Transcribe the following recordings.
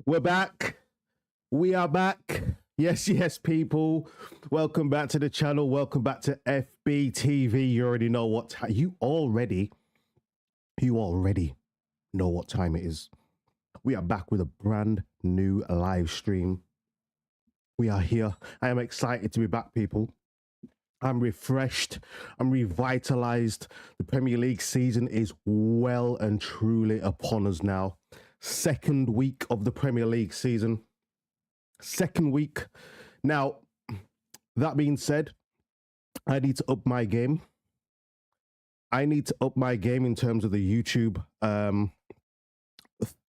We're back. We are back. Yes, yes, people. Welcome back to the channel. Welcome back to FBTV. You already know what time. You already know what time it is. We are back with a brand new live stream. We are here. I am excited to be back, people. I'm refreshed. I'm revitalized. The Premier League season is well and truly upon us now. Second week of the Premier League season. Second week. Now, that being said, I need to up my game. I need to up my game in terms of the YouTube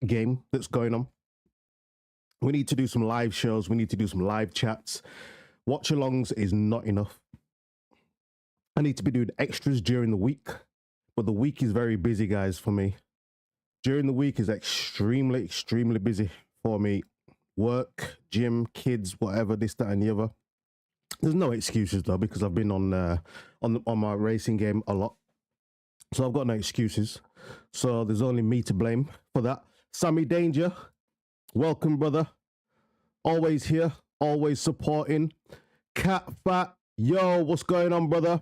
game that's going on. We need to do some live shows. We need to do some live chats. Watch-alongs is not enough. I need to be doing extras during the week, but the week is very busy, guys, for me. During the week is extremely busy for me. Work, gym, kids, whatever, this, that, and the other. There's no excuses though, because I've been on my racing game a lot, so I've got no excuses. So there's only me to blame for that. Sammy Danger, welcome, brother. Always here, always supporting. Cat Fat, yo, what's going on, brother?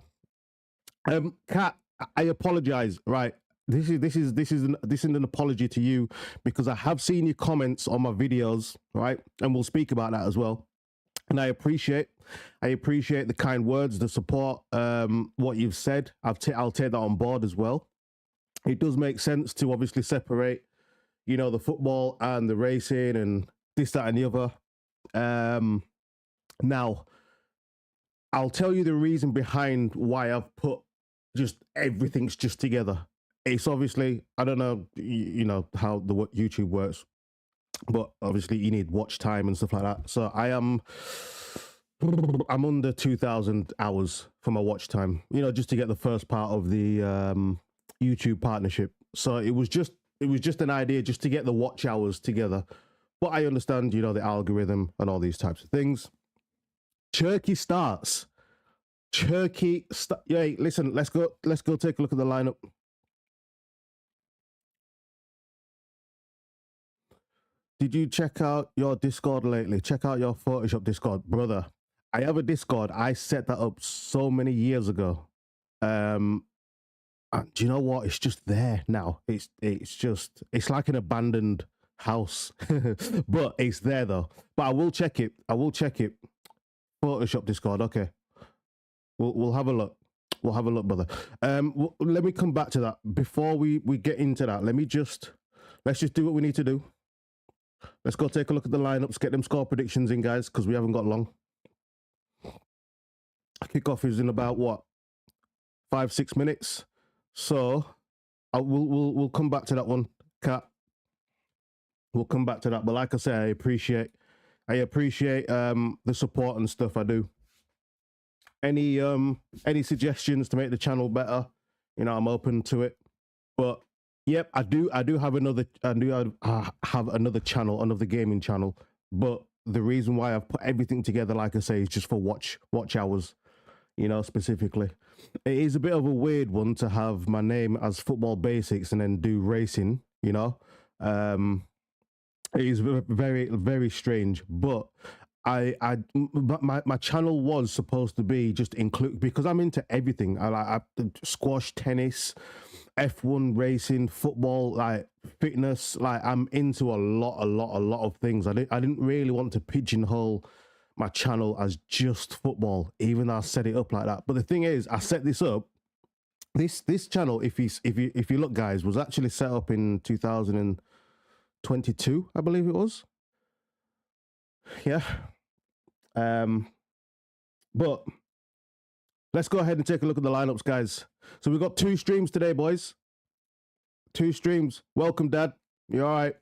Cat, I apologize. Right, this isn't an apology to you, because I have seen your comments on my videos, right? And we'll speak about that as well. And I appreciate the kind words, the support, what you've said. I'll take that on board as well. It does make sense to obviously separate, you know, the football and the racing and this, that, and the other. Now, I'll tell you the reason behind why I've put just everything's just together. It's obviously, I don't know, you know, how the YouTube works, but obviously you need watch time and stuff like that. So I'm under 2,000 hours for my watch time, you know, just to get the first part of the YouTube partnership. So it was just an idea just to get the watch hours together. But I understand, you know, the algorithm and all these types of things. Turkey starts. Hey, listen, let's go take a look at the lineup. Did you check out your Discord lately? Check out your Photoshop Discord, brother. I have a Discord. I set that up so many years ago. And do you know what? It's just there now. It's like an abandoned house, but it's there though. But I will check it. Photoshop Discord. Okay. We'll have a look. We'll have a look, brother. Let me come back to that. Before we get into that, let's just do what we need to do. Let's go take a look at the lineups, get them score predictions in, guys, because we haven't got long. Kickoff is in about what, 5-6 minutes. So we'll come back to that one, Cat. We'll come back to that. But like I say, I appreciate the support and stuff. I do. Any suggestions to make the channel better, you know, I'm open to it. But yep, I do have another channel, another gaming channel. But the reason why I've put everything together, like I say, is just for watch hours, you know, specifically. It is a bit of a weird one to have my name as Football Basics and then do racing, you know. It is very strange, but my channel was supposed to be just include, because I'm into everything. I squash, tennis, F1 racing, football, like fitness. Like I'm into a lot of things. I didn't really want to pigeonhole my channel as just football, even though I set it up like that. But the thing is, I set this up. This channel, if you look, guys, was actually set up in 2022, I believe it was. Yeah. But let's go ahead and take a look at the lineups, guys. So we've got 2 streams today, boys. 2 streams. Welcome, Dad. You all right?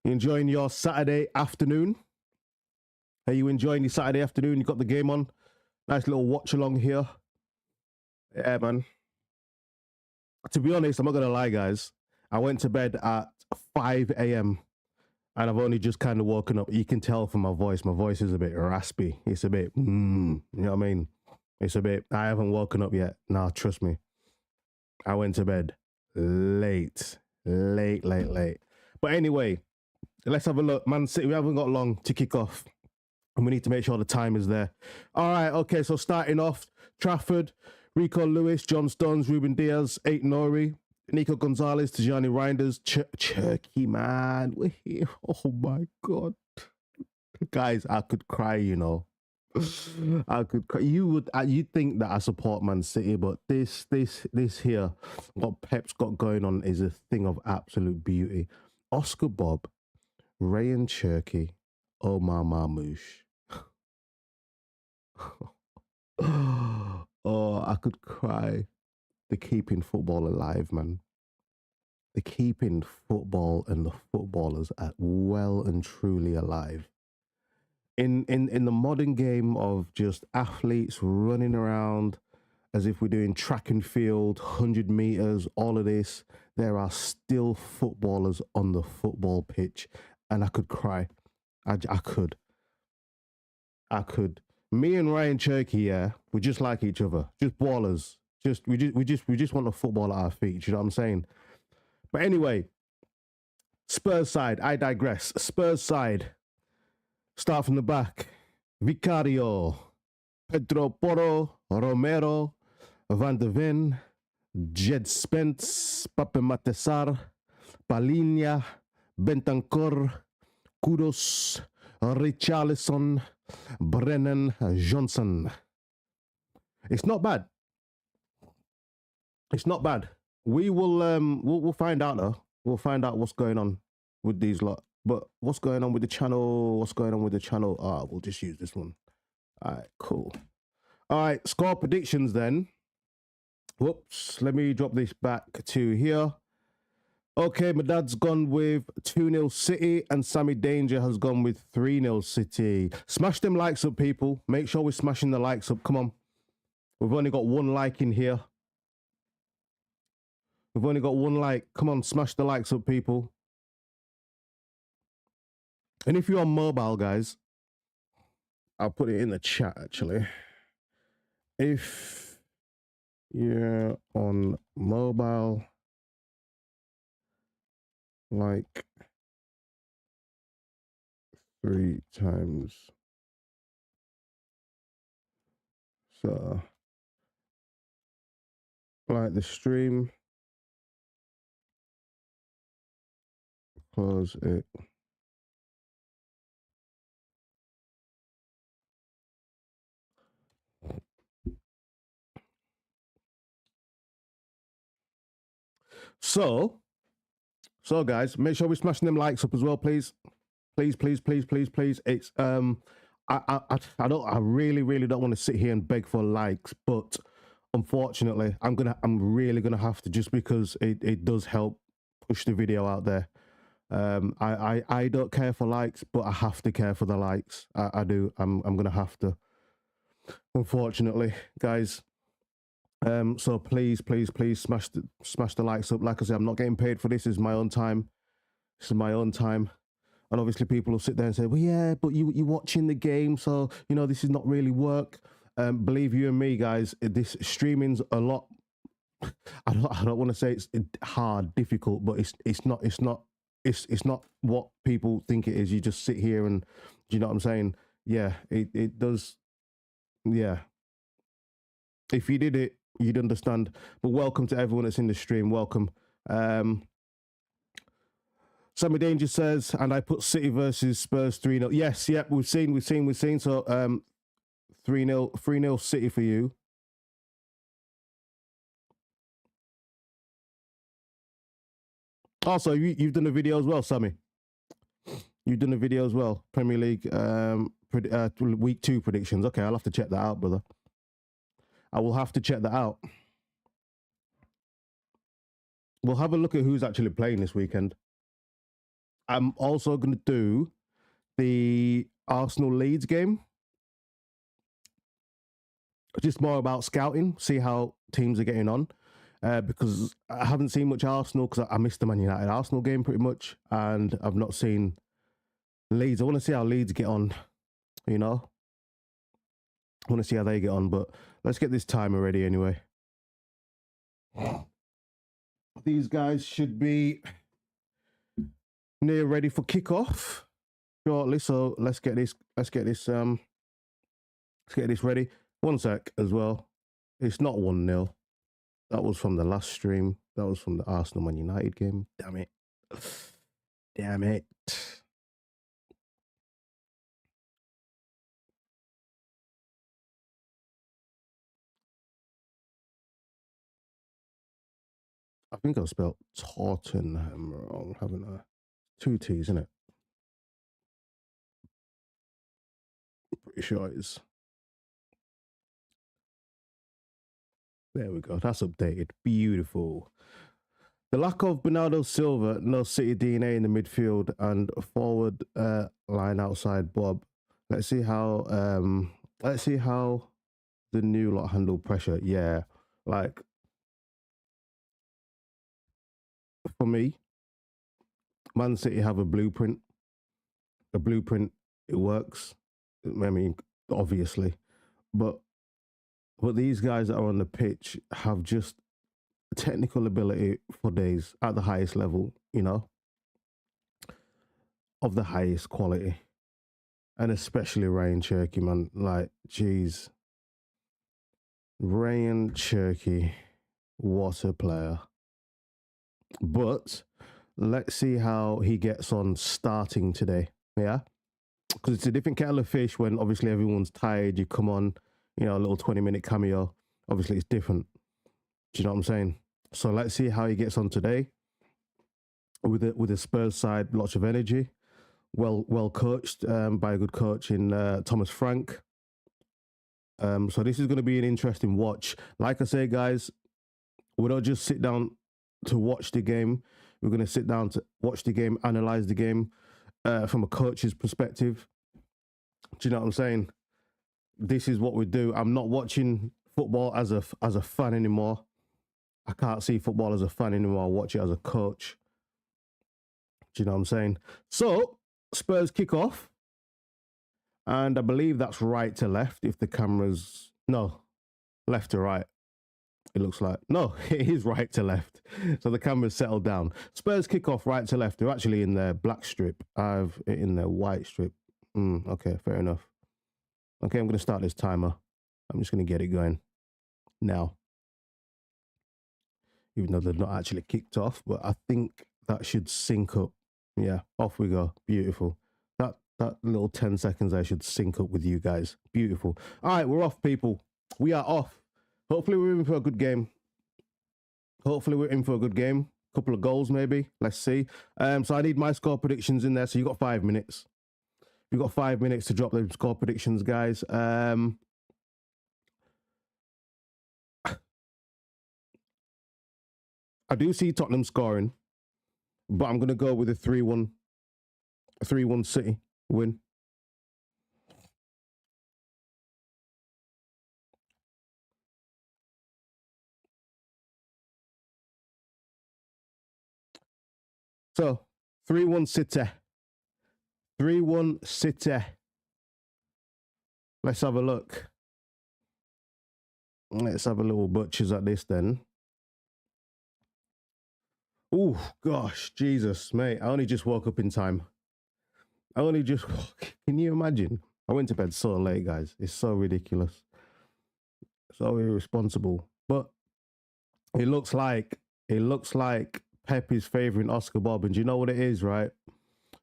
You enjoying your Saturday afternoon? Are you enjoying your Saturday afternoon? You got the game on. Nice little watch along here. Yeah, man. To be honest, I'm not gonna lie, guys. I went to bed at 5 a.m. and I've only just kind of woken up. You can tell from my voice. My voice is a bit raspy. It's a bit, you know what I mean? It's a bit, I haven't woken up yet. Nah, trust me. I went to bed late. But anyway, Let's have a look. Man City, we haven't got long to kick off. And we need to make sure the time is there. All right, okay, so starting off, Trafford, Rico Lewis, John Stones, Ruben Diaz, Eight Nori, Nico Gonzalez, Tijani Reinders, Cherky, man. Oh my God. Guys, I could cry, you know. I could cry. You'd think that I support Man City, but this here, what Pep's got going on is a thing of absolute beauty. Oscar Bob, Ray and Cherky, Omar Marmouche. Oh, I could cry. They're keeping football alive, man. They're keeping football and the footballers at well and truly alive. In the modern game of just athletes running around as if we're doing track and field, 100 meters, all of this, there are still footballers on the football pitch, and I could cry. I could. Me and Ryan Cherky, yeah, we just like each other, just ballers. We just want a football at our feet. You know what I'm saying? But anyway, Spurs side. I digress. Spurs side. Start from the back. Vicario, Pedro Porro, Romero, Van de Ven, Jed Spence, Pape Matessar, Palinha, Bentancur, Kudos, Richarlison, Brennan Johnson. It's not bad. It's not bad. We'll find out though. We'll find out what's going on with these lot. But what's going on with the channel? What's going on with the channel? We'll just use this one. All right, cool. All right, score predictions then. Whoops, let me drop this back to here. Okay, my dad's gone with 2-0 City and Sammy Danger has gone with 3-0 City. Smash them likes up, people. Make sure we're smashing the likes up. Come on. We've only got one like in here. We've only got one like. Come on, smash the likes up, people. And if you're on mobile, guys, I'll put it in the chat, actually. If you're on mobile, like 3 times. So, like the stream, close it. So guys, make sure we're smashing them likes up as well, please. Please. It's I really don't want to sit here and beg for likes, but unfortunately, I'm really gonna have to, just because it does help push the video out there. I don't care for likes, but I have to care for the likes. I do. I'm gonna have to. Unfortunately, guys. So please smash the likes up. Like I said, I'm not getting paid for this. This is my own time. This is my own time. And obviously people will sit there and say, well, yeah, but you're watching the game, so, you know, this is not really work. Believe you and me, guys, this streaming's a lot, I don't want to say it's hard, difficult, but it's not what people think it is. You just sit here and, do you know what I'm saying? Yeah, it does, yeah. If you did it, you'd understand. But welcome to everyone that's in the stream. Welcome. Sammy Danger says, and I put City versus Spurs 3-0. Yes, yep, we've seen. So 3-0 City for you. Also, you've done a video as well, Sammy. You've done a video as well. Premier League week 2 predictions. Okay, I'll have to check that out, brother. I will have to check that out. We'll have a look at who's actually playing this weekend. I'm also going to do the Arsenal Leeds game. Just more about scouting, see how teams are getting on. Because I haven't seen much Arsenal, because I missed the Man United Arsenal game pretty much. And I've not seen Leeds. I want to see how Leeds get on, you know. I want to see how they get on. But let's get this timer ready anyway. These guys should be Near ready for kickoff shortly. So let's get this ready. One sec as well. It's not 1-0. That was from the last stream. That was from the Arsenal Man United game. Damn it. Damn it. I think I've spelled Tottenham wrong, haven't I? 2 T's, isn't it? Pretty sure it is. There we go. That's updated. Beautiful. The lack of Bernardo Silva, no City DNA in the midfield, and a forward line outside Bob. Let's see how the new lot handle pressure. Yeah, like for me, Man City have a blueprint. A blueprint, it works. I mean, obviously, but these guys that are on the pitch have just technical ability for days at the highest level, you know, of the highest quality. And especially Ryan Cherky, man. Like, geez. Ryan Cherky, what a player. But let's see how he gets on starting today. Yeah. Because it's a different kettle of fish when obviously everyone's tired. You come on, you know, a little 20-minute cameo. Obviously, it's different. Do you know what I'm saying? So let's see how he gets on today. With the Spurs side, lots of energy. Well coached by a good coach in Thomas Frank. So this is going to be an interesting watch. Like I say, guys, we don't just sit down to watch the game. We're going to sit down to watch the game, analyze the game from a coach's perspective. Do you know what I'm saying? This is what we do. I'm not watching football as a fan anymore. I can't see football as a fan anymore. I watch it as a coach. Do you know what I'm saying? So Spurs kick off. And I believe that's right to left if the camera's... No, left to right. It looks like... No, it is right to left. So the camera's settled down. Spurs kick off right to left. They're actually in their black strip. I've it in their white strip. Okay, fair enough. Okay, I'm going to start this timer. I'm just going to get it going now. Even though they're not actually kicked off. But I think that should sync up. Yeah, off we go. Beautiful. That little 10 seconds I should sync up with you guys. Beautiful. All right, we're off, people. We are off. Hopefully we're in for a good game. Couple of goals, maybe. Let's see. So I need my score predictions in there. So you got 5 minutes. You've got 5 minutes to drop those score predictions, guys. I do see Tottenham scoring, but I'm going to go with a 3-1 City win. So 3-1 City. 3-1 City. Let's have a look. Let's have a little butchers at this then. Oh, gosh, Jesus, mate. I only just woke up in time. Can you imagine? I went to bed so late, guys. It's so ridiculous. So irresponsible. But it looks like Pep is favouring Oscar Bob. And do you know what it is, right?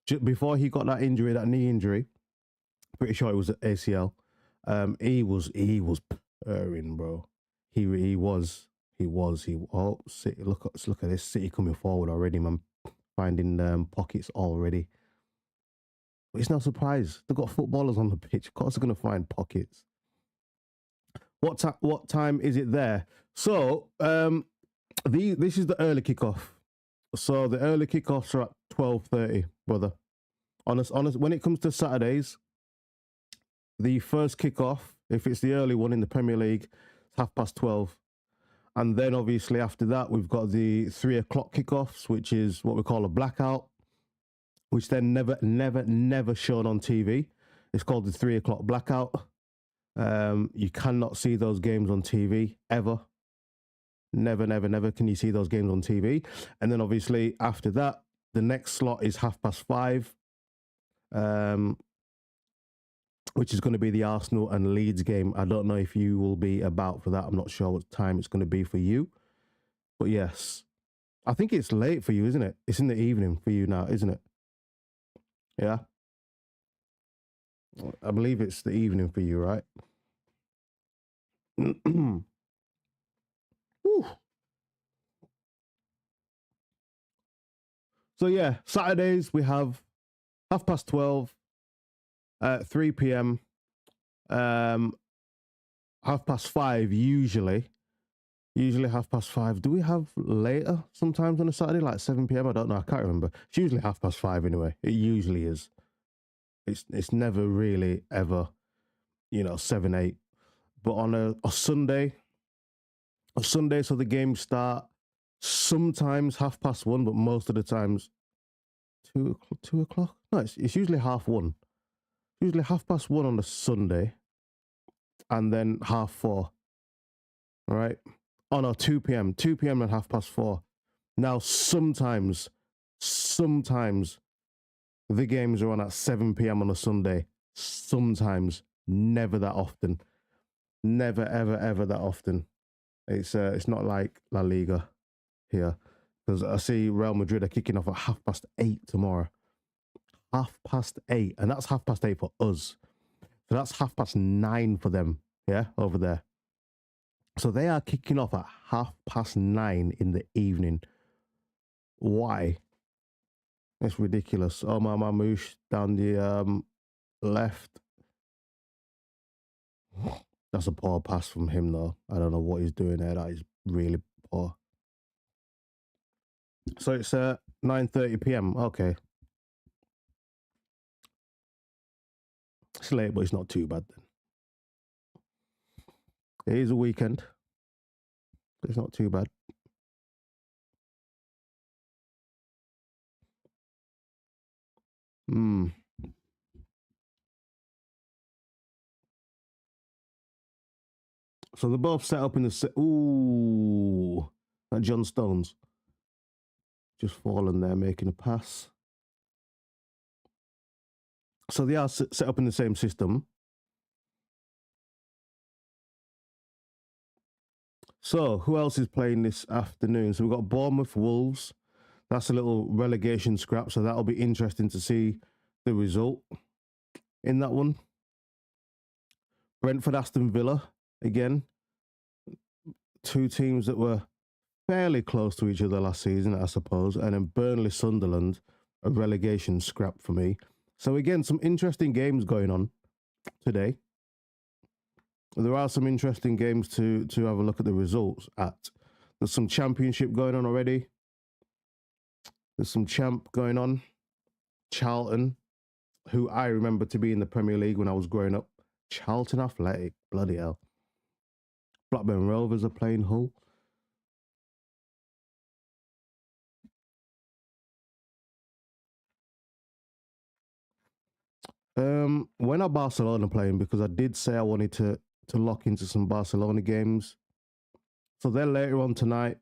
Just before he got that injury, that knee injury, pretty sure it was ACL. He was purring, bro. He was. Oh, City, look at this City coming forward already, man. Finding pockets already. But it's no surprise. They've got footballers on the pitch. Of course they're going to find pockets. What time is it there? So this is the early kickoff. So the early kickoffs are at 12:30, brother. Honest. When it comes to Saturdays, the first kickoff, if it's the early one in the Premier League, it's 12:30. And then obviously after that, we've got the 3 o'clock kickoffs, which is what we call a blackout, which then never shown on TV. It's called the 3 o'clock blackout. You cannot see those games on TV ever. Never can you see those games on TV. And then obviously after that, The next slot is 5:30, which is going to be the Arsenal and Leeds game. I don't know if you will be about for that. I'm not sure what time it's going to be for you. But yes, I think it's late for you, isn't it? It's in the evening for you now, isn't it? Yeah. I believe it's the evening for you, right? So yeah, Saturdays we have 12:30, 3 p.m., 5:30 usually. Usually 5:30. Do we have later sometimes on a Saturday, like 7 p.m.? I don't know. I can't remember. It's usually 5:30 anyway. It usually is. It's never really ever, 7, 8. But on a Sunday, so the games start sometimes 1:30, but most of the times 2 o'clock. No, it's usually 1:30. Usually 1:30 on a Sunday, and then 4:30. All right. Oh no, 2 p.m. 2 p.m. and 4:30. Now sometimes the games are on at 7 p.m. on a Sunday. Sometimes, never that often. Never, ever, ever that often. It's not like La Liga here. Because I see Real Madrid are kicking off at 8:30 tomorrow. 8:30. And that's 8:30 for us. So that's 9:30 for them. Yeah, over there. So they are kicking off at 9:30 in the evening. Why? It's ridiculous. Omar Mamouche down the left. That's a poor pass from him, though. I don't know what he's doing there. That is really poor. So it's 9:30 p.m. Okay. It's late, but it's not too bad then. It is a weekend. It's not too bad. So they're both set up in the... Ooh. That John Stones. Just fallen there, making a pass. So they are set up in the same system. So who else is playing this afternoon? So we've got Bournemouth Wolves. That's a little relegation scrap. So that'll be interesting to see the result in that one. Brentford Aston Villa again. Two teams that were fairly close to each other last season, I suppose. And then Burnley Sunderland, a relegation scrap for me. So again, some interesting games going on today. There are some interesting games to have a look at the results at. There's some championship going on already. There's some champ going on. Charlton, who I remember to be in the Premier League when I was growing up. Charlton Athletic, bloody hell. Blackburn Rovers are playing Hull. When are Barcelona playing? Because I did say I wanted to lock into some Barcelona games. So they're later on tonight.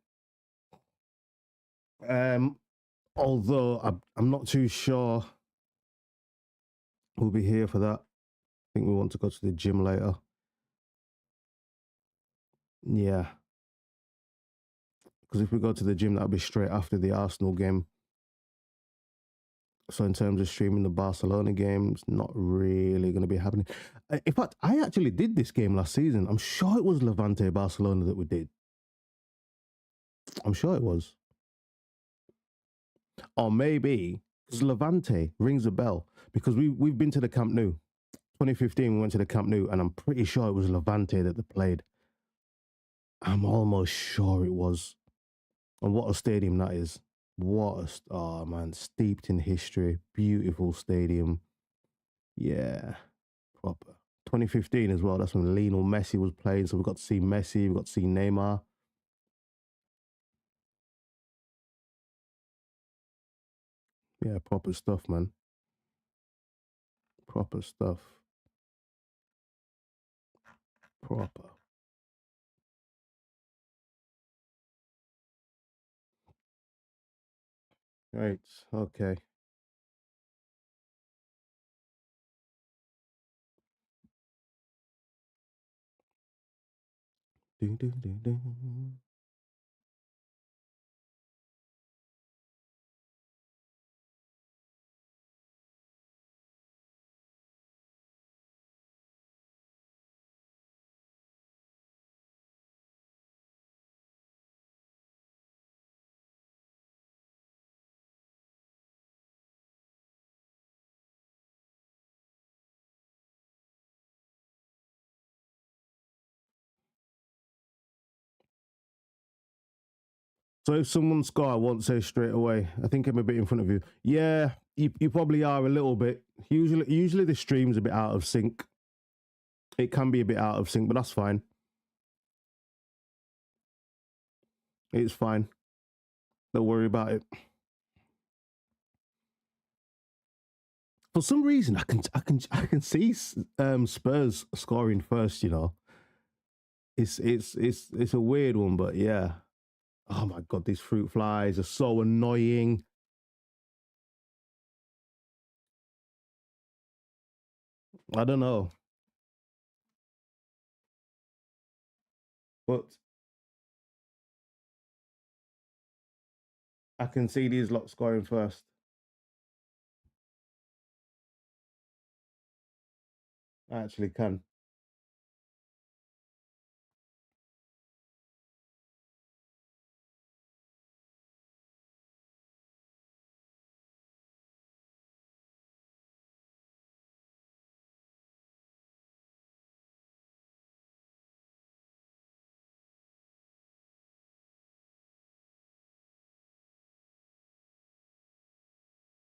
Although I'm not too sure we'll be here for that. I think we want to go to the gym later. Yeah. Because if we go to the gym, that'll be straight after the Arsenal game. So in terms of streaming the Barcelona game, it's not really going to be happening. In fact, I actually did this game last season. I'm sure it was Levante Barcelona that we did. I'm sure it was. Or maybe because Levante rings a bell because we've been to the Camp Nou. 2015, we went to the Camp Nou, and I'm pretty sure it was Levante that they played. I'm almost sure it was. And what a stadium that is. Oh man, steeped in history. Beautiful stadium. Yeah, proper. 2015 as well. That's when Lionel Messi was playing. So we got to see Messi, we got to see Neymar. Yeah, proper stuff, man. Proper stuff. Proper. Right. Okay. Ding, ding, ding, ding. So if someone score, I won't say straight away. I think I'm a bit in front of you. Yeah, you probably are a little bit. Usually the stream's a bit out of sync. It can be a bit out of sync, but that's fine. It's fine. Don't worry about it. For some reason, I can see Spurs scoring first. You know, it's a weird one, but yeah. Oh my god, these fruit flies are so annoying. I don't know, but I can see these lot scoring first. I actually can.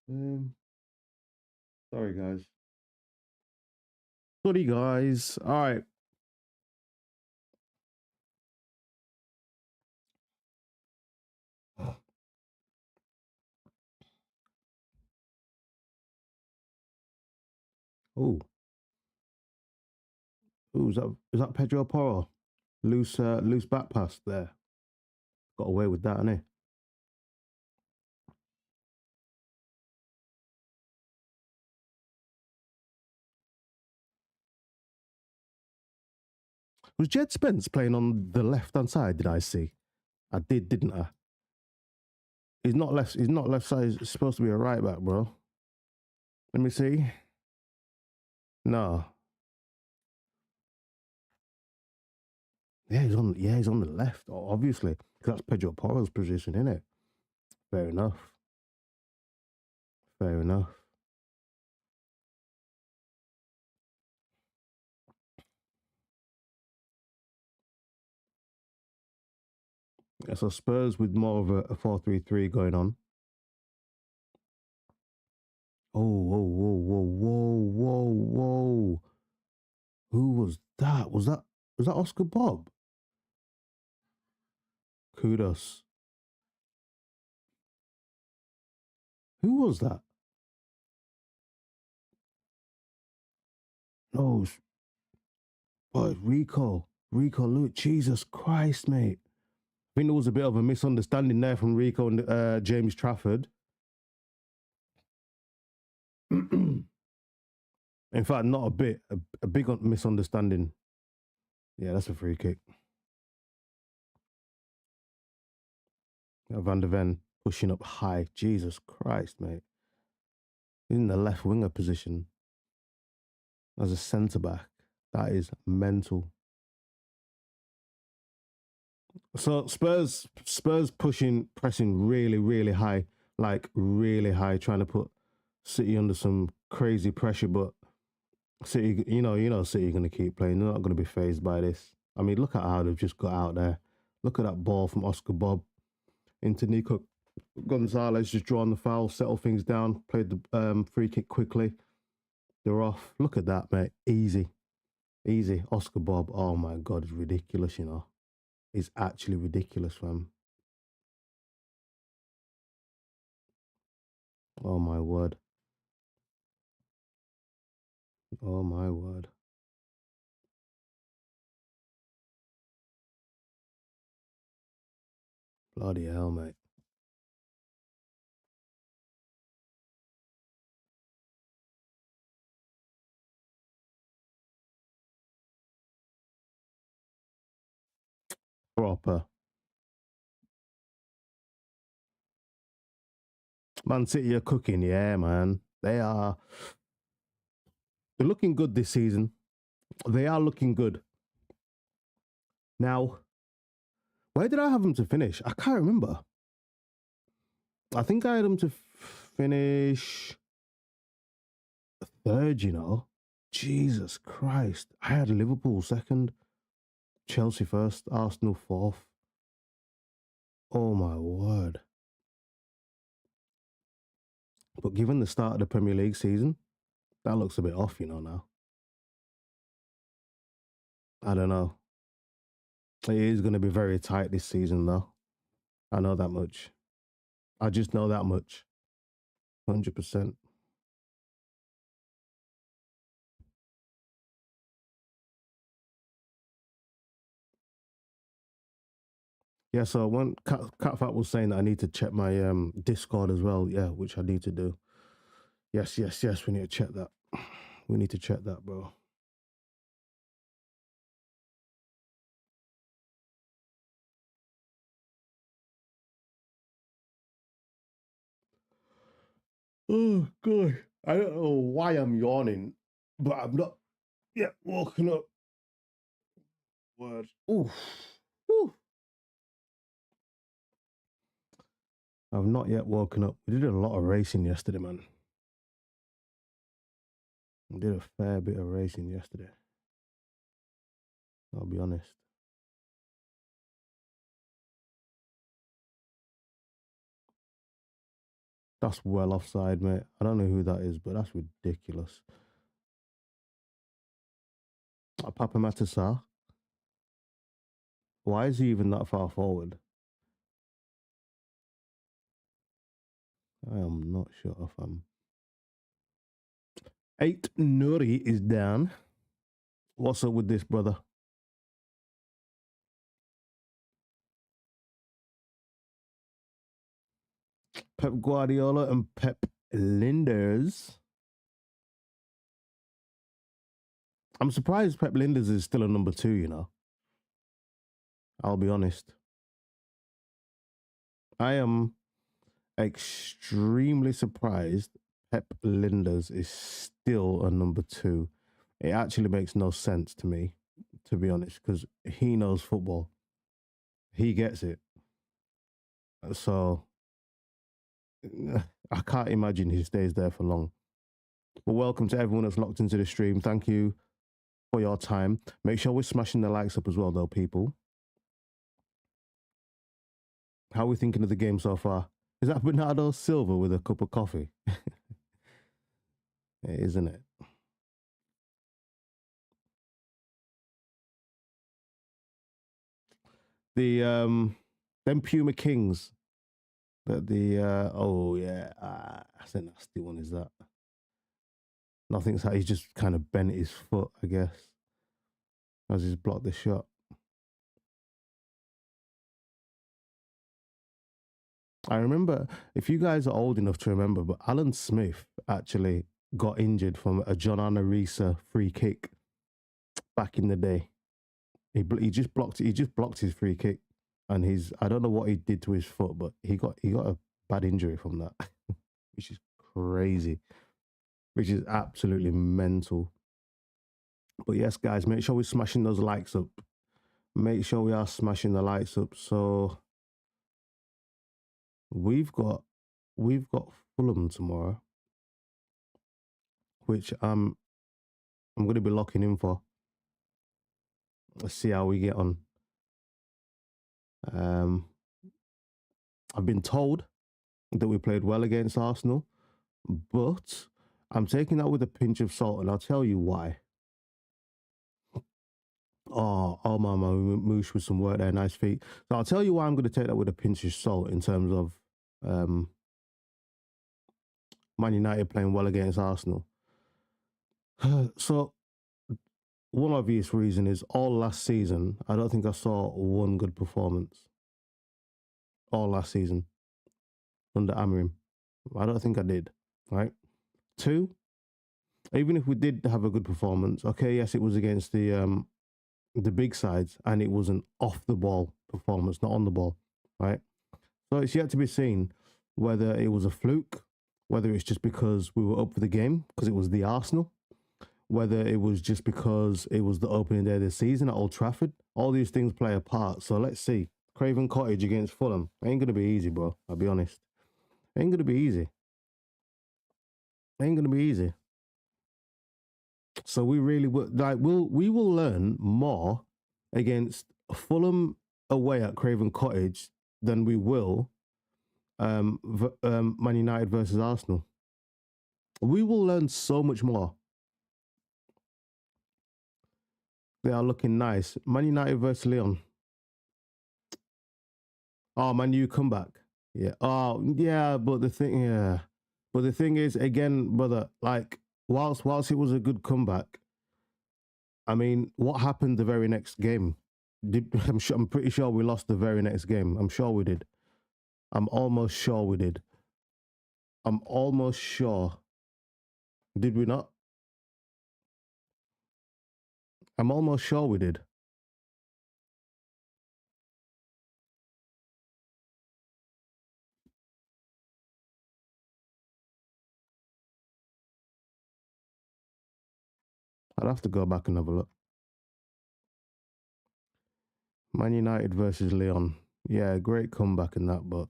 Um, Sorry guys. Sorry guys. All right. Oh, oh, is that Pedro Porro? Loose back pass there. Got away with that, innit? Was Jed Spence playing on the left hand side? Did I see? I did, didn't I? He's not left. He's not left side. He's supposed to be a right back, bro. Let me see. No. Yeah, he's on. Yeah, he's on the left. Obviously, because that's Pedro Porro's position, isn't it? Fair enough. Fair enough. Yeah, so Spurs with more of a 4-3-3 going on. Oh, whoa, whoa, whoa, whoa, whoa, whoa. Who was that? Was that Oscar Bob? Kudos. Who was that? No, oh, Rico. Rico Luke. Jesus Christ, mate. I think there was a bit of a misunderstanding there from Rico and James Trafford. In fact, not a bit. A big misunderstanding. Yeah, that's a free kick. Van der Ven pushing up high. Jesus Christ, mate. In the left winger position as a centre back. That is mental. So Spurs pressing really, really high, like really high, trying to put City under some crazy pressure. But City, City are going to keep playing. They're not going to be phased by this. I mean, look at how they've just got out there. Look at that ball from Oscar Bob into Nico Gonzalez, just drawing the foul, settle things down, played the free kick quickly. They're off. Look at that, mate. Easy, easy. Oscar Bob. Oh my God, it's ridiculous. It's actually ridiculous, fam. Oh my word. Oh my word. Bloody hell, mate. proper. Man City are cooking, yeah, man. They're looking good this season. They are looking good. Now, where did I have them to finish? I can't remember. I think I had them to finish third, you know. Jesus Christ. I had Liverpool second, Chelsea first, Arsenal fourth. Oh my word. But given the start of the Premier League season, that looks a bit off, you know, now. I don't know. It is going to be very tight this season, though. I know that much. I just know that much. 100%. Yeah, so when Catfat was saying that I need to check my Discord as well, yeah, which I need to do. Yes, we need to check that. We need to check that, bro. Oh, God. I don't know why I'm yawning, but I'm not yet woken up. Word. Oof. Oof. I've not yet woken up. We did a lot of racing yesterday, man. We did a fair bit of racing yesterday. I'll be honest. That's well offside, mate. I don't know who that is, but that's ridiculous. Papa Matasar. Why is he even that far forward? I am not sure if I'm. 8 Nuri is down. What's up with this, brother? Pep Guardiola and Pep Linders. I'm surprised Pep Linders is still a number 2, you know. I'll be honest. I am extremely surprised Pep Linders is still a number 2. It actually makes no sense to me, to be honest, because he knows football. He gets it. So I can't imagine he stays there for long. But welcome to everyone that's locked into the stream. Thank you for your time. Make sure we're smashing the likes up as well, though, people. How are we thinking of the game so far? Is that Bernardo Silva with a cup of coffee? Isn't it? The them Puma Kings. Oh yeah, that's a nasty one. Is that? Nothing's. He's just kind of bent his foot, I guess, as he's blocked the shot. I remember, if you guys are old enough to remember, but Alan Smith actually got injured from a John Anarisa free kick back in the day. He just blocked his free kick, and I don't know what he did to his foot, but he got a bad injury from that, which is crazy, which is absolutely mental. But yes, guys, make sure we're smashing those likes up. Make sure we are smashing the likes up. So we've got Fulham tomorrow, which I'm going to be locking in for. Let's see how we get on. I've been told that we played well against Arsenal, but I'm taking that with a pinch of salt, and I'll tell you why. Oh, my moosh with some work there, nice feet. So I'll tell you why I'm going to take that with a pinch of salt in terms of Man United playing well against Arsenal. So one obvious reason is all last season, I don't think I saw one good performance. All last season under Amorim. I don't think I did, right? 2, even if we did have a good performance, okay, yes, it was against the big sides, and it was an off the ball performance, not on the ball, right? So it's yet to be seen whether it was a fluke, whether it's just because we were up for the game because it was the Arsenal, whether it was just because it was the opening day of the season at Old Trafford. All these things play a part. So let's see. Craven Cottage against Fulham. Ain't going to be easy, bro. I'll be honest. Ain't going to be easy. Ain't going to be easy. So we really would like we will learn more against Fulham away at Craven Cottage than we will Man United versus Arsenal. We will learn so much more. They are looking nice. Man United versus Leon. Oh, Man U comeback. Yeah. Oh, yeah. But the thing, yeah. But the thing is, again, brother, like whilst it was a good comeback, I mean, what happened the very next game? I'm pretty sure we lost the very next game. I'm sure we did. I'm almost sure we did. I'm almost sure. Did we not? I'm almost sure we did. I'd have to go back and have a look. Man United versus Leon. Yeah, great comeback in that, but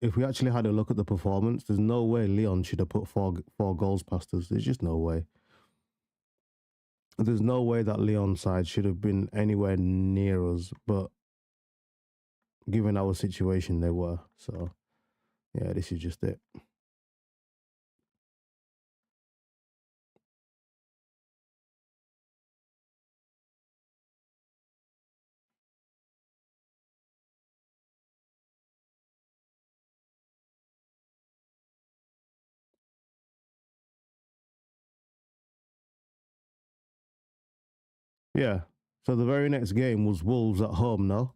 if we actually had a look at the performance, there's no way Leon should have put four goals past us. There's just no way. There's no way that Leon side should have been anywhere near us, but given our situation, they were. So, yeah, this is just it. Yeah. So the very next game was Wolves at home, no?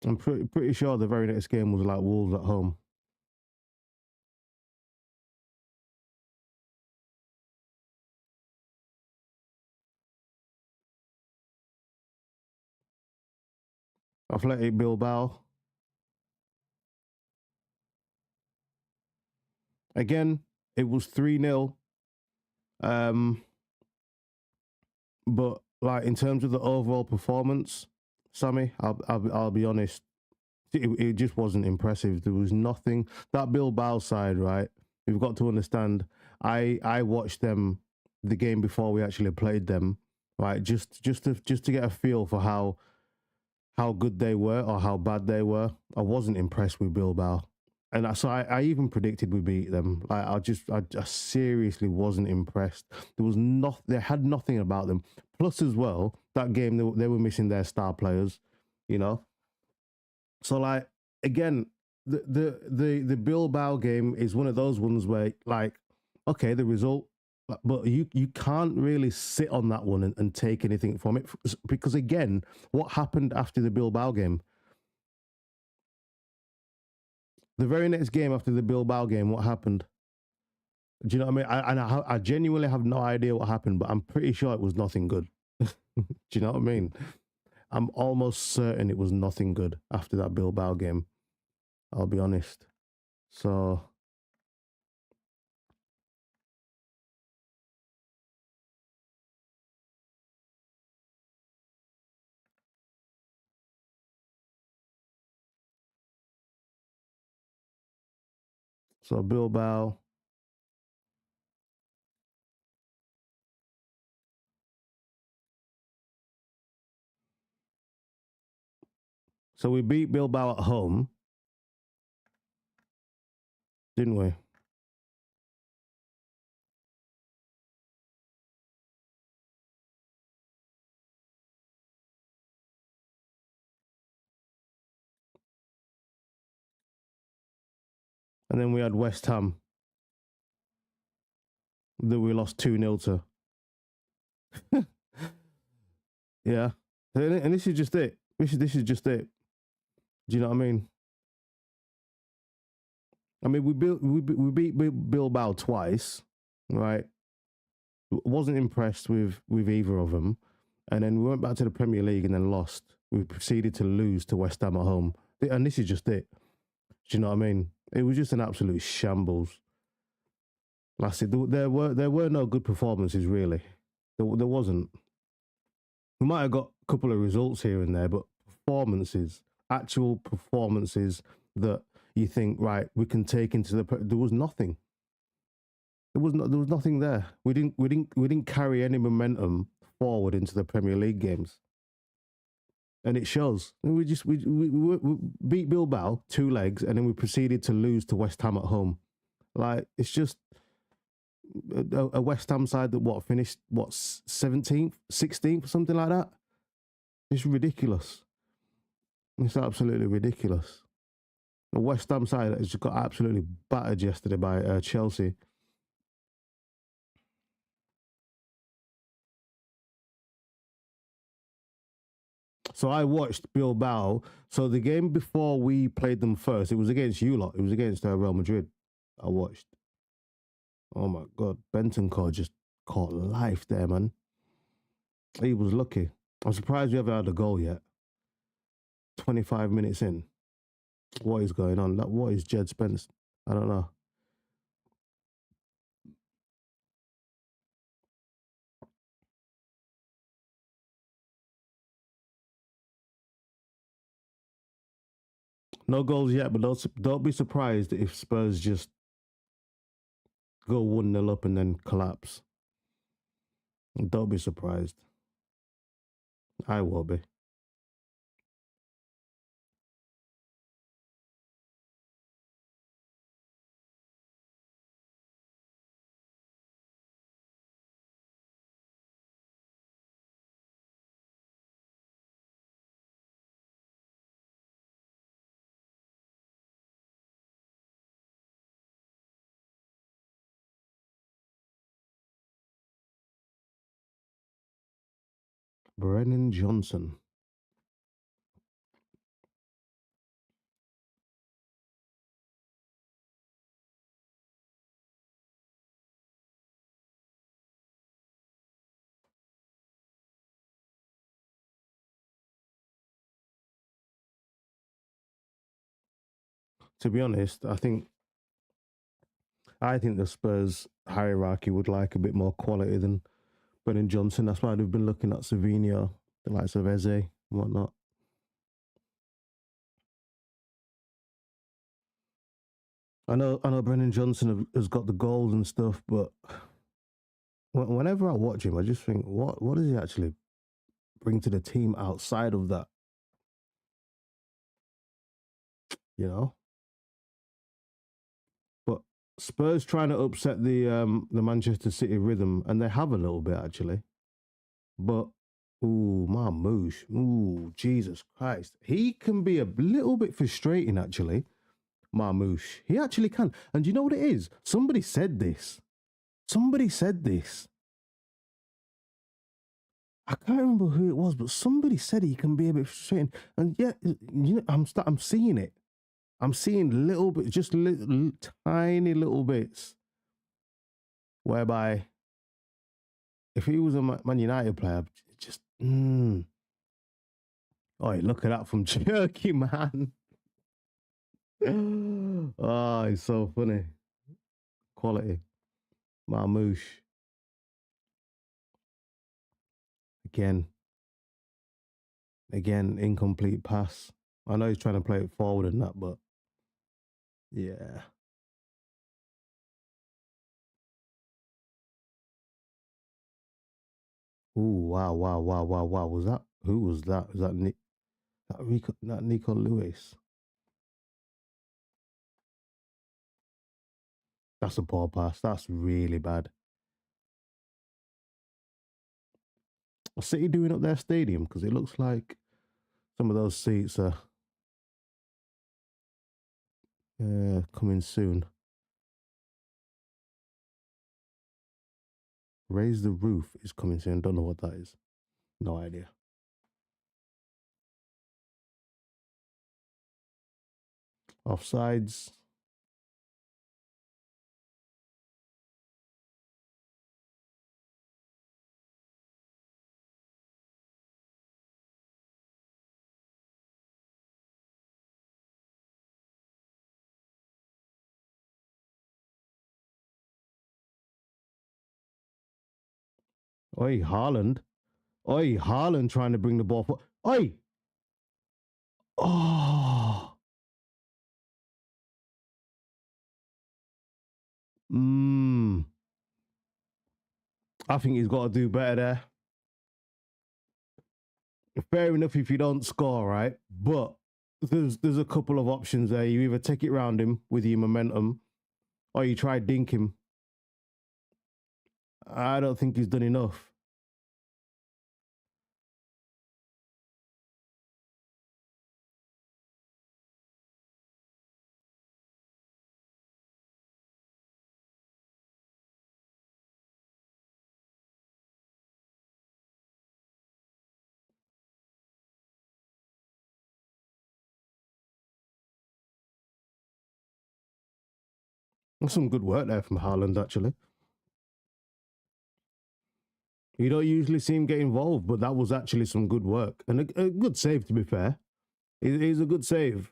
I'm pretty sure the very next game was like Wolves at home. Athletic Bilbao. Again, it was 3-0. But like in terms of the overall performance, Sammy, I'll be honest, it just wasn't impressive. There was nothing. That Bilbao side, right? We've got to understand. I watched them the game before we actually played them, right? Just to get a feel for how good they were or how bad they were. I wasn't impressed with Bilbao. And so I even predicted we beat them. Like I seriously wasn't impressed. There was not. They had nothing about them. Plus, as well, that game they were missing their star players. You know. So like again, the Bilbao game is one of those ones where like, okay, the result, but you can't really sit on that one and take anything from it because again, what happened after the Bilbao game? The very next game after the Bilbao game, what happened? Do you know what I mean? I genuinely have no idea what happened, but I'm pretty sure it was nothing good. Do you know what I mean? I'm almost certain it was nothing good after that Bilbao game. I'll be honest. So Bilbao. So we beat Bilbao at home, didn't we? And then we had West Ham that we lost 2-0 to. Yeah. And this is just it. This is just it. Do you know what I mean? I mean, we beat Bilbao twice, right? Wasn't impressed with either of them, and then we went back to the Premier League and then lost. We proceeded to lose to West Ham at home, and this is just it. Do you know what I mean? It was just an absolute shambles. Like I said, there were no good performances really. There wasn't. We might have got a couple of results here and there, but performances, actual performances that you think, right, we can take into there was nothing. There was nothing there. We didn't carry any momentum forward into the Premier League games, and it shows. We beat Bilbao 2 legs, and then we proceeded to lose to West Ham at home. Like it's just a West Ham side that finished 17th, 16th, something like that. It's ridiculous. It's absolutely ridiculous. The West Ham side has just got absolutely battered yesterday by Chelsea. So I watched Bilbao. So the game before we played them first, it was against you lot. It was against Real Madrid. I watched. Oh my God, Bentancur just caught life there, man. He was lucky. I'm surprised we haven't had a goal yet. 25 minutes in. What is going on? What is Jed Spence? I don't know. No goals yet, but don't be surprised if Spurs just go 1-0 up and then collapse. Don't be surprised. I will be. Brennan Johnson. To be honest, I think the Spurs hierarchy would like a bit more quality than Brennan Johnson. That's why they've been looking at Savinho, the likes of Eze and whatnot. I know Brennan Johnson has got the goals and stuff, but whenever I watch him, I just think, what does he actually bring to the team outside of that? You know. But Spurs trying to upset the Manchester City rhythm, and they have a little bit actually. But ooh, Marmoush, ooh, Jesus Christ, he can be a little bit frustrating actually. Marmoush, he actually can. And you know what it is? Somebody said this. Somebody said this. I can't remember who it was, but somebody said he can be a bit frustrating. And yeah, I'm seeing it. I'm seeing little bit, just little, tiny little bits, whereby if he was a Man United player, just oh, look at that from Jerky, man. Oh, it's so funny. Quality. Marmouche. Again. Again, incomplete pass. I know he's trying to play it forward and that, but yeah. Ooh, wow, wow, wow, wow, wow. Was that who was that? Was that Nico Lewis? That's a poor pass. That's really bad. What's City doing up their stadium? Because it looks like some of those seats are coming soon. Raise the roof is coming soon. Don't know what that is. No idea. Offsides. Oi, Haaland. Oi, Haaland trying to bring the ball. Oi! Oh! Mmm. I think he's got to do better there. Fair enough if you don't score, right? But there's a couple of options there. You either take it round him with your momentum, or you try dink him. I don't think he's done enough. That's some good work there from Haaland, actually. You don't usually see him get involved, but that was actually some good work. And a good save, to be fair. It's a good save.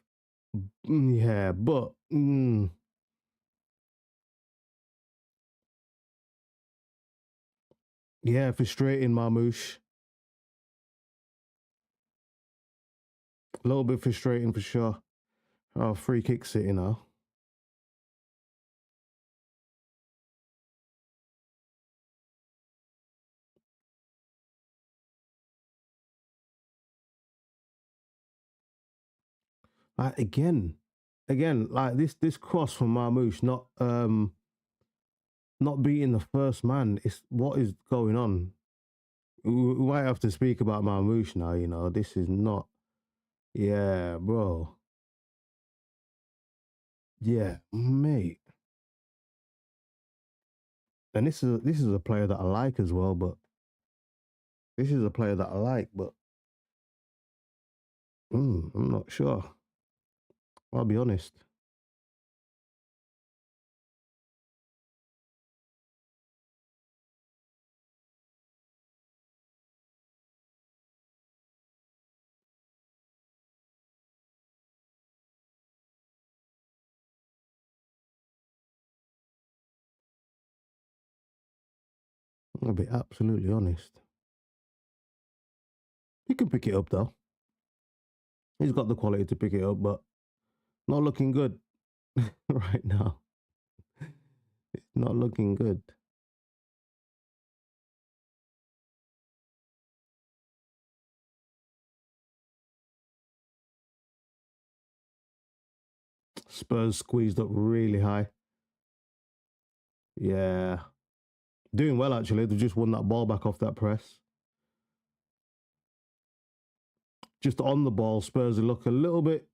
Yeah, but yeah, frustrating, Marmouche. A little bit frustrating for sure. Oh, free kick City now. Again, like this cross from Marmouche, not beating the first man. It's what is going on. We might have to speak about Marmouche now. You know, this is not. Yeah, bro. Yeah, mate. And this is a player that I like as well, but this is a player that I like, but I'm not sure. I'll be honest. I'll be absolutely honest. He can pick it up though. He's got the quality to pick it up, but not looking good right now. Not looking good. Spurs squeezed up really high. Yeah. Doing well, actually. They've just won that ball back off that press. Just on the ball, Spurs look a little bit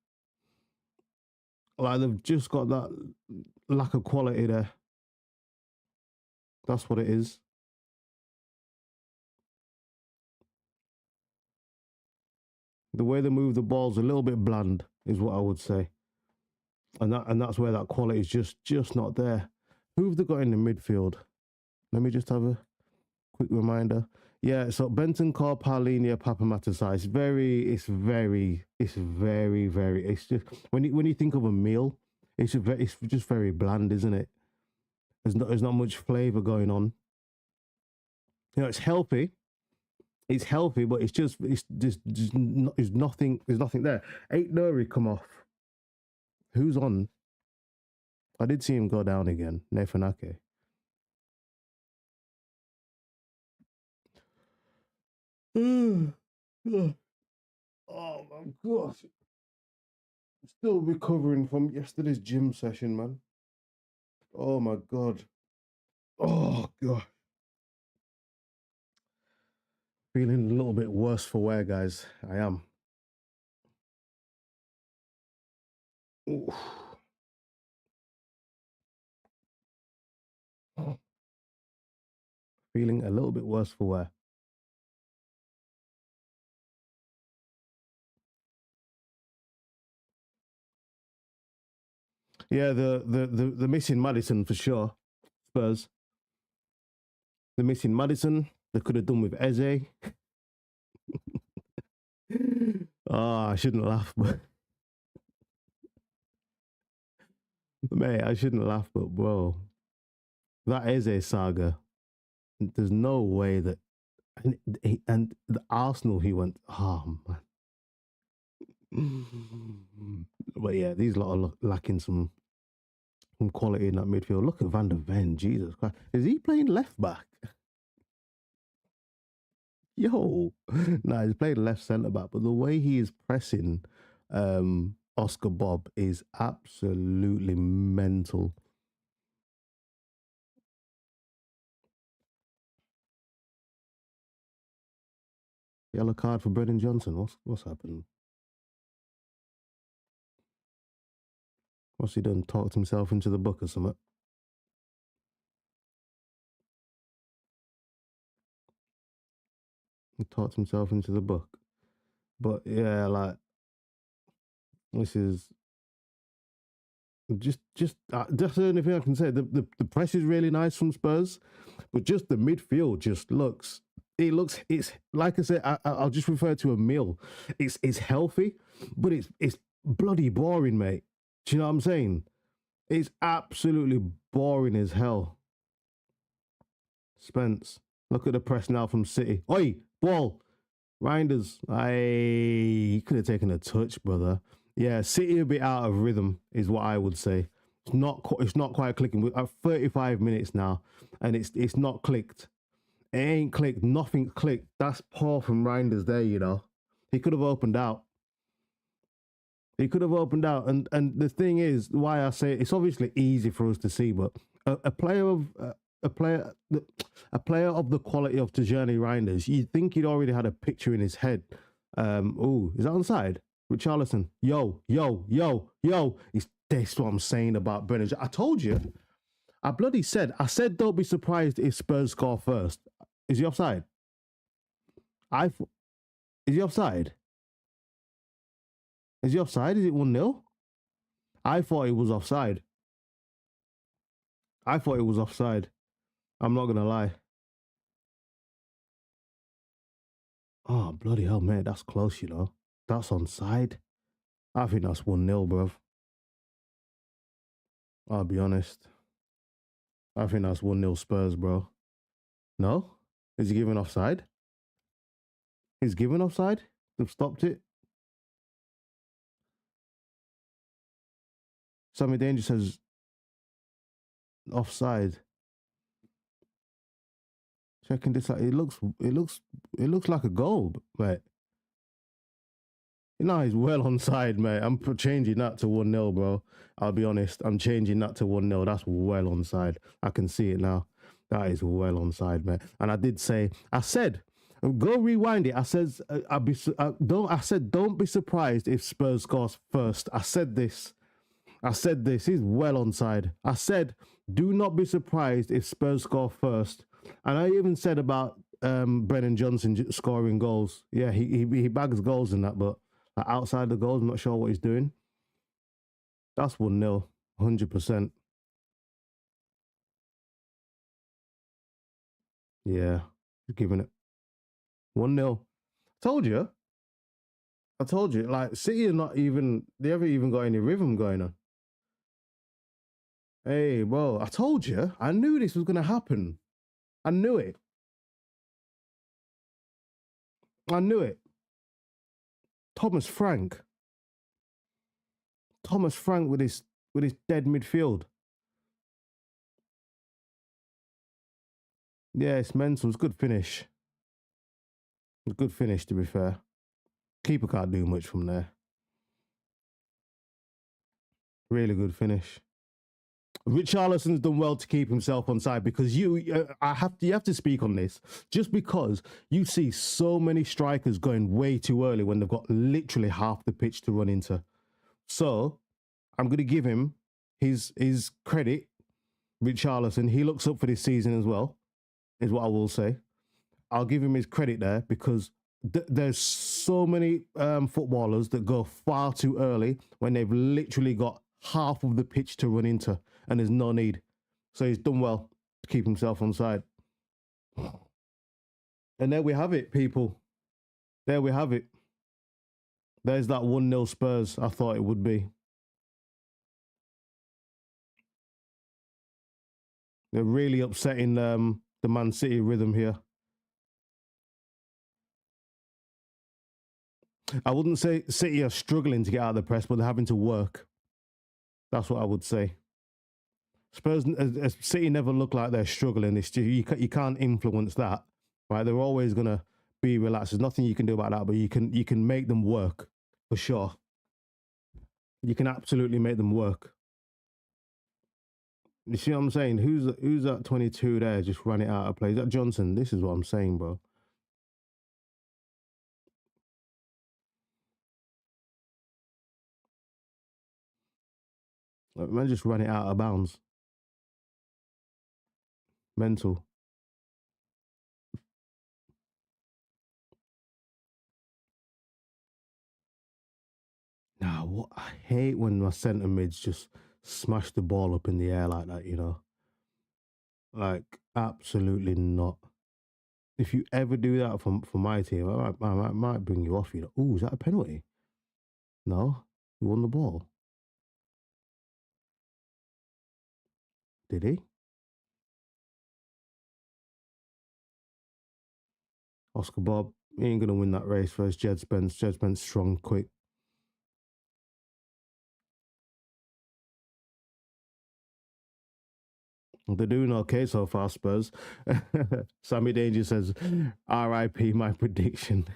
like they've just got that lack of quality there. That's what it is. The way they move the ball's a little bit bland, is what I would say. And that's where that quality is just not there. Who have they got in the midfield? Let me just have a quick reminder. Yeah, so Benton, Carl, Paulinia, Papamatasai. It's just when you think of a meal, it's just very bland, isn't it? There's not much flavor going on. You know, it's healthy. It's healthy, but there's nothing there. Eight Nuri come off. Who's on? I did see him go down again. Nefanake. Oh my gosh. I'm still recovering from yesterday's gym session, man. Oh my god. Oh god. Feeling a little bit worse for wear, guys. I am. Oof. Feeling a little bit worse for wear. Yeah, the missing Madison for sure. Spurs. The missing Madison. They could have done with Eze. I shouldn't laugh, but mate, I shouldn't laugh, but bro, that Eze saga. There's no way that And the Arsenal, he went, oh man. But yeah, these lot are lacking some quality in that midfield. Look at Van der Ven, Jesus Christ. Is he playing left back? Yo, no, he's playing left centre back, but the way he is pressing Oscar Bob is absolutely mental. Yellow card for Brendan Johnson. What's happened? What's he done? Talked himself into the book or something? He talked himself into the book. But yeah, like this is just that's the only thing I can say. The press is really nice from Spurs, but just the midfield just looks. It's like I said. I'll just refer to a meal. It's healthy, but it's bloody boring, mate. Do you know what I'm saying? It's absolutely boring as hell. Spence, look at the press now from City. Oi, ball. Reinders, I could have taken a touch, brother. Yeah, City a bit out of rhythm is what I would say. It's not quite clicking. We're at 35 minutes now, and it's not clicked. It ain't clicked. Nothing clicked. That's poor from Reinders there. You know, he could have opened out. He could have opened out, and the thing is, why I say it's obviously easy for us to see, but a player of a player a player of the quality of Tajani Reinders, you'd think he'd already had a picture in his head. Oh, is that onside? Richarlison, yo. It's this what I'm saying about Brennan. I told you. I said don't be surprised if Spurs score first. Is he offside? Is he offside? Is he offside? Is it 1-0? I thought it was offside. I thought it was offside. I'm not gonna lie. Oh, bloody hell, mate. That's close, you know. That's onside. I think that's 1-0, bruv. I'll be honest. I think that's 1-0 Spurs, bro. No? Is he giving offside? He's giving offside? They've stopped it. Sammy Danger says offside. Checking this out. It looks like a goal, mate. No, he's well onside, mate. I'm changing that to 1-0, bro. I'll be honest. I'm changing that to 1-0. That's well onside. I can see it now. That is well onside, mate. And I said, go rewind it. I said, don't be surprised if Spurs scores first. I said this. He's well onside. I said, do not be surprised if Spurs score first. And I even said about Brennan Johnson scoring goals. Yeah, he bags goals in that, but outside the goals, I'm not sure what he's doing. That's 1-0, 100%. Yeah, he's giving it 1-0. Told you. I told you. Like, City are not even, they haven't even got any rhythm going on. Hey, bro, I told you. I knew this was going to happen. I knew it. I knew it. Thomas Frank. Thomas Frank with his dead midfield. Yeah, it's mental. It's good finish. Good finish, to be fair. Keeper can't do much from there. Really good finish. Richarlison's done well to keep himself on side because you have to speak on this just because you see so many strikers going way too early when they've got literally half the pitch to run into. So I'm going to give him his credit. Richarlison, he looks up for this season as well, is what I will say. I'll give him his credit there because there's so many footballers that go far too early when they've literally got half of the pitch to run into and there's no need. So he's done well to keep himself on side. And there we have it, people. There we have it. There's that 1-0 Spurs I thought it would be. They're really upsetting the Man City rhythm here. I wouldn't say City are struggling to get out of the press, but they're having to work. That's what I would say. Spurs, City never look like they're struggling. It's just, you can't influence that, right? They're always gonna be relaxed. There's nothing you can do about that, but you can make them work for sure. You can absolutely make them work. You see what I'm saying? Who's that 22 there? Just ran it out of play. Is that Johnson? This is what I'm saying, bro. Like, man, just ran it out of bounds. Mental. Nah, what I hate when my centre mids just smash the ball up in the air like that. You know, like absolutely not. If you ever do that for my team, I might bring you off. You know, oh, is that a penalty? No, you won the ball. Did he? Oscar Bob, he ain't gonna win that race first. Jed Spence. Jed Spence strong, quick. They're doing okay so far, Spurs. Sammy Danger says, RIP my prediction.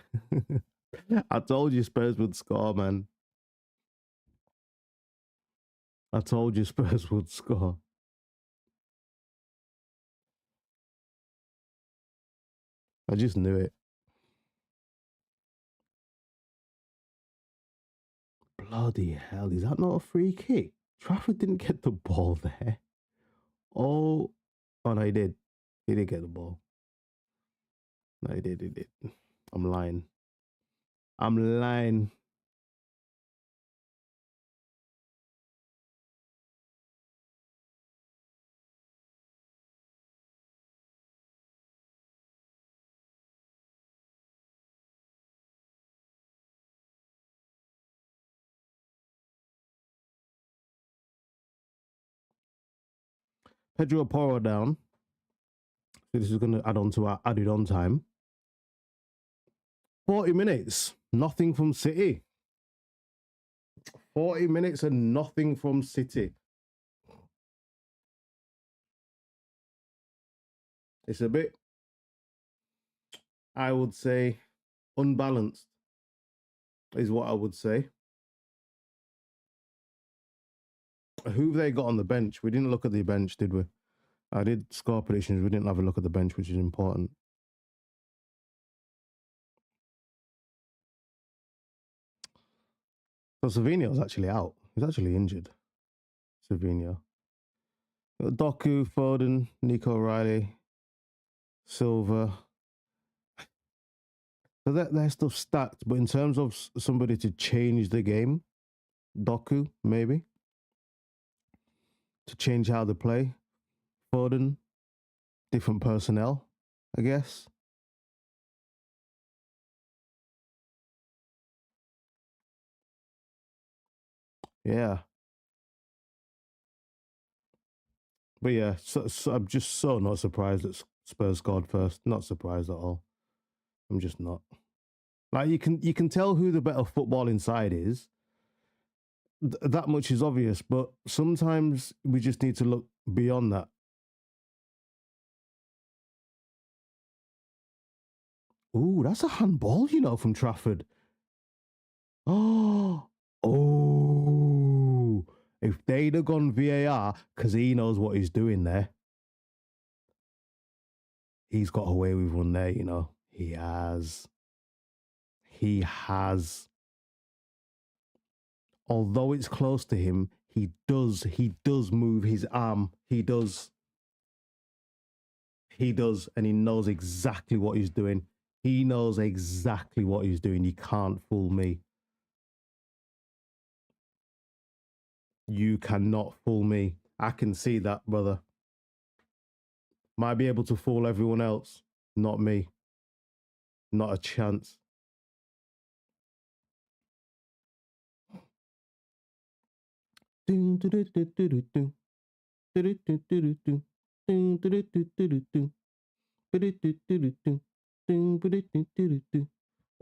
I told you Spurs would score, man. I told you Spurs would score. I just knew it. Bloody hell, is that not a free kick? Trafford didn't get the ball there. Oh, oh no, he did. He did get the ball. No, he did. He did. I'm lying. I'm lying. Pedro Porro down. So this is going to add on to our added on time. 40 minutes. Nothing from City. 40 minutes and nothing from City. It's a bit, I would say, unbalanced, is what I would say. Who have they got on the bench? We didn't look at the bench, did we? I did score predictions. We didn't have a look at the bench, which is important. So Savinho's actually out. He's actually injured. Savinho. Doku, Foden, Nico Riley, Silva. So their stuff stacked, but in terms of somebody to change the game, Doku maybe to change how they play. Foden, different personnel, I guess. Yeah, but yeah, so I'm just so not surprised that Spurs scored first. Not surprised at all. I'm just not. Like you can tell who the better football inside is. That much is obvious, but sometimes we just need to look beyond that. Ooh, that's a handball, you know, from Trafford. Oh, oh! If they'd have gone VAR, because he knows what he's doing there, he's got away with one there. You know, he has. He has. Although it's close to him, he does. He does move his arm. He does. He does, and he knows exactly what he's doing. He knows exactly what he's doing. You can't fool me. You cannot fool me. I can see that, brother. Might be able to fool everyone else, not me. Not a chance.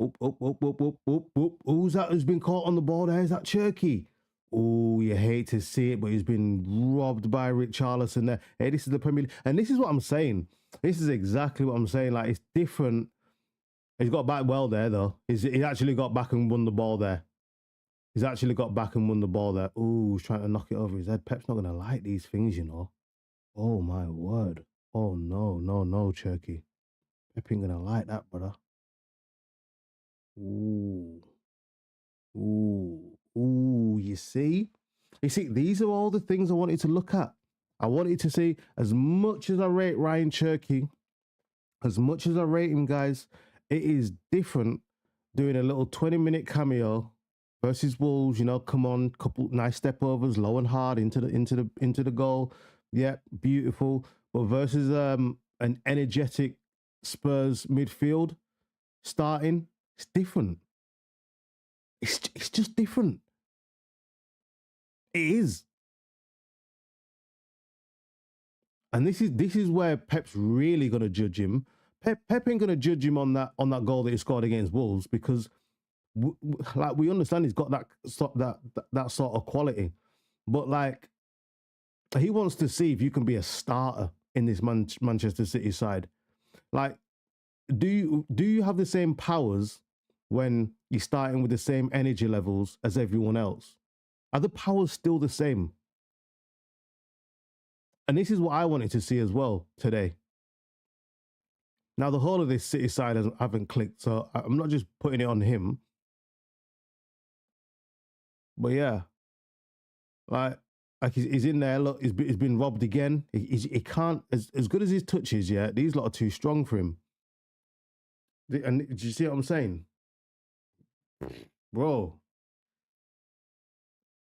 Oop, oop, oop, oop, oop, oop, oop. Who's that who's been caught on the ball there? Is that Cherky? Oh, you hate to see it, but he's been robbed by Richarlison there. Hey, this is the Premier League. And this is what I'm saying. This is exactly what I'm saying. Like, it's different. He's got back well there, though. He actually got back and won the ball there. He's actually got back and won the ball there. Ooh, he's trying to knock it over his head. Pep's not going to like these things, you know. Oh, my word. Oh, no, no, no, Cherky. Pep ain't going to like that, brother. Ooh. Ooh, ooh, you see? You see, these are all the things I wanted to look at. I wanted to see, as much as I rate Ryan Cherky, as much as I rate him, guys, it is different doing a little 20-minute cameo versus Wolves, you know, come on, couple nice step overs, low and hard into the goal. Yeah, beautiful. But versus an energetic Spurs midfield starting, it's different. It's just different. It is. And this is where Pep's really gonna judge him. Pep ain't gonna judge him on that goal that he scored against Wolves because like we understand he's got that sort of quality, but like he wants to see if you can be a starter in this Manchester City side. Like, do you have the same powers when you're starting with the same energy levels as everyone else? Are the powers still the same? And this is what I wanted to see as well today. Now, the whole of this City side haven't clicked, so I'm not just putting it on him. But yeah, like he's in there. Look, he's been robbed again. He can't as good as his touches. Yeah, these lot are too strong for him. And do you see what I'm saying, bro?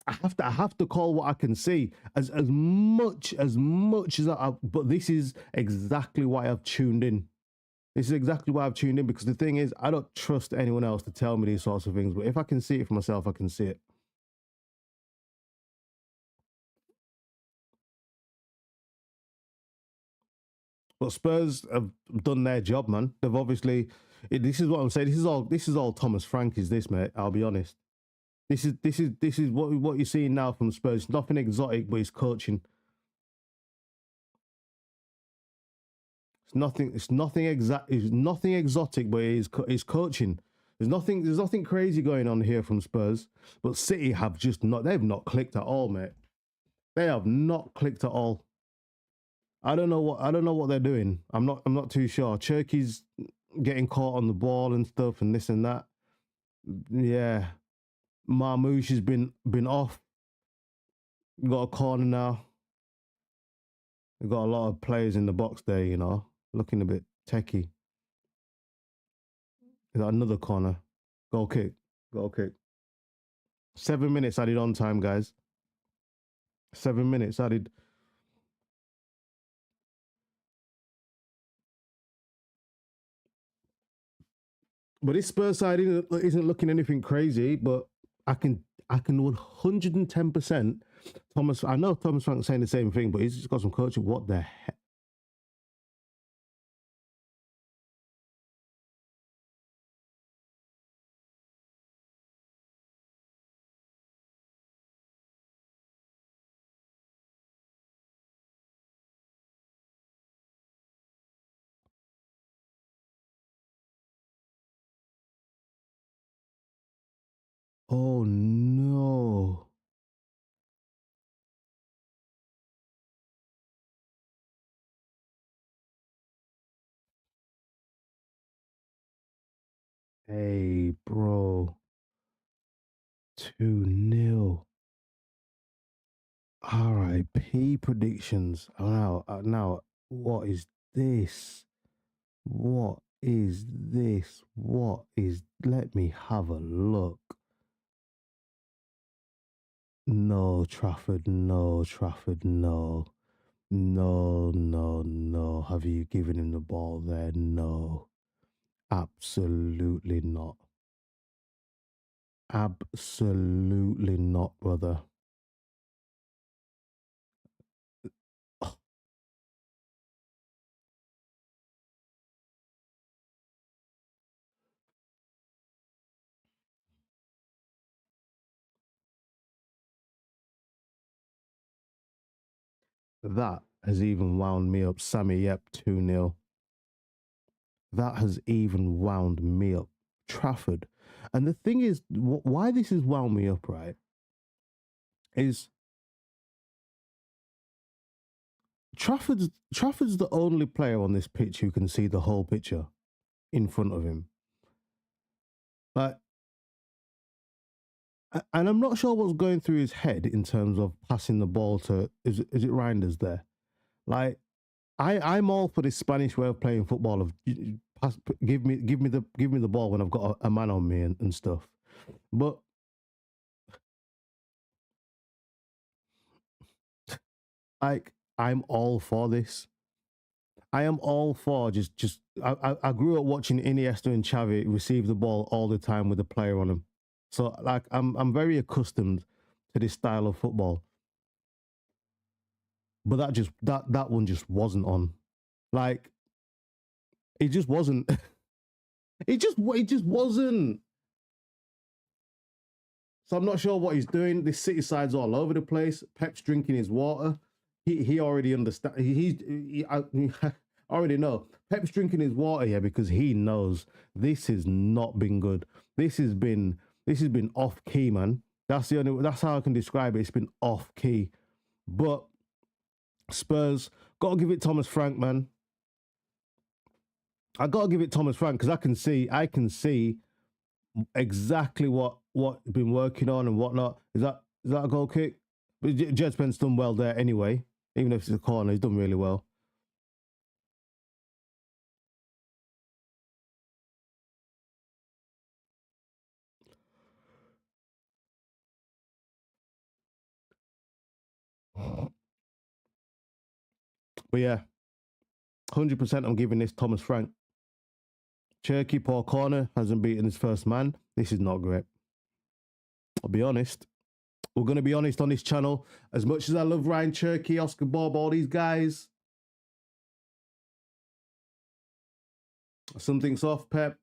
I have to call what I can see as much as I. But this is exactly why I've tuned in. This is exactly why I've tuned in because the thing is, I don't trust anyone else to tell me these sorts of things. But if I can see it for myself, I can see it. But Spurs have done their job, man. They've obviously. This is what I'm saying. This is all Thomas Frank. Is this, mate? I'll be honest. This is what you're seeing now from Spurs. Nothing exotic, but it's coaching. It's nothing exotic, but it's coaching. There's nothing crazy going on here from Spurs. But City have just not. They've not clicked at all, mate. They have not clicked at all. I don't know what they're doing. I'm not too sure. Cherky's getting caught on the ball and stuff and this and that. Yeah. Marmouche has been off. Got a corner now. We've got a lot of players in the box there, you know, looking a bit techie. Is that another corner? Goal kick. Goal kick. 7 minutes added on time, guys. 7 minutes added. But this Spurs side isn't looking anything crazy, but I can 110% Thomas. I know Thomas Frank's saying the same thing, but he's just got some coaching. What the heck? Oh no. Hey, bro. 2-0. RIP predictions. Now, what is this? What is this? What is. Let me have a look. No, Trafford, no, Trafford, no. No, no, no. Have you given him the ball there? No. Absolutely not. Absolutely not, brother. That has even wound me up. Sammy, yep, 2-0. That has even wound me up. Trafford. And the thing is, why this has wound me up, right, is Trafford's the only player on this pitch who can see the whole picture in front of him. Like, and I'm not sure what's going through his head in terms of passing the ball to is it Reinders there? Like, I'm all for this Spanish way of playing football of pass, give me the ball when I've got a man on me and stuff. But like, I'm all for this. I am all for just. I grew up watching Iniesta and Xavi receive the ball all the time with a player on them, so like I'm very accustomed to this style of football. But that one just wasn't on. Like, it just wasn't. It just wasn't. So I'm not sure what he's doing. This City side's all over the place. Pep's drinking his water. He already understands. I already know. Pep's drinking his water here because he knows this has not been good. This has been off key, man. That's how I can describe it. It's been off key. But Spurs, gotta give it Thomas Frank, man. I gotta give it Thomas Frank because I can see exactly what been working on and whatnot. Is that a goal kick? But Jed Spence done well there anyway. Even if it's a corner, he's done really well. But yeah, 100% I'm giving this Thomas Frank. Cherky, poor corner, hasn't beaten his first man. This is not great. I'll be honest. We're going to be honest on this channel. As much as I love Ryan Cherky, Oscar Bob, all these guys, something's off, Pep.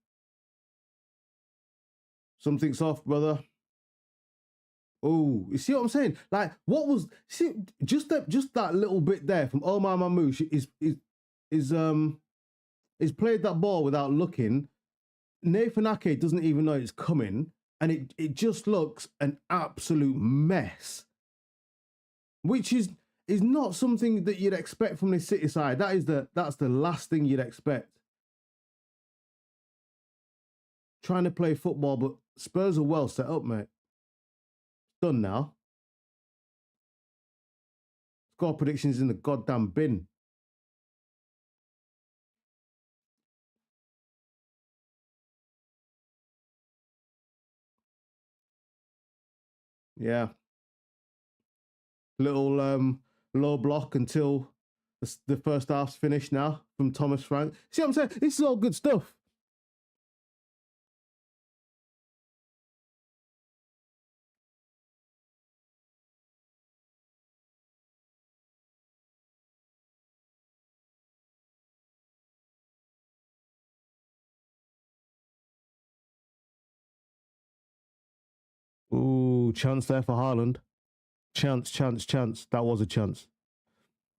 Something's off, brother. Oh, you see what I'm saying? Like, what was just that little bit there from Omar Mamouche is played that ball without looking. Nathan Ake doesn't even know it's coming, and it just looks an absolute mess. Which is not something that you'd expect from this City side. That's the last thing you'd expect. Trying to play football, but Spurs are well set up, mate. Done now. Score predictions in the goddamn bin. Yeah. Little low block until the first half's finished now from Thomas Frank. See what I'm saying? This is all good stuff. Ooh, chance there for Haaland. Chance. That was a chance.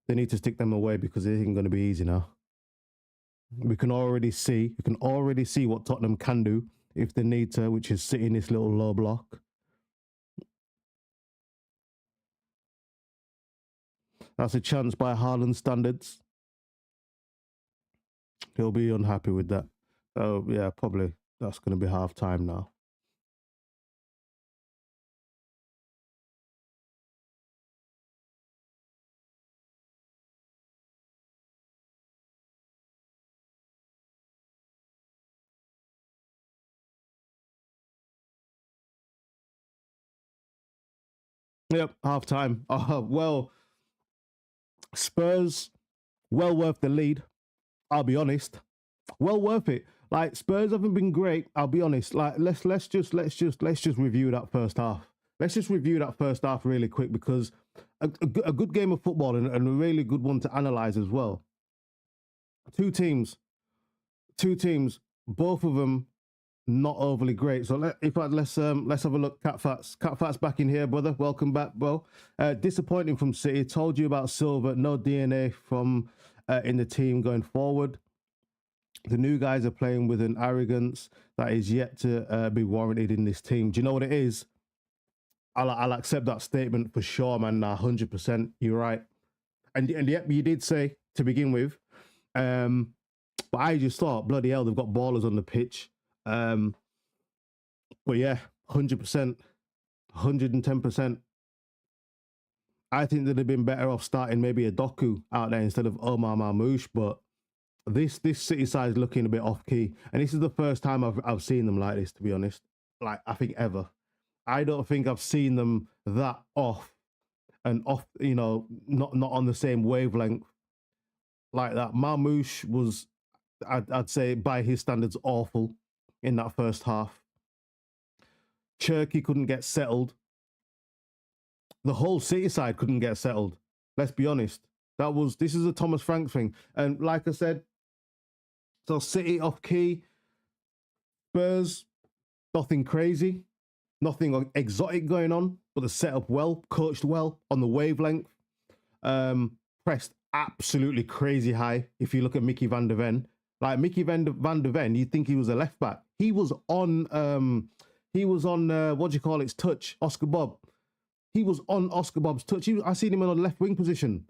They need to stick them away because it isn't going to be easy now. We can already see what Tottenham can do if they need to, which is sit in this little low block. That's a chance by Haaland standards. He'll be unhappy with that. So yeah, probably that's going to be half time now. Yep, half time. Well, Spurs, well worth the lead. I'll be honest, well worth it. Like, Spurs haven't been great. I'll be honest. Like, let's just review that first half. Let's just review that first half really quick because a good game of football and a really good one to analyze as well. Two teams, both of them not overly great. So let's have a look. Cat Fat's back in here, brother. Welcome back, bro. Disappointing from City. Told you about Silva. No DNA from in the team going forward. The new guys are playing with an arrogance that is yet to be warranted in this team. Do you know what it is? I'll accept that statement for sure, man. 100%. You're right. And yep, you did say to begin with. But I just thought, bloody hell, they've got ballers on the pitch. But yeah, 100%, 110%. I think they'd have been better off starting maybe a Doku out there instead of Omar Marmoush. But this City side is looking a bit off key, and this is the first time I've seen them like this. To be honest, like I think ever. I don't think I've seen them that off and off. You know, not on the same wavelength like that. Marmoush was, I'd say, by his standards, awful in that first half. Cherky couldn't get settled. The whole City side couldn't get settled. Let's be honest. This is a Thomas Frank thing. And like I said, so City off key, Spurs, nothing crazy, nothing exotic going on, but the setup well, coached well, on the wavelength, pressed absolutely crazy high. If you look at Mickey van der Ven, like Mickey van der Ven, you'd think he was a left back. He was on what do you call it? Touch, Oscar Bob. He was on Oscar Bob's touch. I seen him in a left wing position.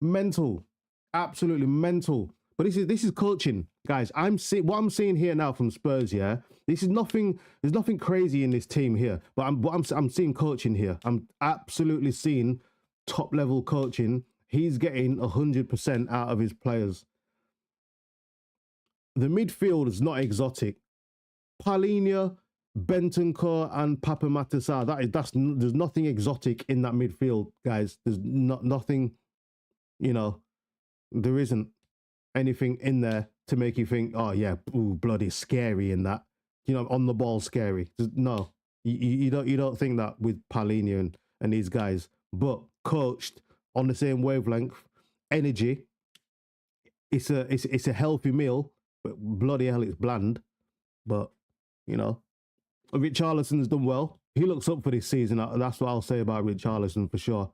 Mental, absolutely mental. But this is coaching, guys. What I'm seeing here now from Spurs. Yeah, this is nothing. There's nothing crazy in this team here. But I'm seeing coaching here. I'm absolutely seeing top level coaching. He's getting 100% out of his players. The midfield is not exotic. Paulinho, Bentancur, and Papa Matassa. There's nothing exotic in that midfield, guys. There's nothing. You know, there isn't anything in there to make you think, oh yeah, ooh, bloody scary in that. You know, on the ball scary. No, you don't think that with Paulinho and these guys. But coached on the same wavelength, energy. It's a healthy meal, but bloody hell, it's bland. But you know, Richarlison's done well. He looks up for this season. That's what I'll say about Richarlison for sure.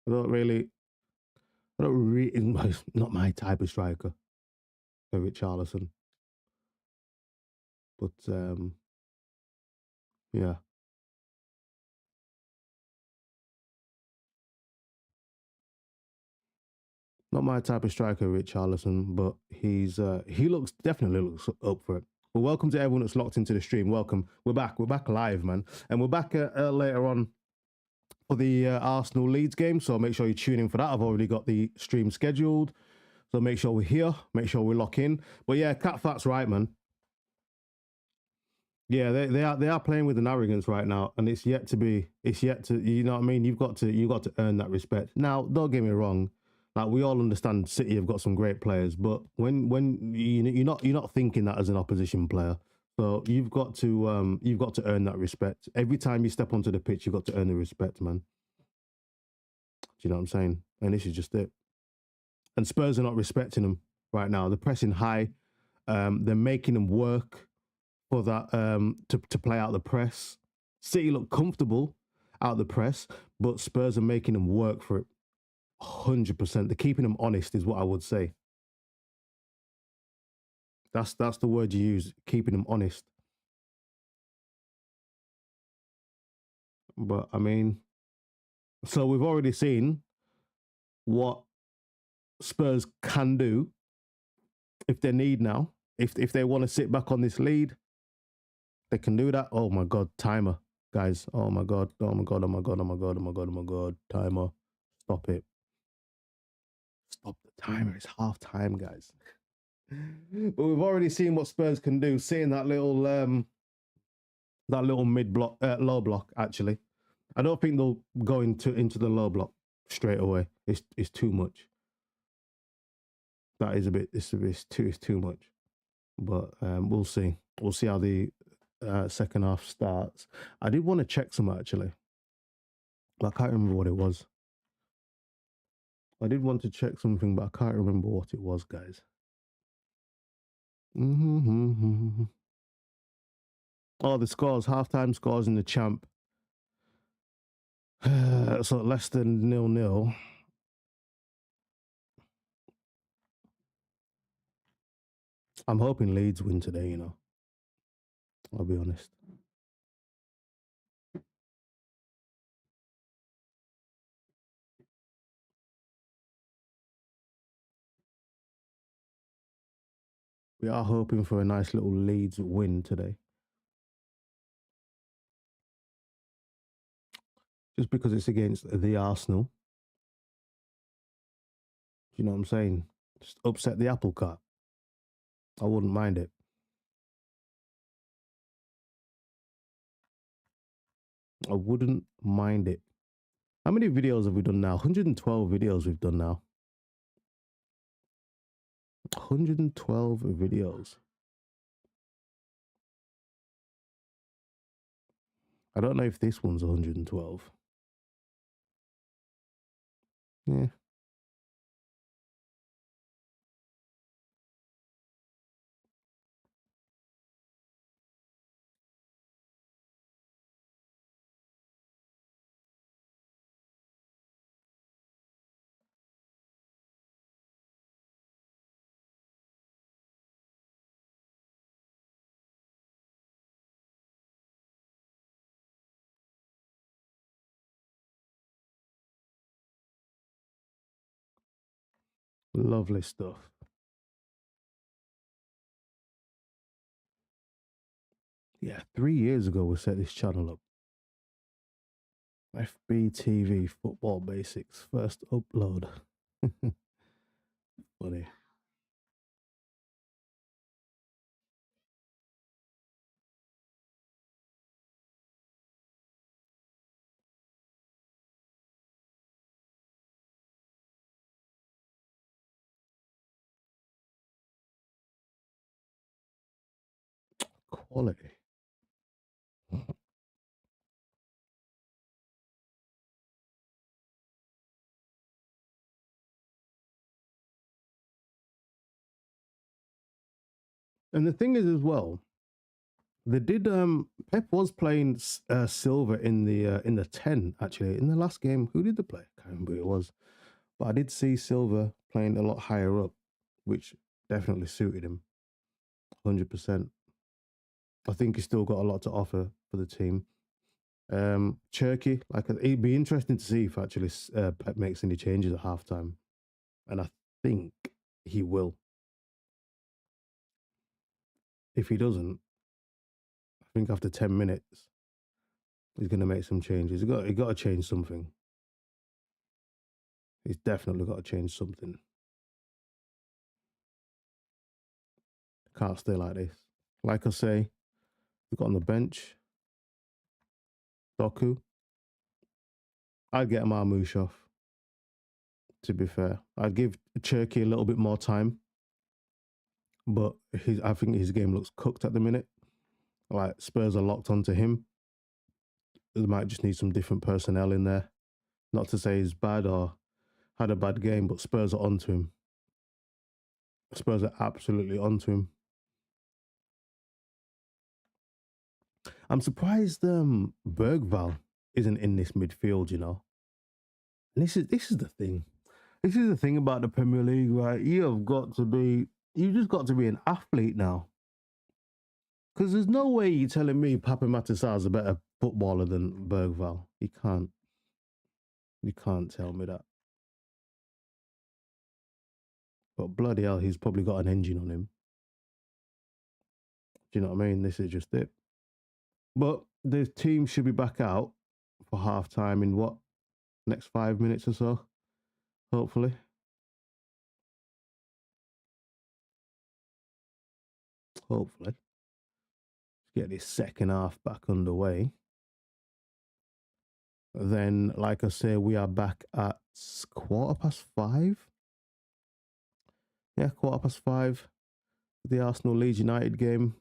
I don't really. It's not my type of striker, Richarlison. But yeah. Not my type of striker, Richarlison, but he definitely looks up for it. Well, welcome to everyone that's locked into the stream. Welcome. We're back live, man. And we're back later on for the Arsenal Leeds game. So make sure you tune in for that. I've already got the stream scheduled. So make sure we're here. Make sure we lock in. But yeah, Cat Fat's right, man. Yeah, they are playing with an arrogance right now, and it's yet to, you know what I mean? You've got to earn that respect. Now, don't get me wrong. Like, we all understand City have got some great players, but when you're not thinking that as an opposition player. So you've got to earn that respect. Every time you step onto the pitch, you've got to earn the respect, man. Do you know what I'm saying? And this is just it. And Spurs are not respecting them right now. They're pressing high. They're making them work for that to play out the press. City look comfortable out the press, but Spurs are making them work for it. 100%. They're keeping them honest, is what I would say. That's the word you use, keeping them honest. But I mean, so we've already seen what Spurs can do if they need now. If they want to sit back on this lead, they can do that. Oh my God, timer, guys. Oh my God. Oh my God. Oh my God. Oh my God. Oh my God. Oh my God. Timer. Stop it. Stop the timer. It's half time, guys. But we've already seen what Spurs can do. Seeing that little mid block, low block. Actually, I don't think they'll go into the low block straight away. It's too much. That is a bit. It's too much. But we'll see. We'll see how the second half starts. I did want to check some actually. I can't remember what it was. I did want to check something, but I can't remember what it was, guys. Oh, the scores, halftime scores in the champ. So less than 0-0. I'm hoping Leeds win today, you know. I'll be honest. We are hoping for a nice little Leeds win today. Just because it's against the Arsenal. Do you know what I'm saying? Just upset the apple cart. I wouldn't mind it. I wouldn't mind it. How many videos have we done now? 112 videos we've done now. 112 videos. I don't know if this one's 112. Yeah. Lovely stuff. Yeah, 3 years ago we set this channel up. FBTV Football Basics, first upload. Funny. Quality. And the thing is as well, they did Pep was playing Silver in the 10 actually. In the last game, who did they play? I can't remember who it was. But I did see Silver playing a lot higher up, which definitely suited him. 100%. I think he's still got a lot to offer for the team. Cherky, like it'd be interesting to see if actually Pep makes any changes at halftime, and I think he will. If he doesn't, I think after 10 minutes he's going to make some changes. He got to change something. He's definitely got to change something. Can't stay like this. Like I say, we've got on the bench Doku. I'd get Marmoush off. To be fair, I'd give Cherky a little bit more time, but I think his game looks cooked at the minute. Like Spurs are locked onto him. They might just need some different personnel in there. Not to say he's bad or had a bad game, but Spurs are onto him. Spurs are absolutely onto him. I'm surprised Bergval isn't in this midfield, you know. And this is the thing. This is the thing about the Premier League, right? You just got to be an athlete now. Because there's no way you're telling me Papa Matasar is a better footballer than Bergval. You can't. You can't tell me that. But bloody hell, he's probably got an engine on him. Do you know what I mean? This is just it. But the team should be back out for half time in what? Next 5 minutes or so? Hopefully. Hopefully. Let's get this second half back underway. Then, like I say, we are back at 5:15. Yeah, 5:15. The Arsenal Leeds United game.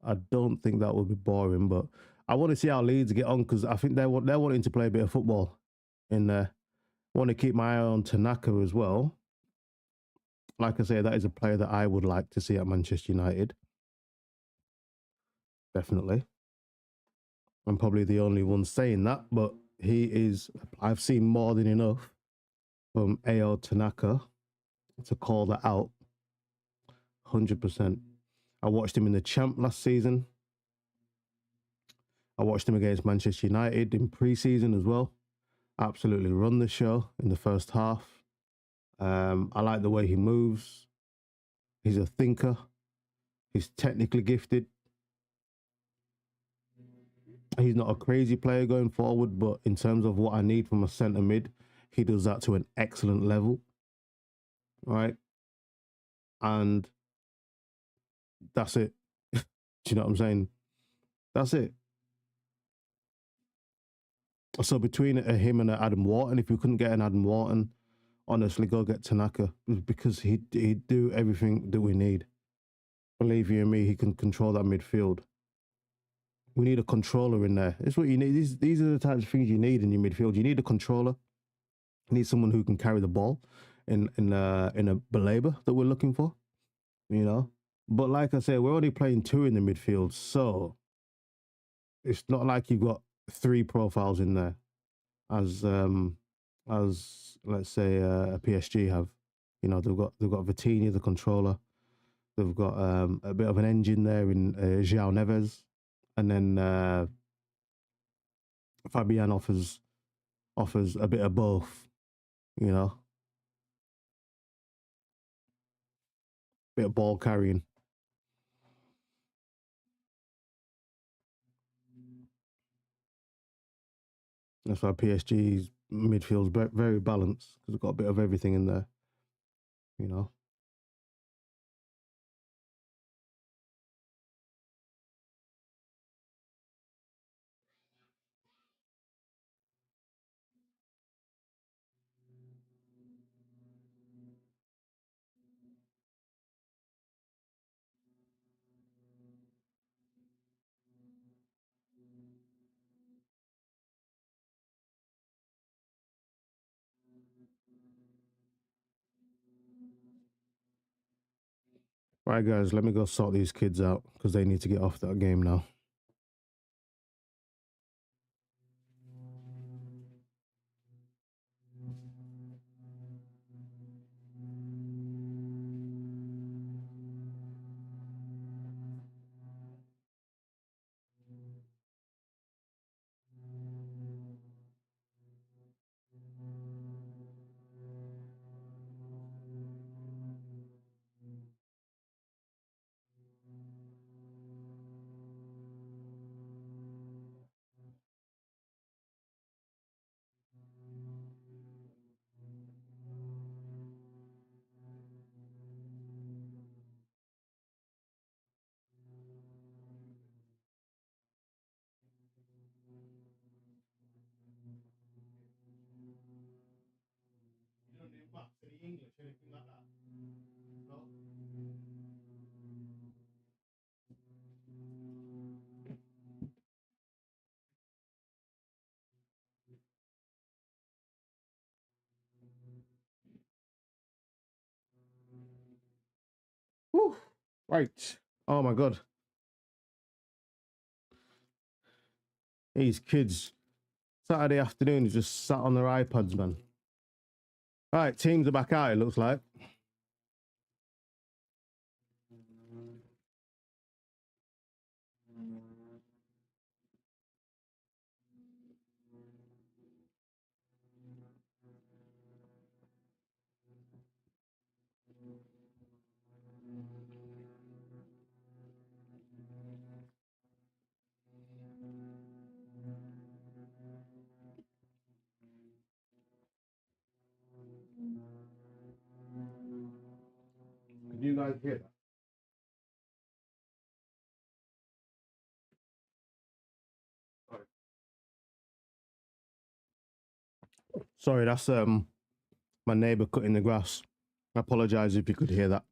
I don't think that will be boring, but I want to see how Leeds get on because I think they're wanting to play a bit of football. in there. Want to keep my eye on Tanaka as well. Like I say, that is a player that I would like to see at Manchester United. Definitely. I'm probably the only one saying that, but he is. I've seen more than enough from AO Tanaka to call that out. 100%. I watched him in the Champ last season. I watched him against Manchester United in pre-season as well. Absolutely run the show in the first half. I like the way he moves. He's a thinker. He's technically gifted. He's not a crazy player going forward, but in terms of what I need from a centre mid, he does that to an excellent level, right? And that's it. Do you know what I'm saying? That's it. So between him and Adam Wharton, if we couldn't get an Adam Wharton, honestly, go get Tanaka because he'd do everything that we need. Believe you me, he can control that midfield. We need a controller in there. It's what you need. These are the types of things you need in your midfield. You need a controller. You need someone who can carry the ball in a belabor that we're looking for. You know, but like I said, we're only playing two in the midfield, so it's not like you've got three profiles in there as let's say a PSG have. You know, they've got Vitinha, the controller. They've got a bit of an engine there in João Neves, and then Fabian offers a bit of both. You know, bit of ball carrying. That's why PSG's midfield's very balanced because they've got a bit of everything in there. You know. Right, guys, let me go sort these kids out because they need to get off that game now. You don't need maths, any English, anything like that. No. Whew. Right. Oh my god. These kids Saturday afternoon just sat on their iPads, man. Right, teams are back out, it looks like. Can you guys hear that? Sorry, that's my neighbour cutting the grass. I apologise if you could hear that.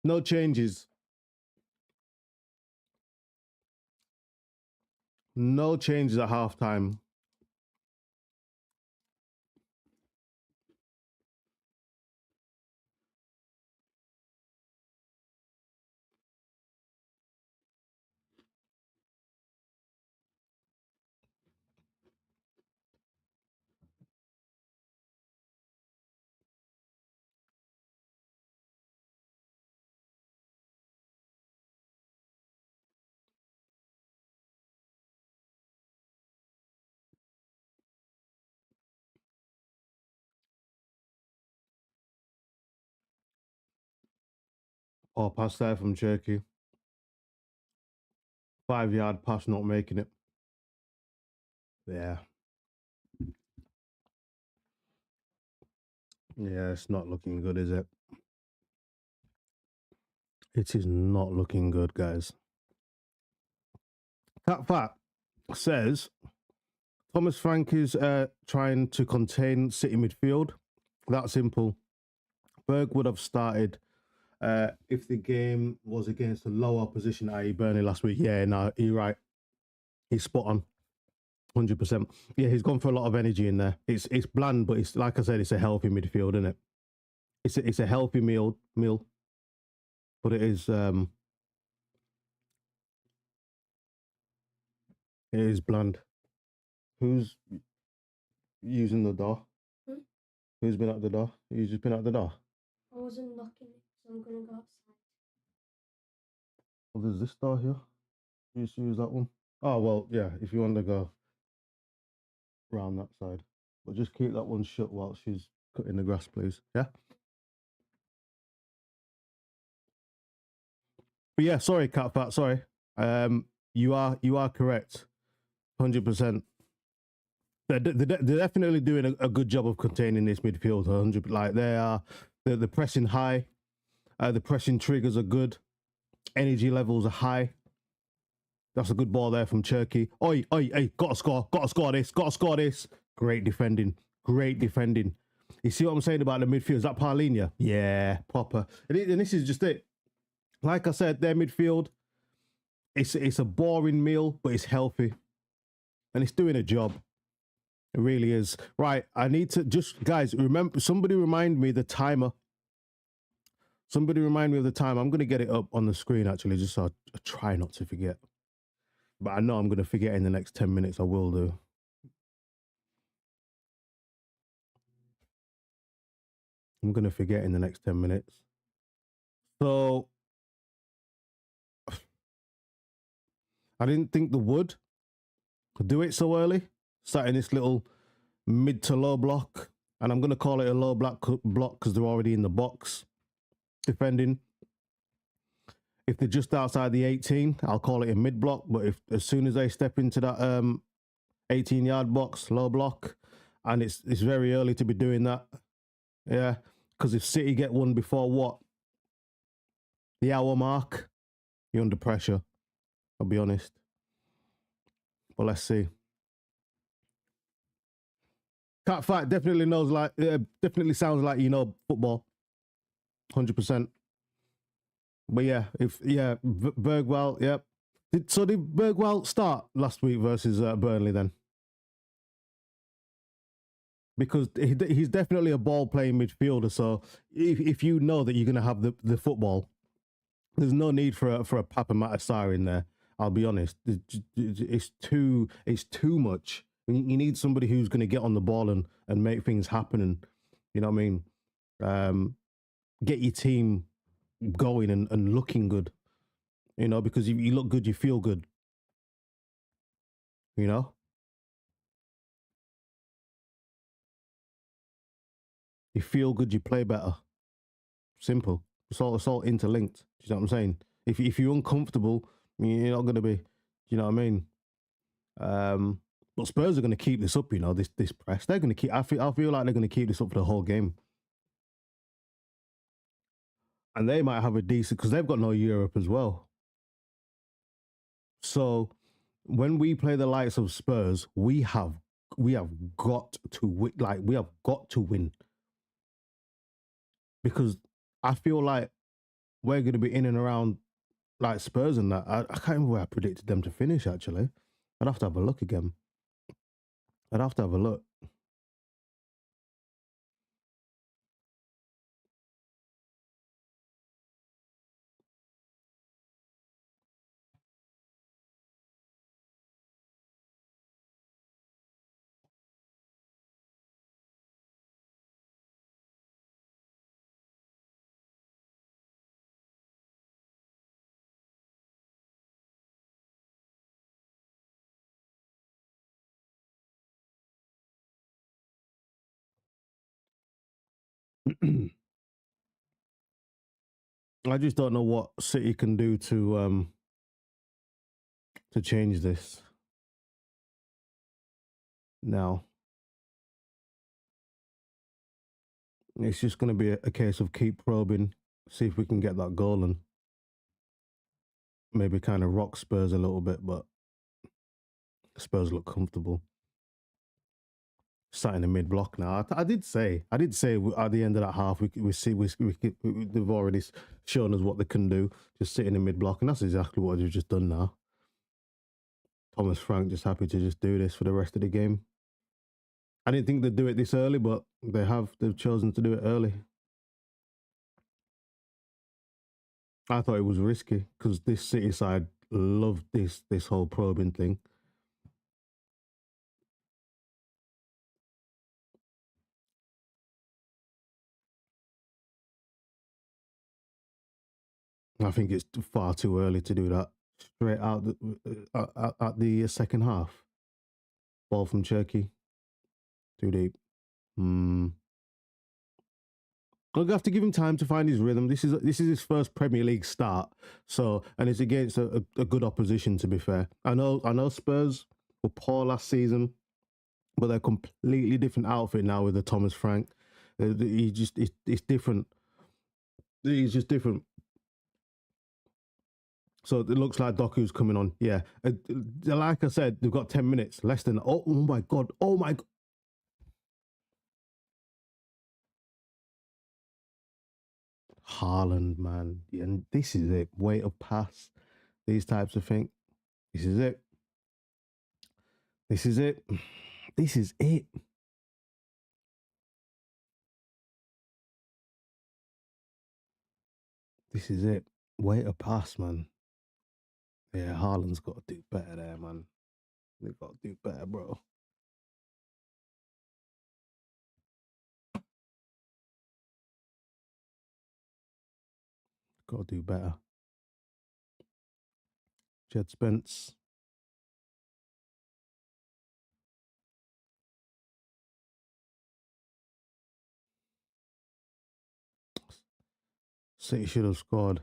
No changes. No changes at halftime. Or pass there from Cherky. 5-yard pass, not making it. Yeah. Yeah, it's not looking good, is it? It is not looking good, guys. Cat Fat says Thomas Frank is trying to contain City midfield. That simple. Berg would have started if the game was against a lower opposition, i.e. Burnley last week. Yeah, no, you're right. He's spot on. 100%. Yeah, he's gone for a lot of energy in there. It's bland, but it's like I said, it's a healthy midfield, isn't it? It's a healthy meal, but it is bland. Who's using the door? Who's been at the door? You just been at the door? I wasn't knocking it, so I'm gonna go outside. Well, there's this door here. You just use that one. Oh well, yeah. If you want to go round that side, but just keep that one shut while she's cutting the grass, please. Yeah. But yeah, sorry, Cat Fat. Sorry. You are correct. 100%. They're definitely doing a good job of containing this midfield. 100. Like the pressing high. The pressing triggers are good. Energy levels are high. That's a good ball there from Cherky. Oi, hey, gotta score this. Great defending. You see what I'm saying about the midfield? Is that Paulinho? Yeah, proper. And this is just it. Like I said, their midfield, it's a boring meal, but it's healthy. And it's doing a job. It really is. Right, I need to just, guys, remember, somebody remind me the timer. Somebody remind me of the time. I'm going to get it up on the screen, actually, just so I try not to forget. But I know I'm going to forget in the next 10 minutes. I will do. I'm going to forget in the next 10 minutes. So, I didn't think the wood could do it so early. Sat in this little mid to low block. And I'm going to call it a low block because they're already in the box defending. If they're just outside the 18, I'll call it a mid block. But if as soon as they step into that 18-yard box, low block, and it's very early to be doing that. Yeah, because if City get one before what? The hour mark, you're under pressure. I'll be honest. But let's see. Cat Fight definitely knows definitely sounds like you know football. 100%. But yeah, Bergwall, yep. Did Bergwall start last week versus Burnley then? Because he's definitely a ball playing midfielder. So if you know that you're going to have the football, there's no need for a Papa Matasar in there. I'll be honest. It's too much. You need somebody who's going to get on the ball and make things happen, and you know what I mean. Get your team going and looking good. You know, because if you look good, you feel good. You know. You feel good, you play better. Simple. It's all interlinked. You know what I'm saying? If you're uncomfortable, you're not going to be. You know what I mean? But Spurs are going to keep this up. You know, this press. They're going to keep. I feel like they're going to keep this up for the whole game. And they might have a decent because they've got no Europe as well. So when we play the likes of Spurs, we have got to win. Like we have got to win because I feel like we're going to be in and around like Spurs and that. I can't remember where I predicted them to finish, actually. I'd have to have a look again. I'd have to have a look. I just don't know what City can do to change this now. It's just going to be a case of keep probing, see if we can get that goal and maybe kind of rock Spurs a little bit, but Spurs look comfortable. Sat in the mid block now. I did say at the end of that half they've already shown us what they can do. Just sit in the mid block, and that's exactly what they've just done now. Thomas Frank just happy to just do this for the rest of the game. I didn't think they'd do it this early, but they have. They've chosen to do it early. I thought it was risky because this City side loved this whole probing thing. I think it's far too early to do that. Straight out at the second half. Ball from Cherky. Too deep. I'm gonna have to give him time to find his rhythm. This is his first Premier League start, so and it's against a good opposition. To be fair, I know Spurs were poor last season, but they're a completely different outfit now with the Thomas Frank. It's different. He's just different. So it looks like Doku's coming on. Yeah, like I said, they've got 10 minutes less than. Oh my god! Oh my god! Haaland, man, and this is it. Weight of pass, these types of things. This is it. This is it. This is it. This is it. Way to pass, man. Yeah, Haaland's got to do better there, man. They've got to do better, bro. Got to do better. Jed Spence. City should have scored.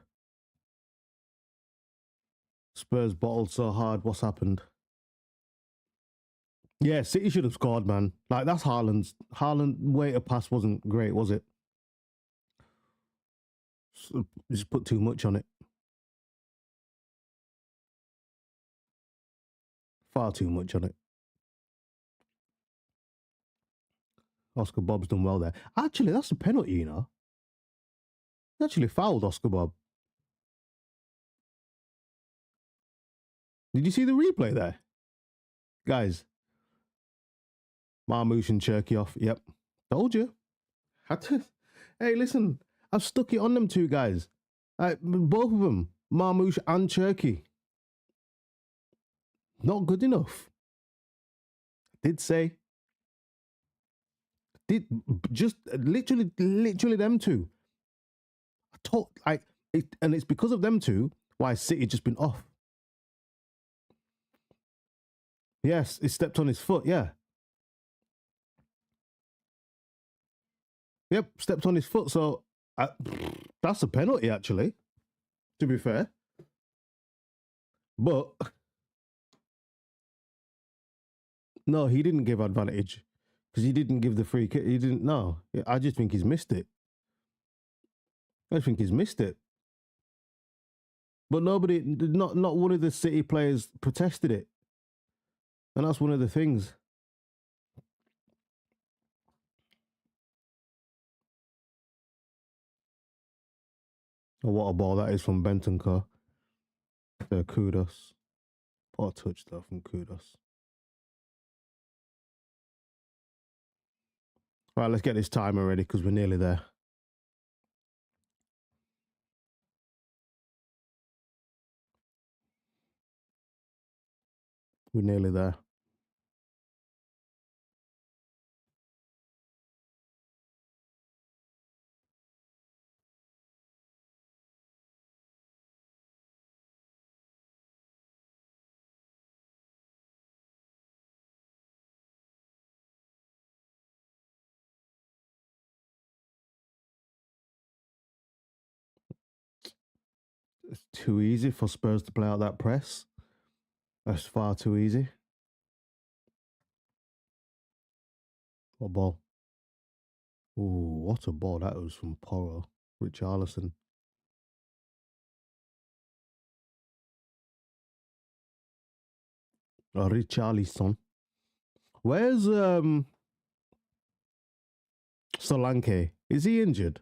Spurs bottled so hard. What's happened? Yeah, City should have scored, man. Like, that's Haaland's. Haaland, way to pass wasn't great, was it? So, just put too much on it. Far too much on it. Oscar Bob's done well there. Actually, that's a penalty, you know. He actually fouled Oscar Bob. Did you see the replay there? Guys, Marmouche and Cherky off. Yep. Told you. Had to. Hey, listen, I've stuck it on them two guys. Both of them, Marmouche and Cherky. Not good enough. Did say. Did just literally them two. I told and it's because of them two why City just been off. Yes, he stepped on his foot. Yeah. Yep, stepped on his foot. So that's a penalty, actually. To be fair, but no, he didn't give advantage because he didn't give the free kick. He didn't. No, I just think he's missed it. I think he's missed it. But nobody, not one of the City players protested it, and that's one of the things. Oh, what a ball that is from Bentancur. Kudos. What a touch though from Kudos. Right, let's get this timer ready because we're nearly there. We're nearly there. It's too easy for Spurs to play out that press. That's far too easy. What ball? Ooh, what a ball that was from Porro. Richarlison. Oh, Richarlison. Where's Solanke? Is he injured?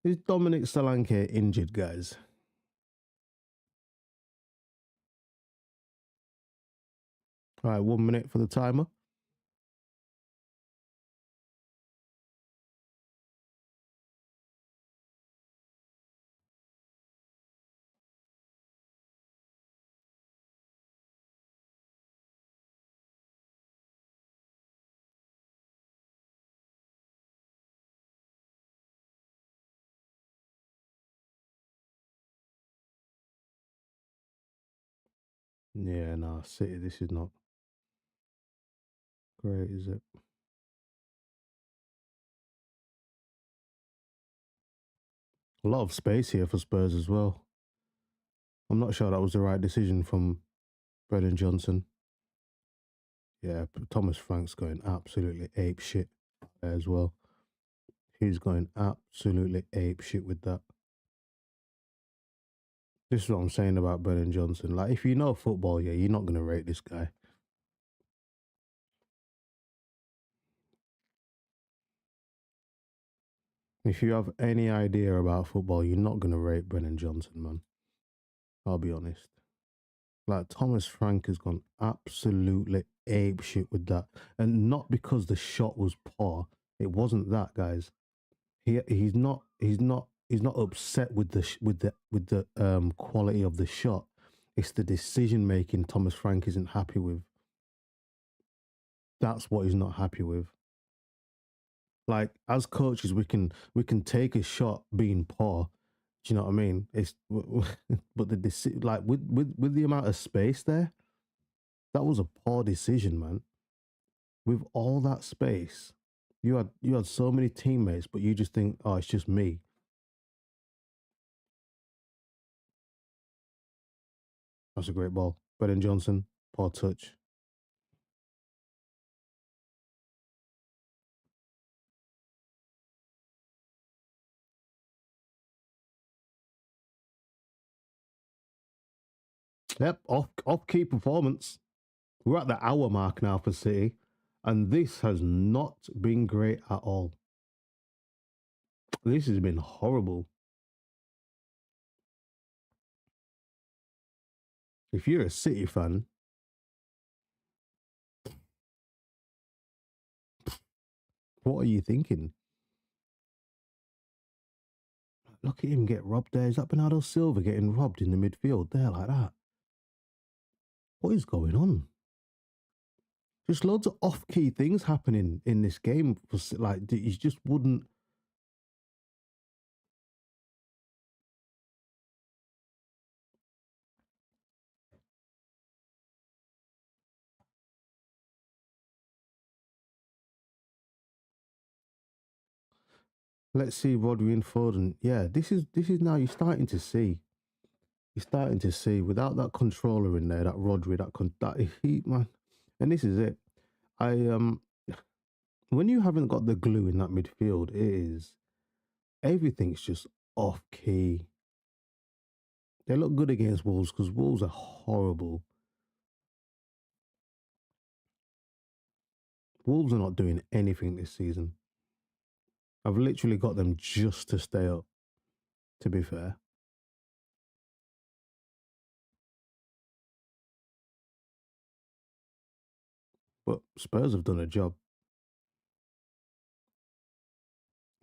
Is Dominic Solanke injured, guys? All right, 1 minute for the timer. Yeah, no, City, this is not great, is it? A lot of space here for Spurs as well. I'm not sure that was the right decision from Brendan Johnson. Yeah, Thomas Frank's going absolutely ape shit as well. He's going absolutely ape shit with that. This is what I'm saying about Brendan Johnson. Like, if you know football, yeah, you're not going to rate this guy. If you have any idea about football, you're not going to rate Brendan Johnson, man. I'll be honest. Like, Thomas Frank has gone absolutely ape shit with that. And not because the shot was poor. It wasn't that, guys. He's not upset with the quality of the shot. It's the decision making Thomas Frank isn't happy with. That's what he's not happy with. Like, as coaches, we can take a shot being poor. Do you know what I mean? It's but like with the amount of space there, that was a poor decision, man. With all that space, you had so many teammates, but you just think, oh, it's just me. That's a great ball. Brendan Johnson, poor touch. Yep, off key performance. We're at the hour mark now for City, and this has not been great at all. This has been horrible. If you're a City fan, what are you thinking? Look at him get robbed there. Is that Bernardo Silva getting robbed in the midfield there like that? What is going on? Just loads of off-key things happening in this game. Like, he just wouldn't. Let's see Rodri and Foden. Yeah, this is now you're starting to see without that controller in there, that Rodri, that he man, and this is it. I when you haven't got the glue in that midfield, it is everything's just off key. They look good against Wolves because Wolves are horrible. Wolves are not doing anything this season. I've literally got them just to stay up, to be fair. But Spurs have done a job.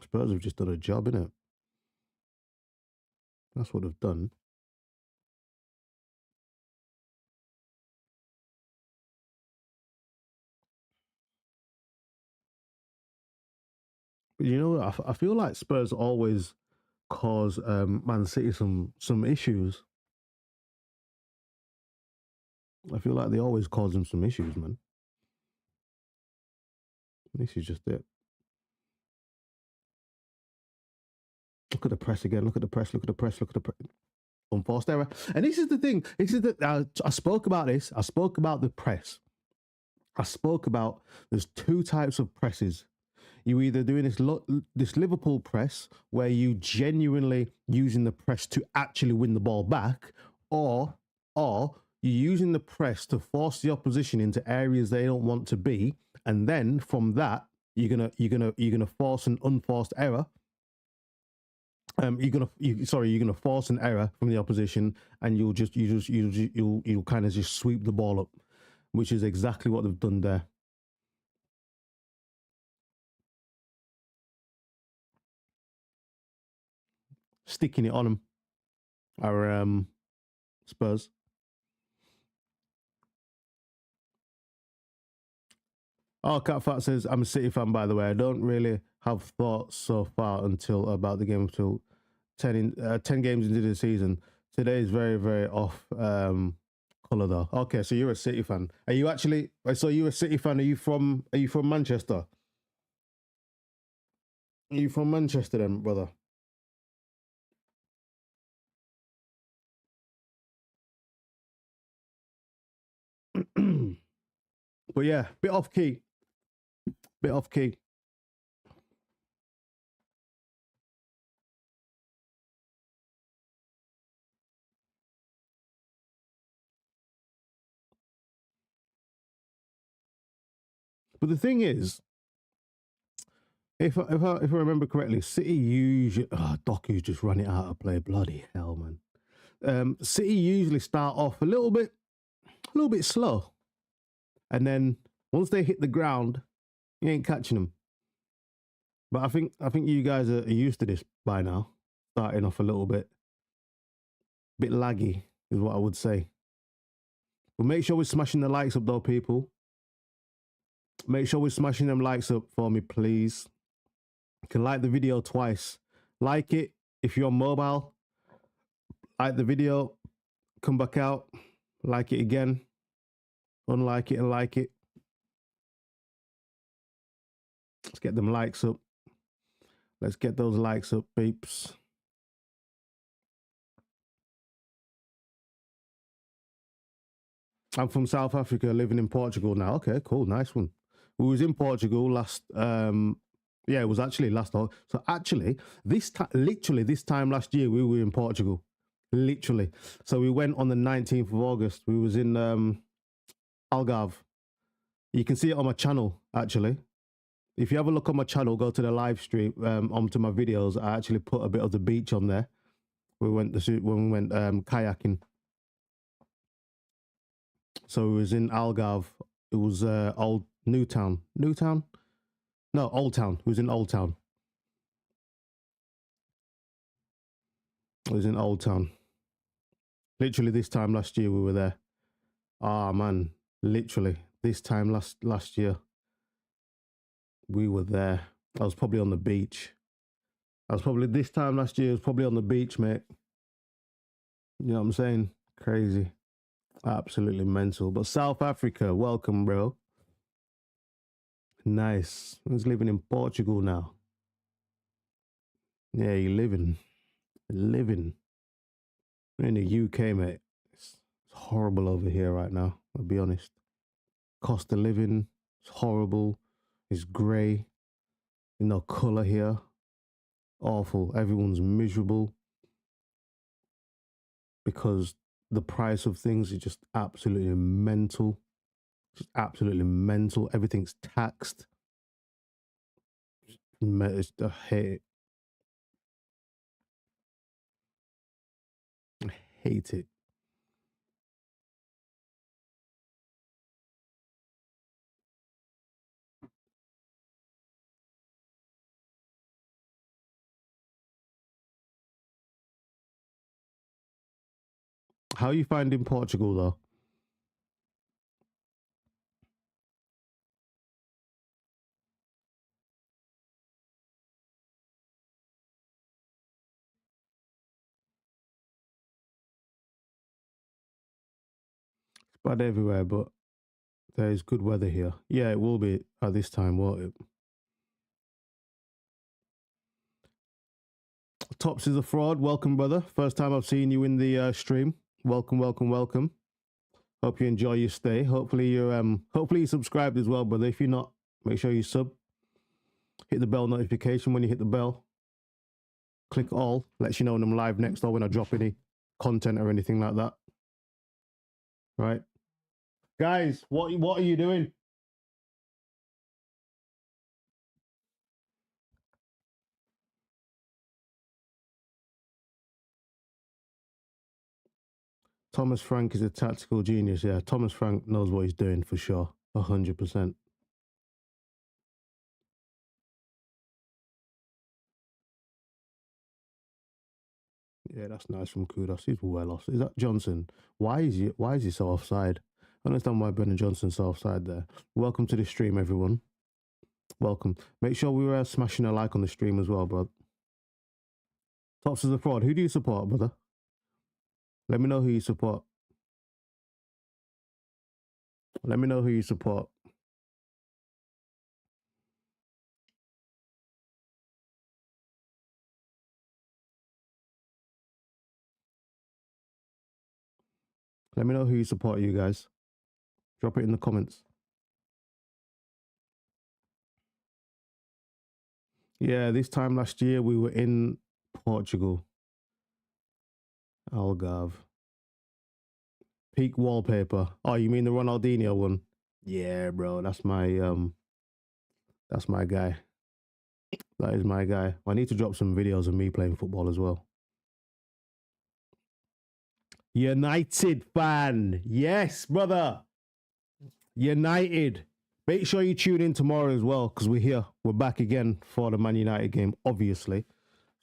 Spurs have just done a job, innit? That's what they've done. But you know what? I feel like Spurs always cause Man City some issues. I feel like they always cause them some issues, man. This is just it. Look at the press again. Look at the press. Look at the press. Look at the press. Unforced error. And this is the thing. This is the. I spoke about this. I spoke about the press. I spoke about there's two types of presses. You either doing this Liverpool press where you genuinely using the press to actually win the ball back, or you're using the press to force the opposition into areas they don't want to be, and then from that you're gonna force an unforced error. You're gonna force an error from the opposition, and you'll kind of just sweep the ball up, which is exactly what they've done there. Sticking it on them, our Spurs. Oh, Catfat says, I'm a City fan, by the way. I don't really have thoughts so far until about the game until 10 games into the season. Today is very, very off colour though. Okay, so you're a City fan. Are you actually, so you're a City fan, are you from Manchester? Are you from Manchester then, brother? But yeah, bit off key. Bit off key. But the thing is, if I remember correctly, City usually Doku's just running out of play. Bloody hell, man. City usually start off a little bit slow, and then once they hit the ground, you ain't catching them. But I think you guys are used to this by now, starting off a little bit laggy is what I would say. But make sure we're smashing the likes up though, people. Make sure we're smashing them likes up for me, please. You can like the video twice. Like it if you're on mobile. Like the video, come back out, like it again, unlike it and like it. Let's get them likes up. Let's get those likes up, peeps. I'm from South Africa, living in Portugal now. Okay, cool, nice one. We was in Portugal last. Yeah, it was actually last. So actually, literally this time last year, we were in Portugal. Literally. So we went on the 19th of August. We was in Algarve. You can see it on my channel, actually. If you have a look on my channel, go to the live stream, onto my videos. I actually put a bit of the beach on there. When we went kayaking. So it was in Algarve. It was Newtown. No, Old Town. It was in Old Town. It was in Old Town. Literally this time last year we were there. Ah man, literally this time last year we were there. I was probably on the beach. This time last year I was probably on the beach, mate. You know what I'm saying? Crazy. Absolutely mental. But South Africa, welcome, bro. Nice. He's living in Portugal now. Yeah, you're living. We're in the UK, mate. It's horrible over here right now, I'll be honest. Cost of living, it's horrible. It's grey. No colour here. Awful. Everyone's miserable because the price of things is just absolutely mental. Just absolutely mental. Everything's taxed. I hate it. I hate it. How are you finding Portugal though? It's bad everywhere, but there is good weather here. Yeah, it will be at this time, won't it? Tops is a fraud. Welcome, brother. First time I've seen you in the stream. Welcome, welcome, welcome. Hope you enjoy your stay. Hopefully you're subscribed as well, brother. If you're not, make sure you sub. Hit the bell notification when you hit the bell. Click all. Lets you know when I'm live next or when I drop any content or anything like that. Right, guys. What are you doing? Thomas Frank is a tactical genius. Yeah, Thomas Frank knows what he's doing for sure. 100%. Yeah, that's nice from Kudos. He's well off. Is that Johnson? Why is he so offside? I understand why Brendan Johnson's so offside there. Welcome to the stream, everyone. Welcome. Make sure we were smashing a like on the stream as well, bro. Tops is a fraud. Who do you support, brother? Let me know who you support. Let me know who you support. Let me know who you support, you guys. Drop it in the comments. Yeah, this time last year we were in Portugal. Algarve. Peak wallpaper. Oh, you mean the Ronaldinho one? Yeah, bro. That's my guy. That is my guy. I need to drop some videos of me playing football as well. United fan. Yes, brother. United. Make sure you tune in tomorrow as well because we're here. We're back again for the Man United game, obviously.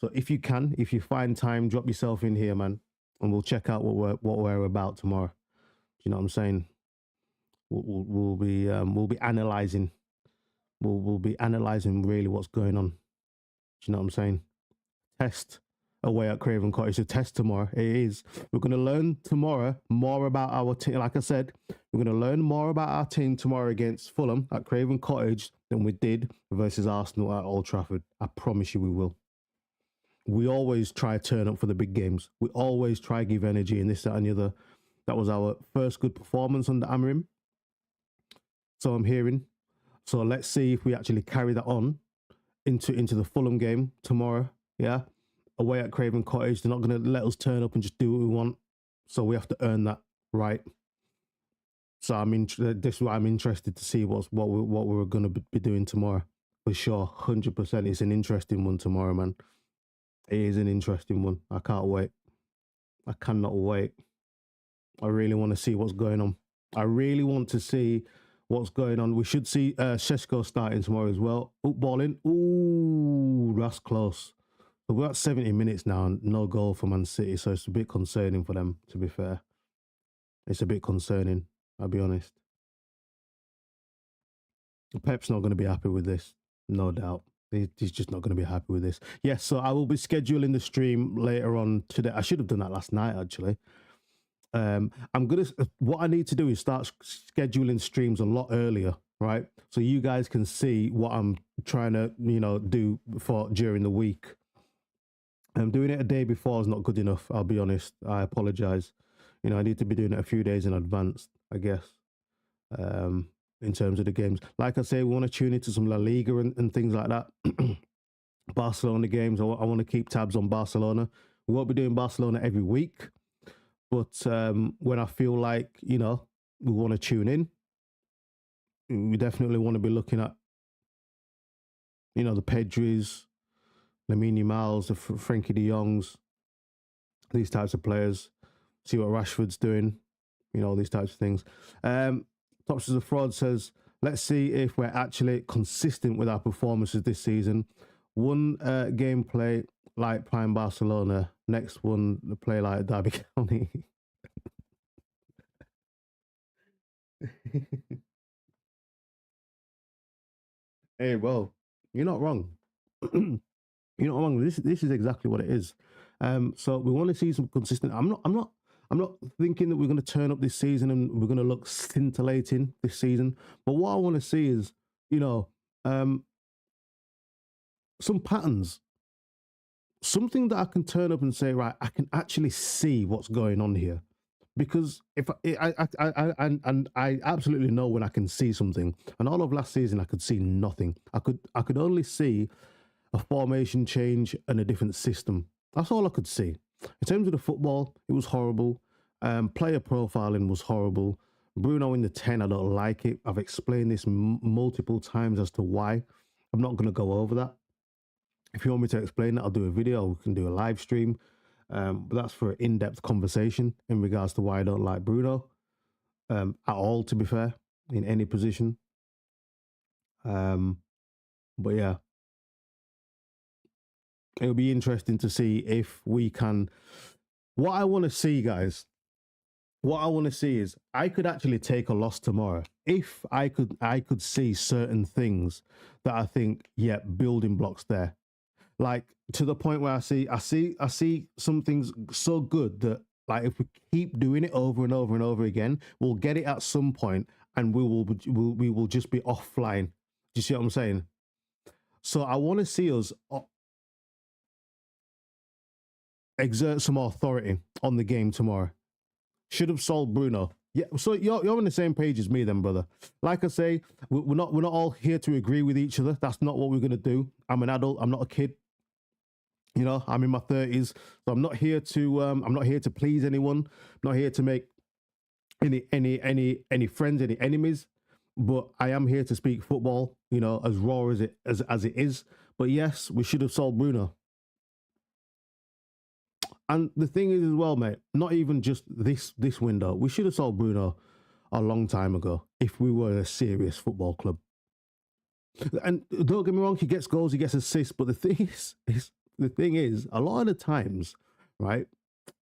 So if you can, if you find time, drop yourself in here, man, and we'll check out what we're about tomorrow. Do you know what I'm saying? We'll be analyzing. We'll be analyzing really what's going on. Do you know what I'm saying? Test away at Craven Cottage. A test tomorrow. It is. We're going to learn tomorrow more about our team. Like I said, we're going to learn more about our team tomorrow against Fulham at Craven Cottage than we did versus Arsenal at Old Trafford. I promise you we will. We always try to turn up for the big games. We always try to give energy and this, that, and the other. That was our first good performance under Amarim. So I'm hearing. So let's see if we actually carry that on into the Fulham game tomorrow. Yeah. Away at Craven Cottage. They're not going to let us turn up and just do what we want. So we have to earn that right. So this is what I'm interested to see what we're going to be doing tomorrow. For sure. 100%. It's an interesting one tomorrow, man. It is an interesting one. I can't wait. I cannot wait. I really want to see what's going on. I really want to see what's going on. We should see Šeško starting tomorrow as well. Balling. Ooh, that's close. But we're at 70 minutes now and no goal for Man City, so it's a bit concerning for them, to be fair. It's a bit concerning, I'll be honest. Pep's not going to be happy with this, no doubt. He's just not going to be happy with this. Yes, so I will be scheduling the stream later on today. I should have done that last night, actually. What I need to do is start scheduling streams a lot earlier, right? So you guys can see what I'm trying to, do for during the week. Doing it a day before is not good enough. I'll be honest. I apologize. I need to be doing it a few days in advance, I guess. In terms of the games, like I say, we want to tune into some La Liga and things like that. Barcelona games. I want to keep tabs on Barcelona. We won't be doing Barcelona every week, but when I feel like we want to tune in, we definitely want to be looking at You know, the Pedris, Lamine Yamal's, the Frankie de Jongs, these types of players. See what Rashford's doing. You know, these types of things. Tops of the Fraud says, let's see if we're actually consistent with our performances this season. One gameplay like Prime Barcelona. Next one, the play like Derby County. Hey, well, you're not wrong. You're not wrong. This is exactly what it is. So we want to see some consistent. I'm not thinking that we're going to turn up this season and we're going to look scintillating this season. But what I want to see is, you know, some patterns, something that I can turn up and say, right, I can actually see what's going on here. Because if I absolutely know when I can see something, and all of last season I could see nothing. I could only see a formation change and a different system. That's all I could see. In terms of the football, it was horrible. Player profiling was horrible. Bruno in the 10, I don't like it. I've explained this multiple times as to why. I'm not going to go over that. If you want me to explain that, I'll do a video. We can do a live stream. But that's for an in-depth conversation in regards to why I don't like Bruno at all, to be fair, in any position. But yeah, it'll be interesting to see if we can. What I want to see, guys, what I want to see is I could actually take a loss tomorrow if I could see certain things that I think, yeah, building blocks there. Like to the point where I see some things so good that like if we keep doing it over and over and over again, we'll get it at some point and we will just be offline. Do you see what I'm saying? So I want to see us exert some authority on the game tomorrow. Should have sold Bruno. Yeah, so you're on the same page as me then, brother. Like I say, we're not all here to agree with each other. That's not what we're gonna do. I'm an adult. I'm not a kid. You know, I'm in my 30s, so I'm not here to please anyone. I'm not here to make any friends, any enemies. But I am here to speak football. You know, as raw as it is. But yes, we should have sold Bruno. And the thing is as well, mate, not even just this window. We should have sold Bruno a long time ago if we were a serious football club. And don't get me wrong, he gets goals, he gets assists, but the thing is, a lot of the times, right,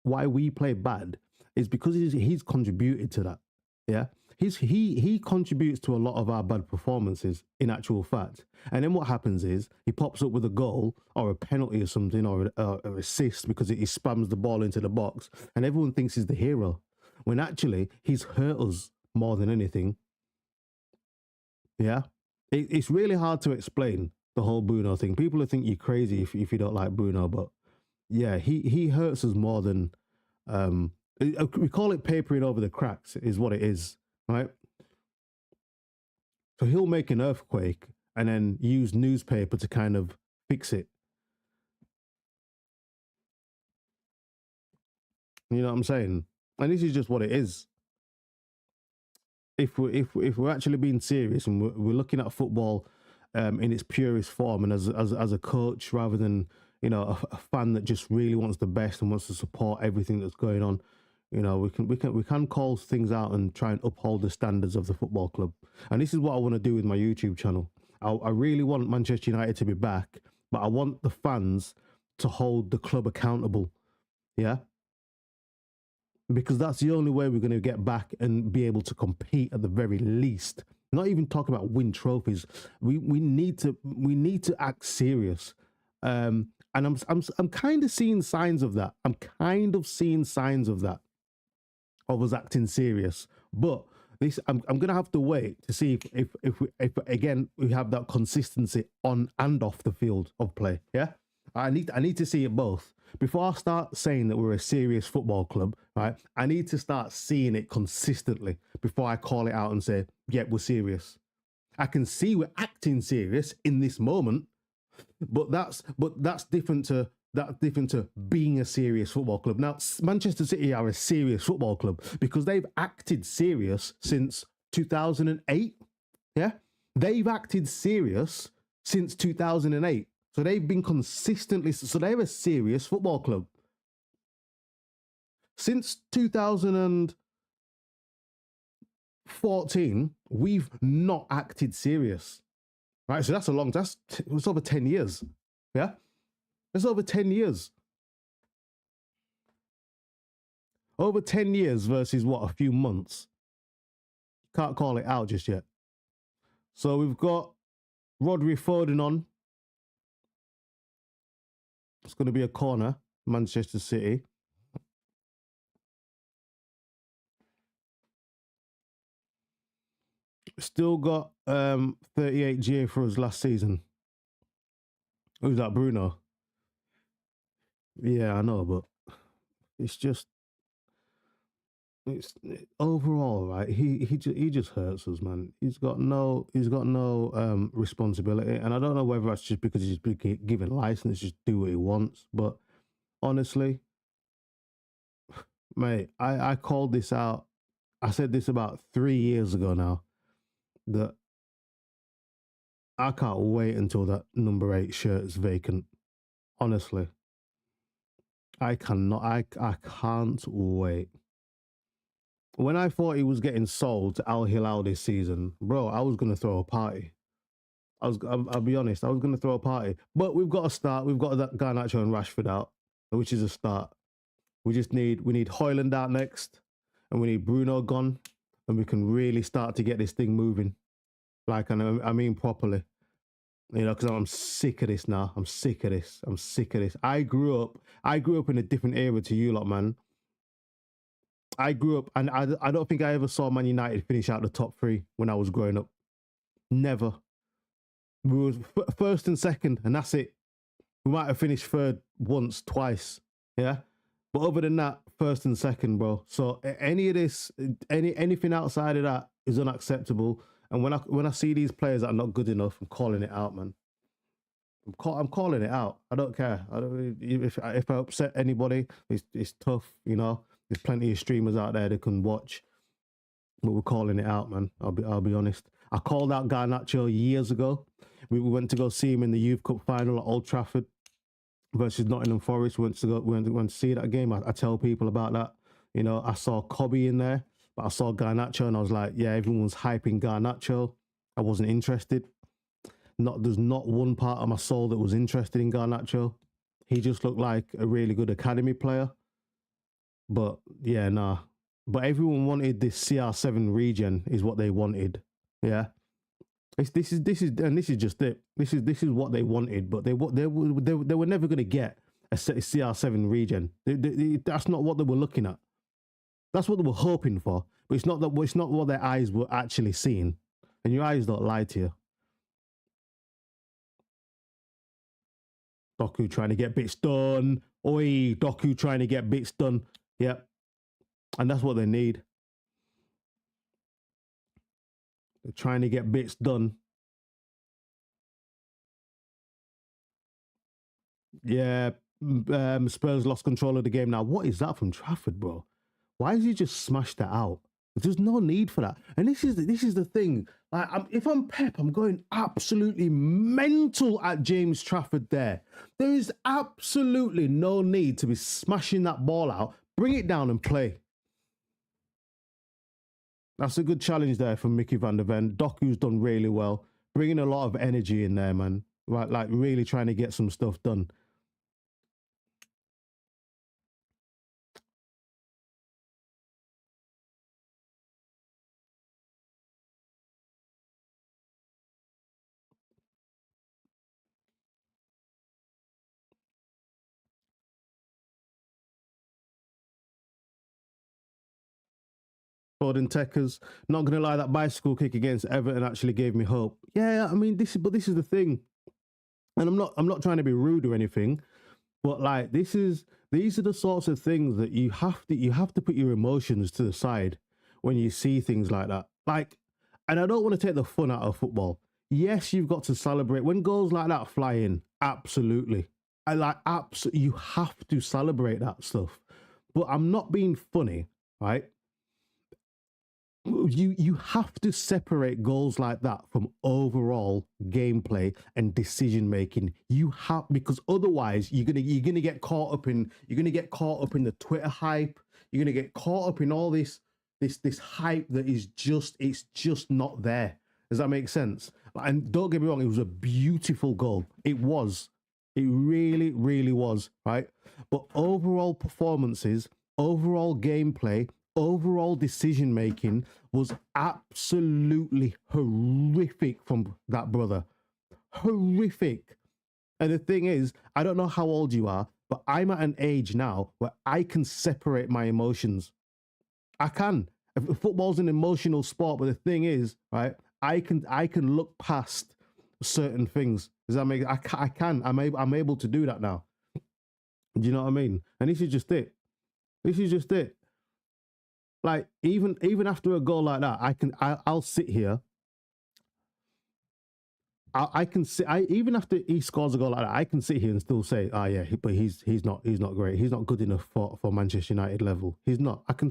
why we play bad is because he's contributed to that. Yeah. He contributes to a lot of our bad performances in actual fact. And then what happens is he pops up with a goal or a penalty or something or an assist because he spams the ball into the box and everyone thinks he's the hero when actually he's hurt us more than anything. Yeah. It's really hard to explain the whole Bruno thing. People will think you're crazy if you don't like Bruno, but yeah, he hurts us more than we call it papering over the cracks is what it is. Right. So he'll make an earthquake and then use newspaper to kind of fix it. You know what I'm saying? And this is just what it is. If we're actually being serious and we're looking at football in its purest form and as a coach rather than, you know, a fan that just really wants the best and wants to support everything that's going on, you know, we can call things out and try and uphold the standards of the football club. And this is what I want to do with my YouTube channel. I really want Manchester United to be back, but I want the fans to hold the club accountable. Yeah. Because that's the only way we're going to get back and be able to compete at the very least. Not even talk about win trophies. We need to act serious. And I'm kind of seeing signs of that. I'm kind of seeing signs of that. Of us acting serious, but this I'm gonna have to wait to see if again we have that consistency on and off the field of play. Yeah, I need to see it both before I start saying that we're a serious football club. Right, I need to start seeing it consistently before I call it out and say, yeah, we're serious. I can see we're acting serious in this moment, but that's different to being a serious football club. Now, Manchester City are a serious football club because they've acted serious since 2008. Yeah, they've acted serious since 2008. So they've been consistently, so they're a serious football club. Since 2014, we've not acted serious. Right? So it's over 10 years. Yeah? It's over 10 years. Over 10 years versus what, a few months. Can't call it out just yet. So we've got Rodri Foden on. It's going to be a corner, Manchester City. Still got 38 GA for us last season. Who's that, Bruno? Yeah, I know, but it's just overall, right? He just hurts us, man. He's got no responsibility, and I don't know whether that's just because he's been given license, just do what he wants. But honestly, mate, I called this out. I said this about 3 years ago now, that I can't wait until that number 8 shirt is vacant. Honestly, I cannot. I can't wait. When I thought he was getting sold to Al Hilal this season, bro, I was gonna throw a party. I'll be honest, I was gonna throw a party. But we've got to start. We've got that Garnacho and Rashford out, which is a start. We need Højlund out next, and we need Bruno gone, and we can really start to get this thing moving. Like, I mean properly. You know, because I'm sick of this now. I'm sick of this. I grew up in a different era to you lot, man. I grew up, and I don't think I ever saw Man United finish out the top 3 when I was growing up. Never. We were first and second, and that's it. We might have finished third once, twice, yeah. But other than that, first and second, bro. So any of this, anything outside of that is unacceptable. And when I see these players that are not good enough, I'm calling it out, man. I'm calling it out. I don't care. If I upset anybody, it's tough, you know. There's plenty of streamers out there that can watch, but we're calling it out, man. I'll be honest. I called out Garnacho years ago. We went to go see him in the Youth Cup final at Old Trafford versus Nottingham Forest. We went to see that game. I tell people about that. You know, I saw Kobe in there, but I saw Garnacho and I was like, yeah, everyone's hyping Garnacho. I wasn't interested. There's not one part of my soul that was interested in Garnacho. He just looked like a really good academy player. But yeah, nah. But everyone wanted this CR7 regen, is what they wanted. Yeah. This is just it. This is what they wanted, but they were never going to get a CR7 regen. That's not what they were looking at. That's what they were hoping for, but it's not what their eyes were actually seeing. And your eyes don't lie to you. Doku trying to get bits done. Oi, Doku trying to get bits done. Yep. And that's what they need. They're trying to get bits done. Yeah. Spurs lost control of the game now. What is that from Trafford, bro? Why has he just smashed that out? There's no need for that. And this is the thing. Like, if I'm Pep, I'm going absolutely mental at James Trafford there. There is absolutely no need to be smashing that ball out. Bring it down and play. That's a good challenge there from Mickey van der Ven. Doku's done really well. Bringing a lot of energy in there, man. Right, like really trying to get some stuff done. Gordon Techers, not gonna lie, that bicycle kick against Everton actually gave me hope. Yeah, I mean this is the thing, and I'm not trying to be rude or anything, but like these are the sorts of things that you have to put your emotions to the side when you see things like that. Like, and I don't want to take the fun out of football. Yes, you've got to celebrate when goals like that fly in. Absolutely, you have to celebrate that stuff. But I'm not being funny, right? you have to separate goals like that from overall gameplay and decision making. You have, because otherwise you're gonna get caught up in the Twitter hype. You're gonna get caught up in all this hype that is just, it's just not there. Does that make sense? And don't get me wrong, it was a beautiful goal. It really, really was, right? But overall performances, overall gameplay, overall decision making was absolutely horrific from that brother. Horrific. And the thing is, I don't know how old you are, but I'm at an age now where I can separate my emotions. I can. Football's an emotional sport, but the thing is, right? I can look past certain things. Does that make? I can. I'm able to do that now. Do you know what I mean? And this is just it. This is just it. Like even after a goal like that, I'll sit here. I can sit. I even after he scores a goal like that, I can sit here and still say, "Ah, yeah, but he's not great. He's not good enough for Manchester United level. He's not." I can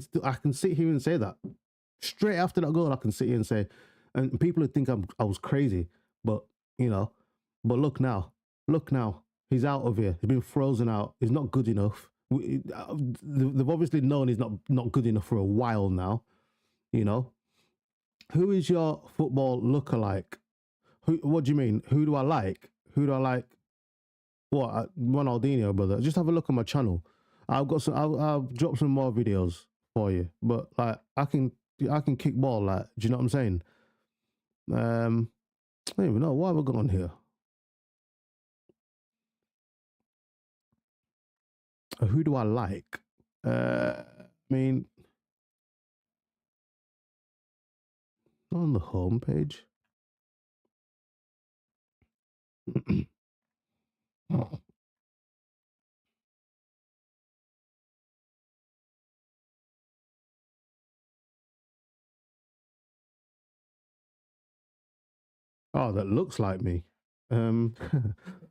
sit here and say that straight after that goal. I can sit here and say, and people would think I was crazy, but you know, but look now, he's out of here. He's been frozen out. He's not good enough. They've obviously known he's not good enough for a while now. You know, who is your football lookalike? What do you mean? Who do I like? Who do I like? What? Ronaldinho, brother. Just have a look at my channel. I've got some. I'll drop some more videos for you. But like, I can kick ball. Like, do you know what I'm saying? I don't even know why we're going here. Who do I like? I mean, on the homepage. Oh, that looks like me. Um,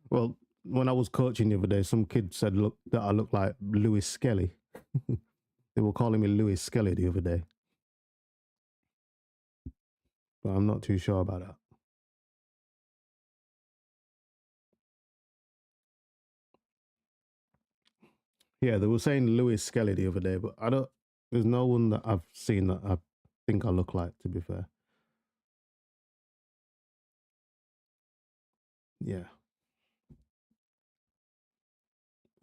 well, when I was coaching the other day, some kid said look that I look like Lewis Skelly. They were calling me Lewis Skelly the other day, but I'm not too sure about that. Yeah, they were saying Lewis Skelly the other day, but I don't. There's no one that I've seen that I think I look like. To be fair, yeah.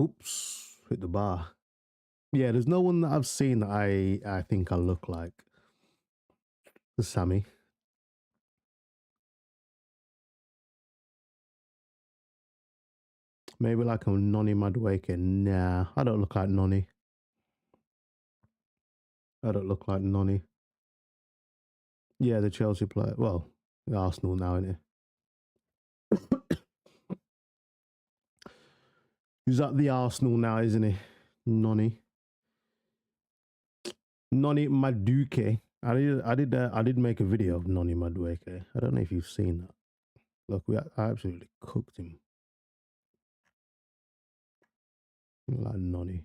Oops, hit the bar. Yeah, there's no one that I've seen that I think I look like. Sammy. Maybe like a Nonny Madueke. Nah, I don't look like Nonny. I don't look like Nonny. Yeah, the Chelsea player. Well, the Arsenal now, isn't it? He's at the Arsenal now, isn't he? Nonny. Nonny Madueke. I did make a video of Nonny Madueke. I don't know if you've seen that. Look, I absolutely cooked him. Like Nonny.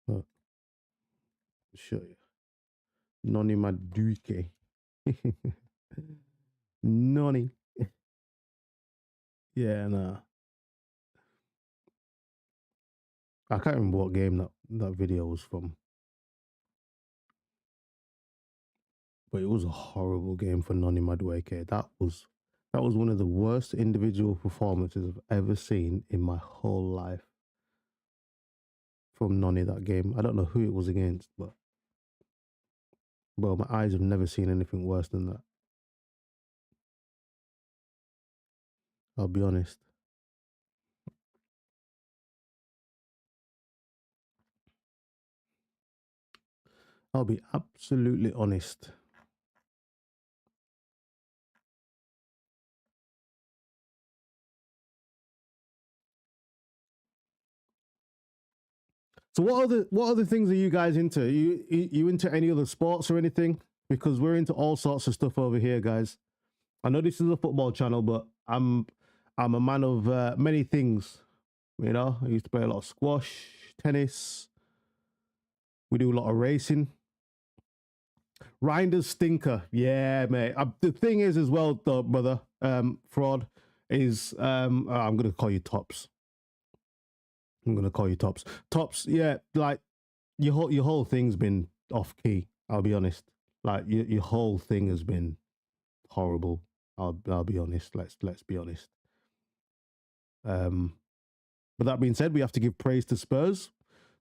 Look, I'll show you. Nonny Madueke. Nonny. Yeah, nah. I can't remember what game that video was from. But it was a horrible game for Noni Madueke. That was one of the worst individual performances I've ever seen in my whole life from Noni that game. I don't know who it was against, but my eyes have never seen anything worse than that. I'll be honest. I'll be absolutely honest. So what other things are you guys into? You into any other sports or anything? Because we're into all sorts of stuff over here, guys. I know this is a football channel, but I'm a man of many things. You know, I used to play a lot of squash, tennis. We do a lot of racing. Reinders stinker. Yeah, mate. The thing is, as well, though, brother, fraud is I'm gonna call you Tops. I'm gonna call you Tops. Tops, yeah, like your whole thing's been off key. I'll be honest. Like your whole thing has been horrible. I'll be honest. Let's be honest. But that being said, we have to give praise to Spurs.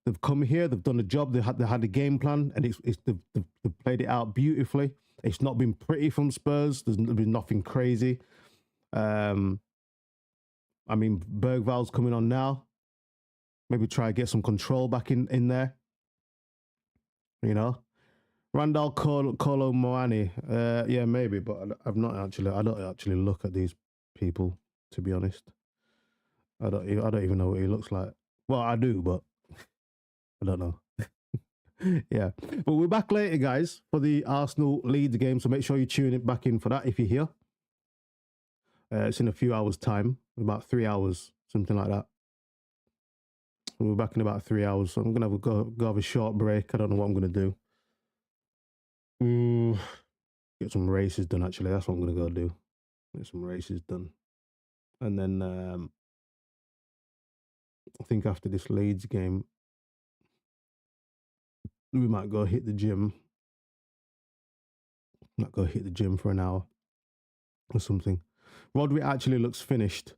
They've come here, they've done a job, they had a game plan, and they've played it out beautifully. It's not been pretty from Spurs. There's been nothing crazy. I mean, Bergval's coming on now. Maybe try to get some control back in there. You know, Randall Kolo Moani. Yeah, maybe, but I don't actually look at these people, to be honest. I don't even know what he looks like. Well, I do, but I don't know. Yeah, but we're back later, guys, for the Arsenal Leeds game. So make sure you tune it back in for that if you're here. It's in a few hours' time, about 3 hours, something like that. We're back in about 3 hours. So I'm gonna go have a short break. I don't know what I'm gonna do. Get some races done. Actually, that's what I'm gonna go do. Get some races done, and then I think after this Leeds game, we might go hit the gym. Might go hit the gym for an hour or something. Rodri actually looks finished.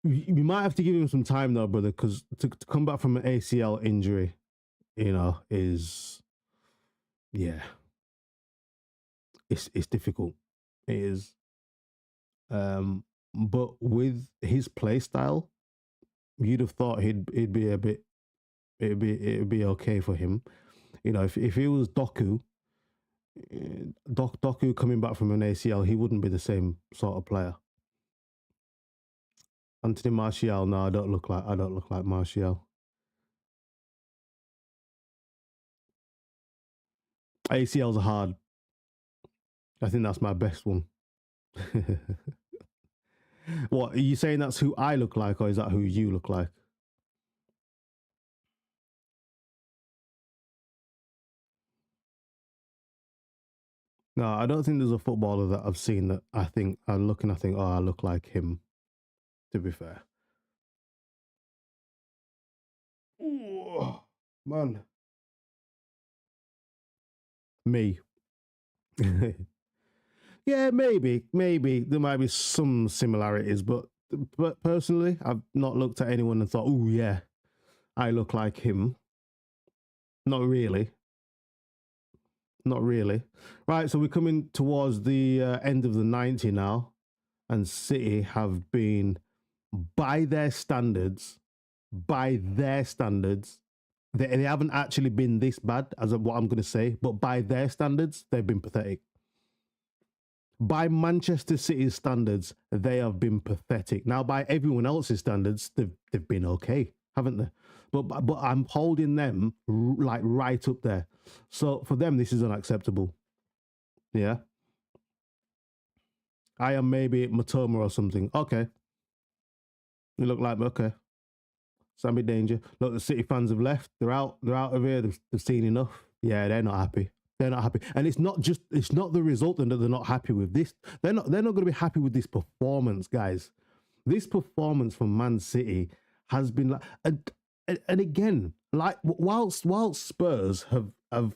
We might have to give him some time though, brother, because to come back from an ACL injury, you know, is it's difficult. It is. But with his play style, you'd have thought it'd be okay for him. You know, if it was Doku coming back from an ACL, he wouldn't be the same sort of player. Anthony Martial, no, I don't look like Martial. ACLs are hard. I think that's my best one. What, are you saying that's who I look like, or is that who you look like? No, I don't think there's a footballer that I've seen that I think I look and I think, oh, I look like him, to be fair. Ooh, man. Me. Yeah, maybe there might be some similarities, but personally, I've not looked at anyone and thought, oh yeah, I look like him. Not really. Not really. Right, so we're coming towards the end of the 90 now, and City have been, by their standards, they haven't actually been this bad, as of what I'm going to say, but by their standards, they've been pathetic. By Manchester City's standards, they have been pathetic. Now, by everyone else's standards, they've been okay, haven't they? But I'm holding them like right up there. So for them, this is unacceptable. Yeah. I am maybe Matoma or something. Okay. You look like me. Okay. Sammy Danger. Look, the City fans have left. They're out of here. They've seen enough. Yeah, they're not happy. They're not happy. And it's not the result that they're not happy with this. They're not going to be happy with this performance, guys. This performance from Man City has been like, and again, like whilst Spurs have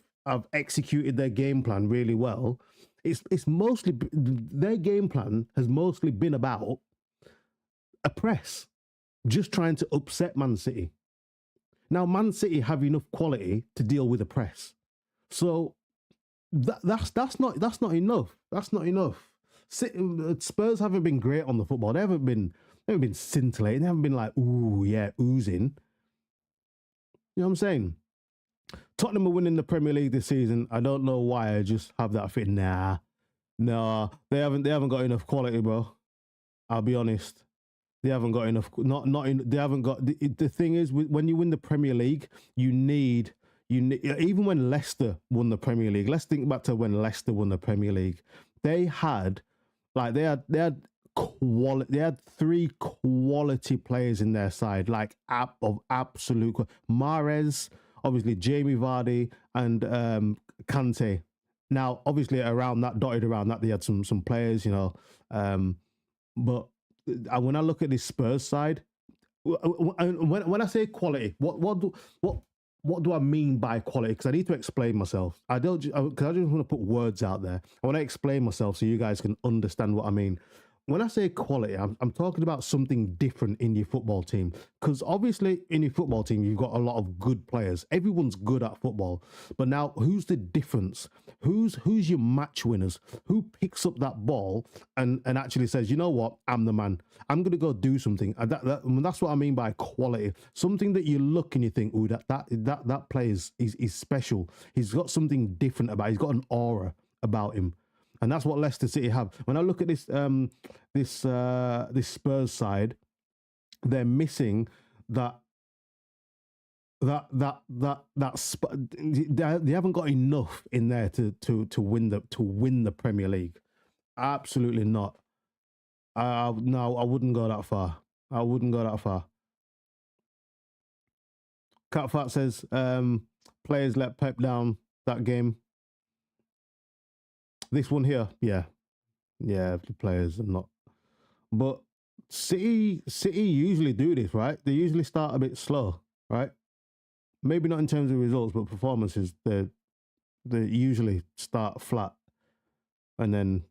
executed their game plan really well, it's mostly their game plan has mostly been about a press, just trying to upset Man City. Now, Man City have enough quality to deal with a press, so that's not enough. That's not enough. Spurs haven't been great on the football. They haven't been scintillating. They haven't been like, ooh, yeah, oozing. You know what I'm saying? Tottenham are winning the Premier League this season. I don't know why. I just have that feeling. Nah, they haven't got enough quality, bro. I'll be honest. They haven't got enough. They haven't got. The thing is, when you win the Premier League, you need. Even when Leicester won the Premier League. Let's think back to when Leicester won the Premier League. They had quality. They had 3 quality players in their side, like of absolute Mahrez, obviously Jamie Vardy and Kante. Now, obviously, around that, dotted around that, they had some players, you know. But when I look at this Spurs side, when I say quality, what do I mean by quality? Because I need to explain myself. I don't because I just want to put words out there. I want to explain myself so you guys can understand what I mean. When I say quality, I'm talking about something different in your football team. Because obviously, in your football team, you've got a lot of good players. Everyone's good at football. But now, who's the difference? Who's your match winners? Who picks up that ball and actually says, you know what, I'm the man. I'm gonna go do something. And that's what I mean by quality. Something that you look and you think, oh, that player is special. He's got something different about. He's got an aura about him. And that's what Leicester City have. When I look at this Spurs side, they're missing that they haven't got enough in there to win the Premier League. Absolutely not. No, I wouldn't go that far. I wouldn't go that far. Catfat says players let Pep down that game. This one here, yeah, the players are not. But City usually do this, right? They usually start a bit slow, right? Maybe not in terms of results, but performances. They usually start flat, and then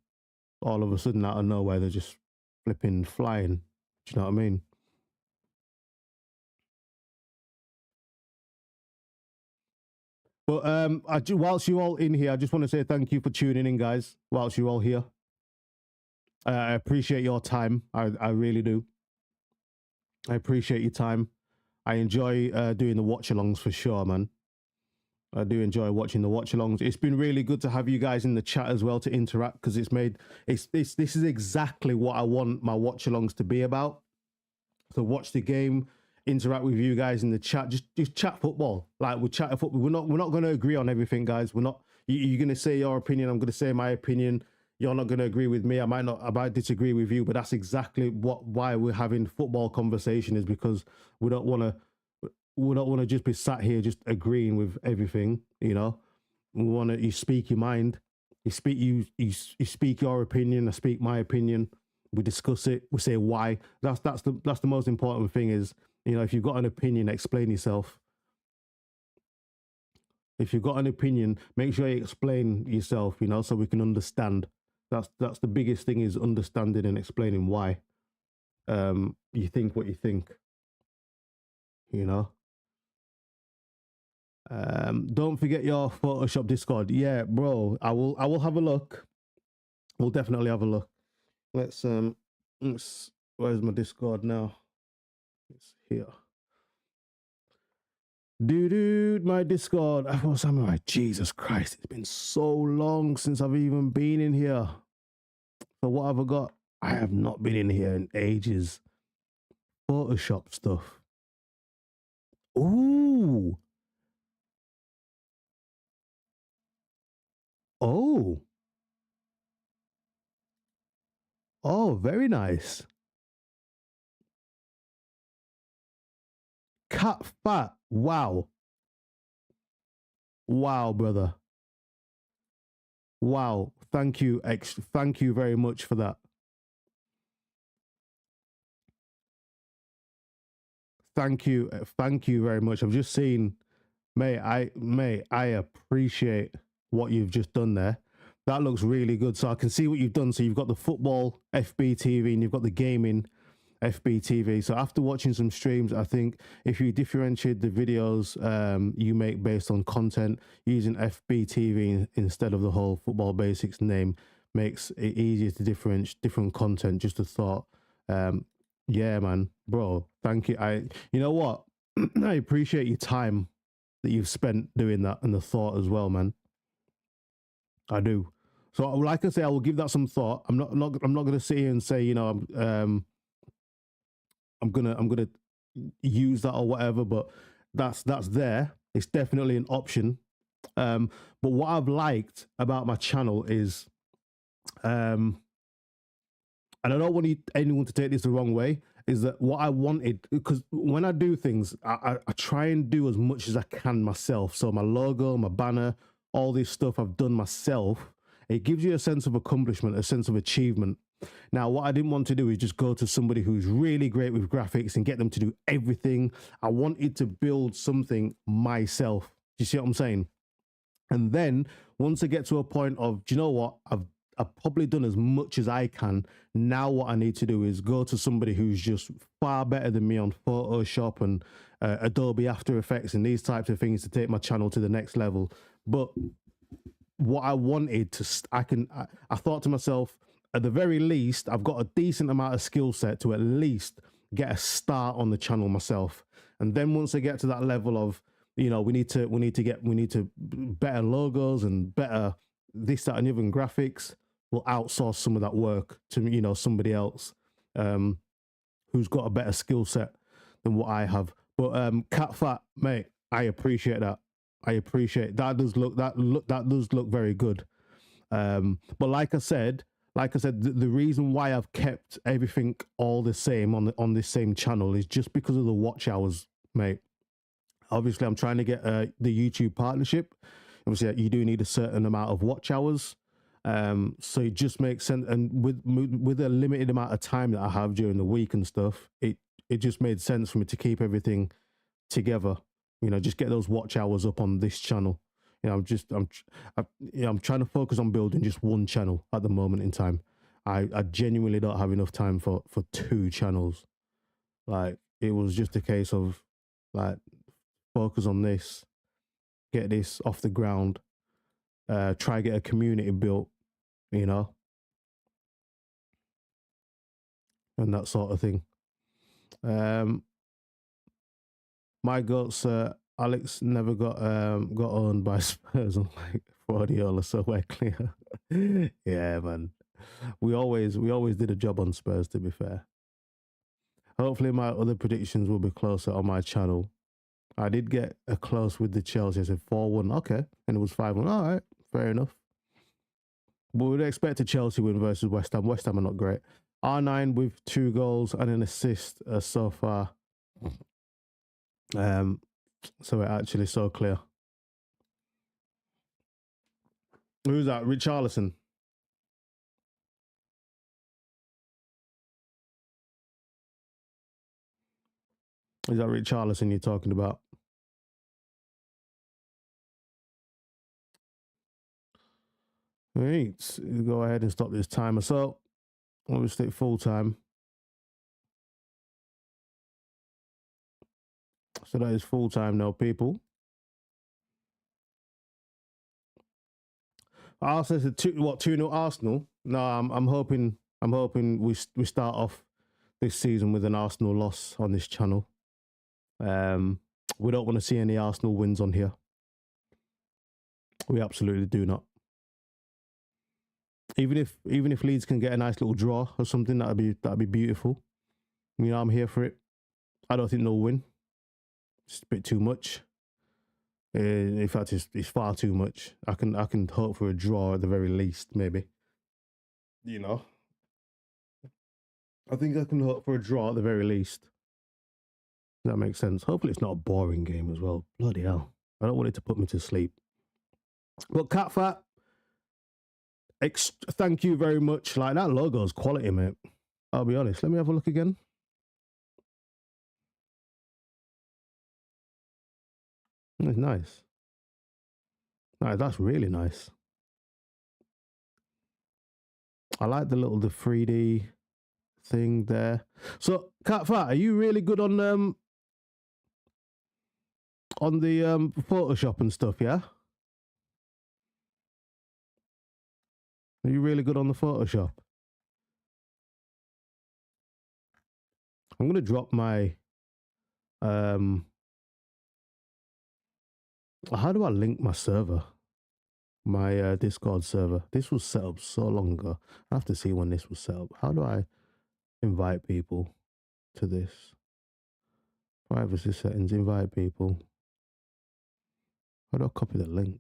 all of a sudden, out of nowhere, they're just flipping flying. Do you know what I mean? But whilst you all in here, I just want to say thank you for tuning in, guys. Whilst you're all here, I appreciate your time. I really do. I appreciate your time. I enjoy doing the watch-alongs for sure, man. I do enjoy watching the watch-alongs. It's been really good to have you guys in the chat as well to interact, because this is exactly what I want my watch-alongs to be about. So watch the game, interact with you guys in the chat, just chat football. Like, we're chatting football. We're not going to agree on everything, guys. We're not. You're going to say your opinion. I'm going to say my opinion. You're not going to agree with me. I might disagree with you, but that's exactly why we're having football conversation, is because we don't want to just be sat here just agreeing with everything. You know, you speak your mind. You speak your opinion. I speak my opinion. We discuss it. We say why. That's the most important thing. Is, you know, if you've got an opinion, explain yourself. If you've got an opinion, make sure you explain yourself, you know, so we can understand. That's the biggest thing, is understanding and explaining why you think what you think, you know. Don't forget your Photoshop Discord. Yeah, bro, I will have a look. We'll definitely have a look. Let's where's my Discord now? It's here. Dude, my Discord. Jesus Christ, it's been so long since I've even been in here. So what have I got? I have not been in here in ages. Photoshop stuff. Ooh. Oh. Oh, very nice. Cat fat. Wow. Wow, brother. Wow. Thank you, thank you very much for that. Thank you very much. I've just seen, mate, I appreciate what you've just done there. That looks really good. So I can see what you've done. So you've got the football FBTV and you've got the gaming FBTV. So after watching some streams, I think if you differentiate the videos you make based on content, using FBTV instead of the whole Football Basics name makes it easier to differentiate different content. Just a thought. Yeah, man, bro, thank you. You know what? I appreciate your time that you've spent doing that and the thought as well, man. I do. So, like I say, I will give that some thought. I'm not going to sit here and say, you know, I'm gonna use that or whatever. But that's there. It's definitely an option. But what I've liked about my channel is, and I don't want anyone to take this the wrong way, is that what I wanted, because when I do things, I try and do as much as I can myself. So my logo, my banner, all this stuff I've done myself, it gives you a sense of accomplishment, a sense of achievement. Now, what I didn't want to do is just go to somebody who's really great with graphics and get them to do everything. I wanted to build something myself. Do you see what I'm saying? And then once I get to a point of, do you know what? I've probably done as much as I can. Now what I need to do is go to somebody who's just far better than me on Photoshop and Adobe After Effects and these types of things to take my channel to the next level. But what I wanted to, I thought to myself, at the very least, I've got a decent amount of skill set to at least get a start on the channel myself. And then once I get to that level of, you know, we need to better logos and better this, that, and the other graphics, we'll outsource some of that work to, you know, somebody else who's got a better skill set than what I have. But Cat Fat, mate, I appreciate that. I appreciate that. Does look that does look very good. But like I said, the reason why I've kept everything all the same on this same channel is just because of the watch hours, mate. Obviously, I'm trying to get the YouTube partnership. Obviously, you do need a certain amount of watch hours. So it just makes sense. And with a limited amount of time that I have during the week and stuff, it just made sense for me to keep everything together. You know, just get those watch hours up on this channel. You know, I'm trying to focus on building just one channel at the moment in time. I genuinely don't have enough time for two channels. Like, it was just a case of like, focus on this, get this off the ground, try get a community built, you know, and that sort of thing. My goats, Alex never got owned by Spurs. I'm like, Guardiola, so we're clear. Yeah, man. We always did a job on Spurs, to be fair. Hopefully my other predictions will be closer on my channel. I did get a close with the Chelsea. I said 4-1, okay. And it was 5-1. All right, fair enough. But we'd expect a Chelsea win versus West Ham. West Ham are not great. R9 with 2 goals and an assist so far. So we're actually so clear. Who's that? Richarlison. Is that Richarlison you're talking about? All right, go ahead and stop this timer. So, obviously, full time. So that is full time now, people. Arsenal said 2-0 Arsenal. No, I'm hoping we start off this season with an Arsenal loss on this channel. We don't want to see any Arsenal wins on here. We absolutely do not. Even if Leeds can get a nice little draw or something, that'd be beautiful. You know, I'm here for it. I don't think they'll win. It's a bit too much. In fact, it's far too much. I can hope for a draw at the very least, maybe. You know, I think I can hope for a draw at the very least. That makes sense. Hopefully, it's not a boring game as well. Bloody hell! I don't want it to put me to sleep. But Cat Fat, thank you very much. Like, that logo is quality, mate. I'll be honest. Let me have a look again. It's nice. Nice. That's really nice. I like the 3D thing there. So, Cat Fat, are you really good on the Photoshop and stuff? Yeah. Are you really good on the Photoshop? I'm gonna drop my how do I link my server? My Discord server. This was set up so long ago. I have to see when this was set up. How do I invite people to this? Privacy settings, invite people. How do I copy the link?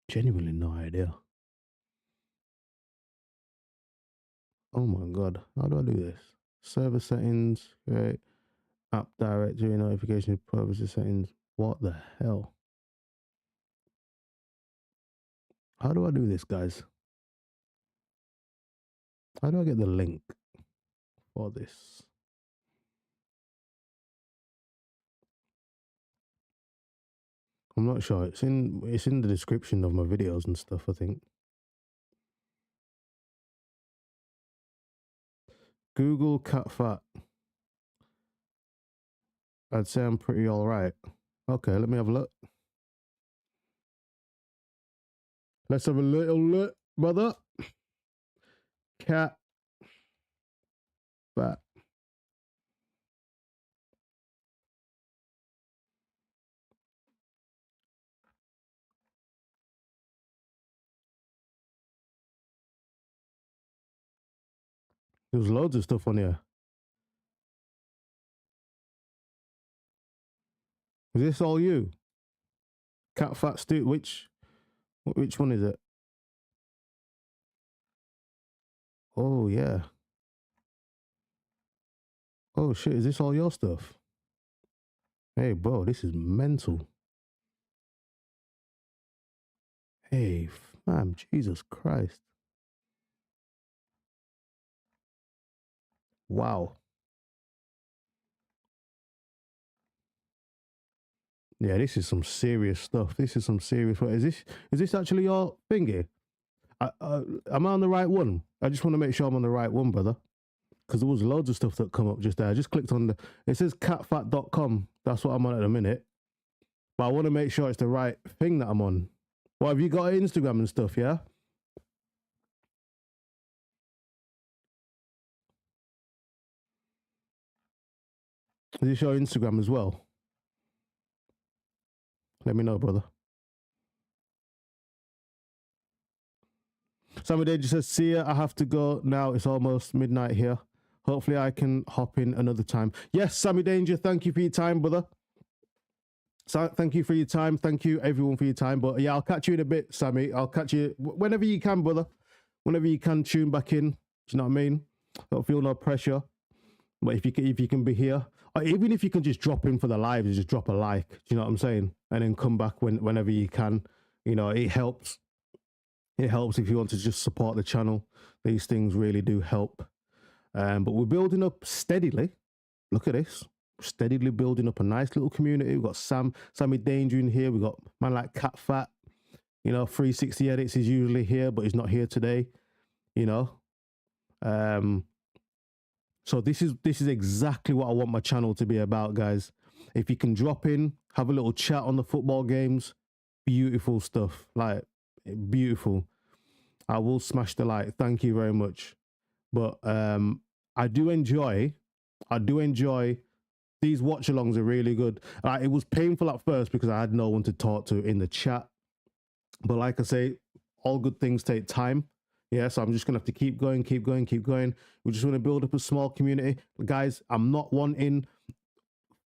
Genuinely no idea. Oh my god, how do I do this? Server settings, right? App directory, notification, privacy settings. What the hell? How do I do this, guys? How do I get the link for this? I'm not sure. It's in the description of my videos and stuff, I think. Google cat fat. I'd say I'm pretty all right. Okay, let me have a look. Let's have a little look, brother. Cat fat. There's loads of stuff on here. Is this all you? Cat fat stew. Which one is it? Oh yeah. Oh shit, is this all your stuff? Hey bro, this is mental. Hey fam, Jesus Christ. Wow. Yeah, this is some serious stuff. This is some serious. Is this actually your thingy? Am I on the right one? I just want to make sure I'm on the right one, brother. Because there was loads of stuff that come up just there. I just clicked on it says catfat.com. That's what I'm on at the minute. But I want to make sure it's the right thing that I'm on. Well, have you got Instagram and stuff, yeah? Is this your Instagram as well? Let me know, brother. Somebody just says, see ya, I have to go now. It's almost midnight here. Hopefully I can hop in another time. Yes, Sammy Danger, thank you for your time, brother. So thank you for your time. Thank you, everyone, for your time. But yeah, I'll catch you in a bit, Sammy. I'll catch you whenever you can, brother. Whenever you can, tune back in. Do you know what I mean? Don't feel no pressure. But if you can be here, or even if you can just drop in for the lives, just drop a like. Do you know what I'm saying? And then come back whenever you can. You know, it helps. It helps if you want to just support the channel. These things really do help. But we're building up steadily. Look at this. Steadily building up a nice little community. We've got Sammy Danger in here. We've got man like Cat Fat. You know, 360 Edits is usually here, but he's not here today. You know. So this is exactly what I want my channel to be about, guys. If you can drop in, have a little chat on the football games, beautiful stuff. Like, beautiful. I will smash the like. Thank you very much. But I do enjoy these watch-alongs are really good. It was painful at first because I had no one to talk to in the chat. But like I say, all good things take time. Yeah, so I'm just gonna have to keep going. We just want to build up a small community. Guys, I'm not wanting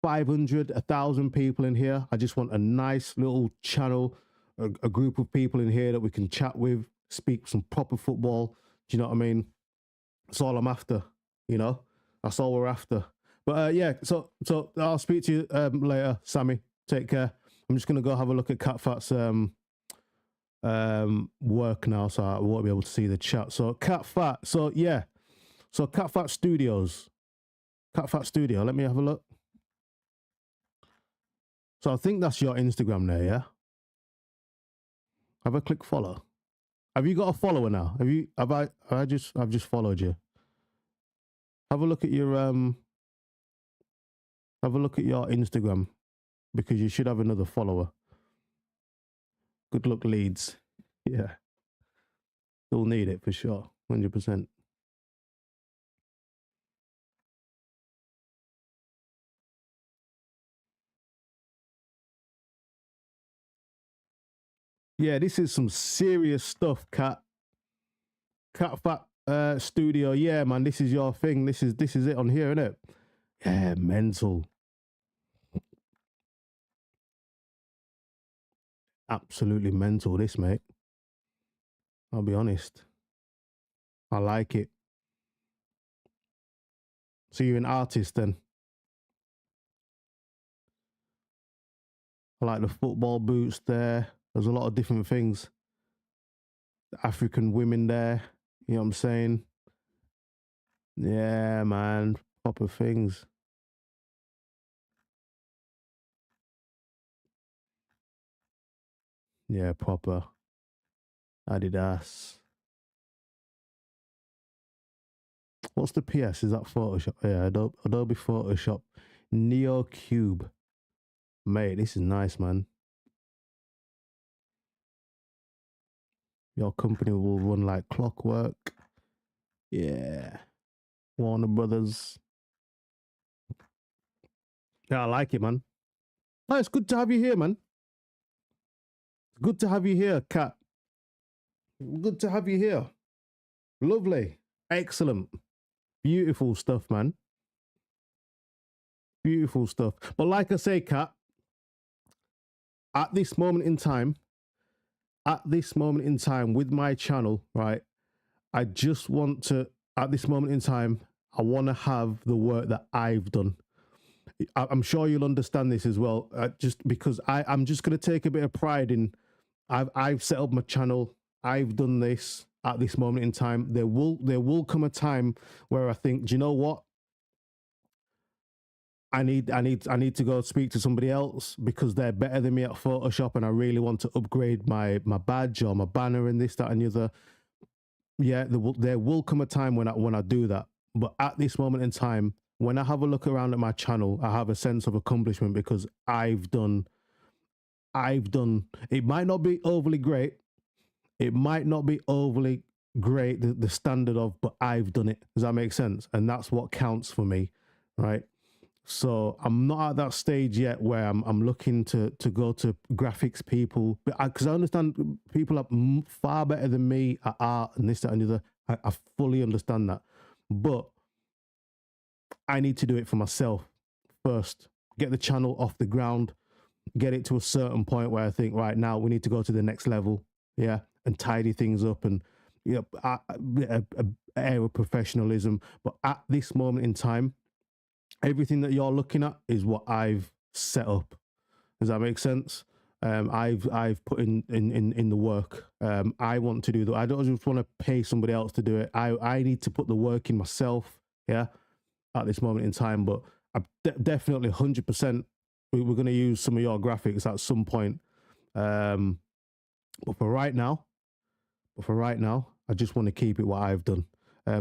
500, 1,000 people in here. I just want a nice little channel, a group of people in here that we can chat with, speak some proper football. Do you know what I mean? That's all I'm after, you know? That's all we're after. But yeah, so I'll speak to you later, Sammy. Take care. I'm just gonna go have a look at Cat Fat's work now, so I won't be able to see the chat. So Cat Fat, so yeah, so Cat Fat Studios, Cat Fat Studio. Let me have a look. So I think that's your Instagram there, yeah. Have a click follow. Have you got a follower now? I've just followed you. Have a look at your Instagram, because you should have another follower. Good luck, Leeds. Yeah. They'll need it for sure. 100%. Yeah, this is some serious stuff, Cat Fat Studio. Yeah, man, this is your thing. This is it on here, isn't it? Yeah, mental. Absolutely mental, this, mate. I'll be honest. I like it. So you're an artist then? I like the football boots there. There's a lot of different things. African women there. You know what I'm saying? Yeah, man. Proper things. Yeah, proper. Adidas. What's the PS? Is that Photoshop? Yeah, Adobe Photoshop. Neo Cube. Mate, this is nice, man. Your company will run like clockwork. Yeah. Warner Brothers. Yeah, I like it, man. Oh, it's good to have you here, man. Good to have you here, Kat. Good to have you here. Lovely. Excellent. Beautiful stuff, man. Beautiful stuff. But like I say, Kat, at this moment in time, with my channel, right, I just want to, at this moment in time, I want to have the work that I've done. I'm sure you'll understand this as well, just because I'm just going to take a bit of pride in, I've set up my channel, I've done this at this moment in time. There will come a time where I think, do you know what? I need to go speak to somebody else because they're better than me at Photoshop, and I really want to upgrade my badge or my banner and this, that, and the other. Yeah, there will come a time when I do that. But at this moment in time, when I have a look around at my channel, I have a sense of accomplishment because I've done. It might not be overly great. It might not be overly great, the standard of, but I've done it. Does that make sense? And that's what counts for me, right? So I'm not at that stage yet where I'm looking to go to graphics people, because I understand people are far better than me at art and this, that, and the other. I fully understand that, but I need to do it for myself first. Get the channel off the ground, get it to a certain point where I think, right now we need to go to the next level, yeah, and tidy things up and a air of professionalism. But at this moment in time, everything that you're looking at is what I've set up. Does that make sense? I've put in the work. I want to do that. I don't just want to pay somebody else to do it. I need to put the work in myself. Yeah, at this moment in time. But I'm definitely 100%. We're going to use some of your graphics at some point. But for right now, I just want to keep it what I've done.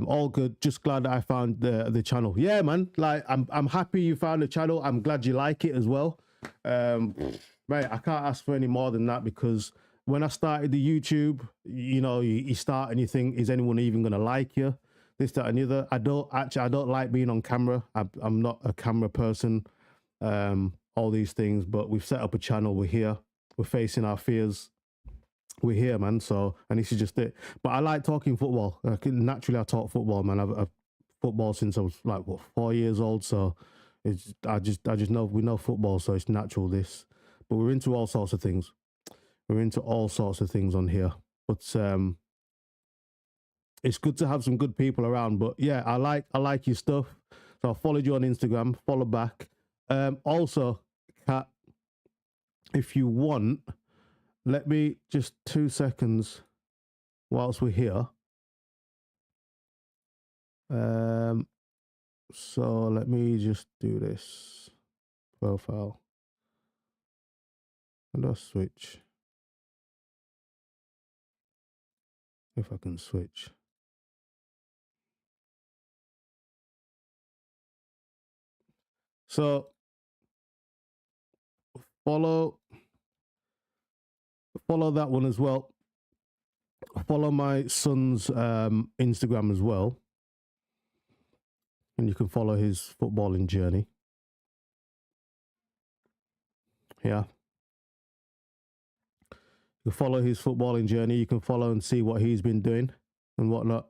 All good. Just glad that I found the channel. Yeah, man. Like I'm happy you found the channel. I'm glad you like it as well. Right, I can't ask for any more than that, because when I started the YouTube, you know, you start and you think, is anyone even gonna like you? This, that, and the other. I don't like being on camera. I'm not a camera person. All these things, but we've set up a channel. We're here. We're facing our fears. We're here, man. So, and this is just it. But I like talking football. Naturally, I talk football, man. I've football since I was like 4 years old. So, I just know we know football, so it's natural. This, but we're into all sorts of things. We're into all sorts of things on here. But it's good to have some good people around. But yeah, I like your stuff. So I followed you on Instagram. Follow back. Also, Kat, if you want, let me just 2 seconds whilst we're here. So let me just do this profile. And I'll switch. If I can switch. So follow that one as well. Follow my son's Instagram as well. And you can follow his footballing journey. Yeah. You can follow his footballing journey. You can follow and see what he's been doing and whatnot.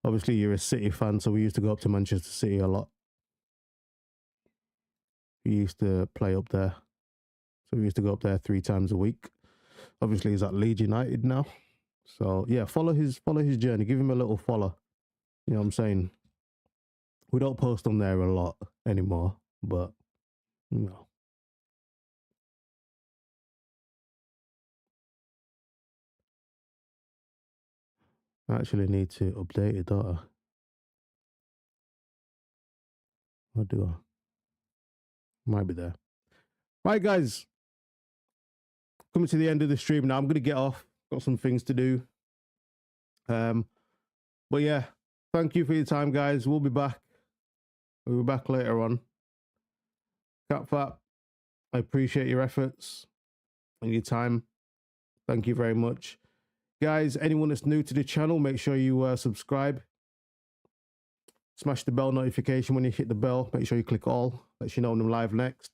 Obviously, you're a City fan, so we used to go up to Manchester City a lot. We used to play up there. So we used to go up there 3 times a week. Obviously, he's at Leeds United now. So yeah, follow his journey. Give him a little follow. You know what I'm saying? We don't post on there a lot anymore, but you know. I actually need to update it, don't I? What do I? Might be there. Right, guys. Coming to the end of the stream now. I'm going to get off. Got some things to do. But yeah, thank you for your time, guys. We'll be back. We'll be back later on. Cat Fat, I appreciate your efforts and your time. Thank you very much. Guys, anyone that's new to the channel, make sure you subscribe. Smash the bell notification when you hit the bell. Make sure you click all. Lets you know when I'm live next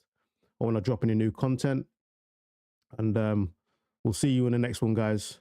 or when I drop any new content. And we'll see you in the next one, guys.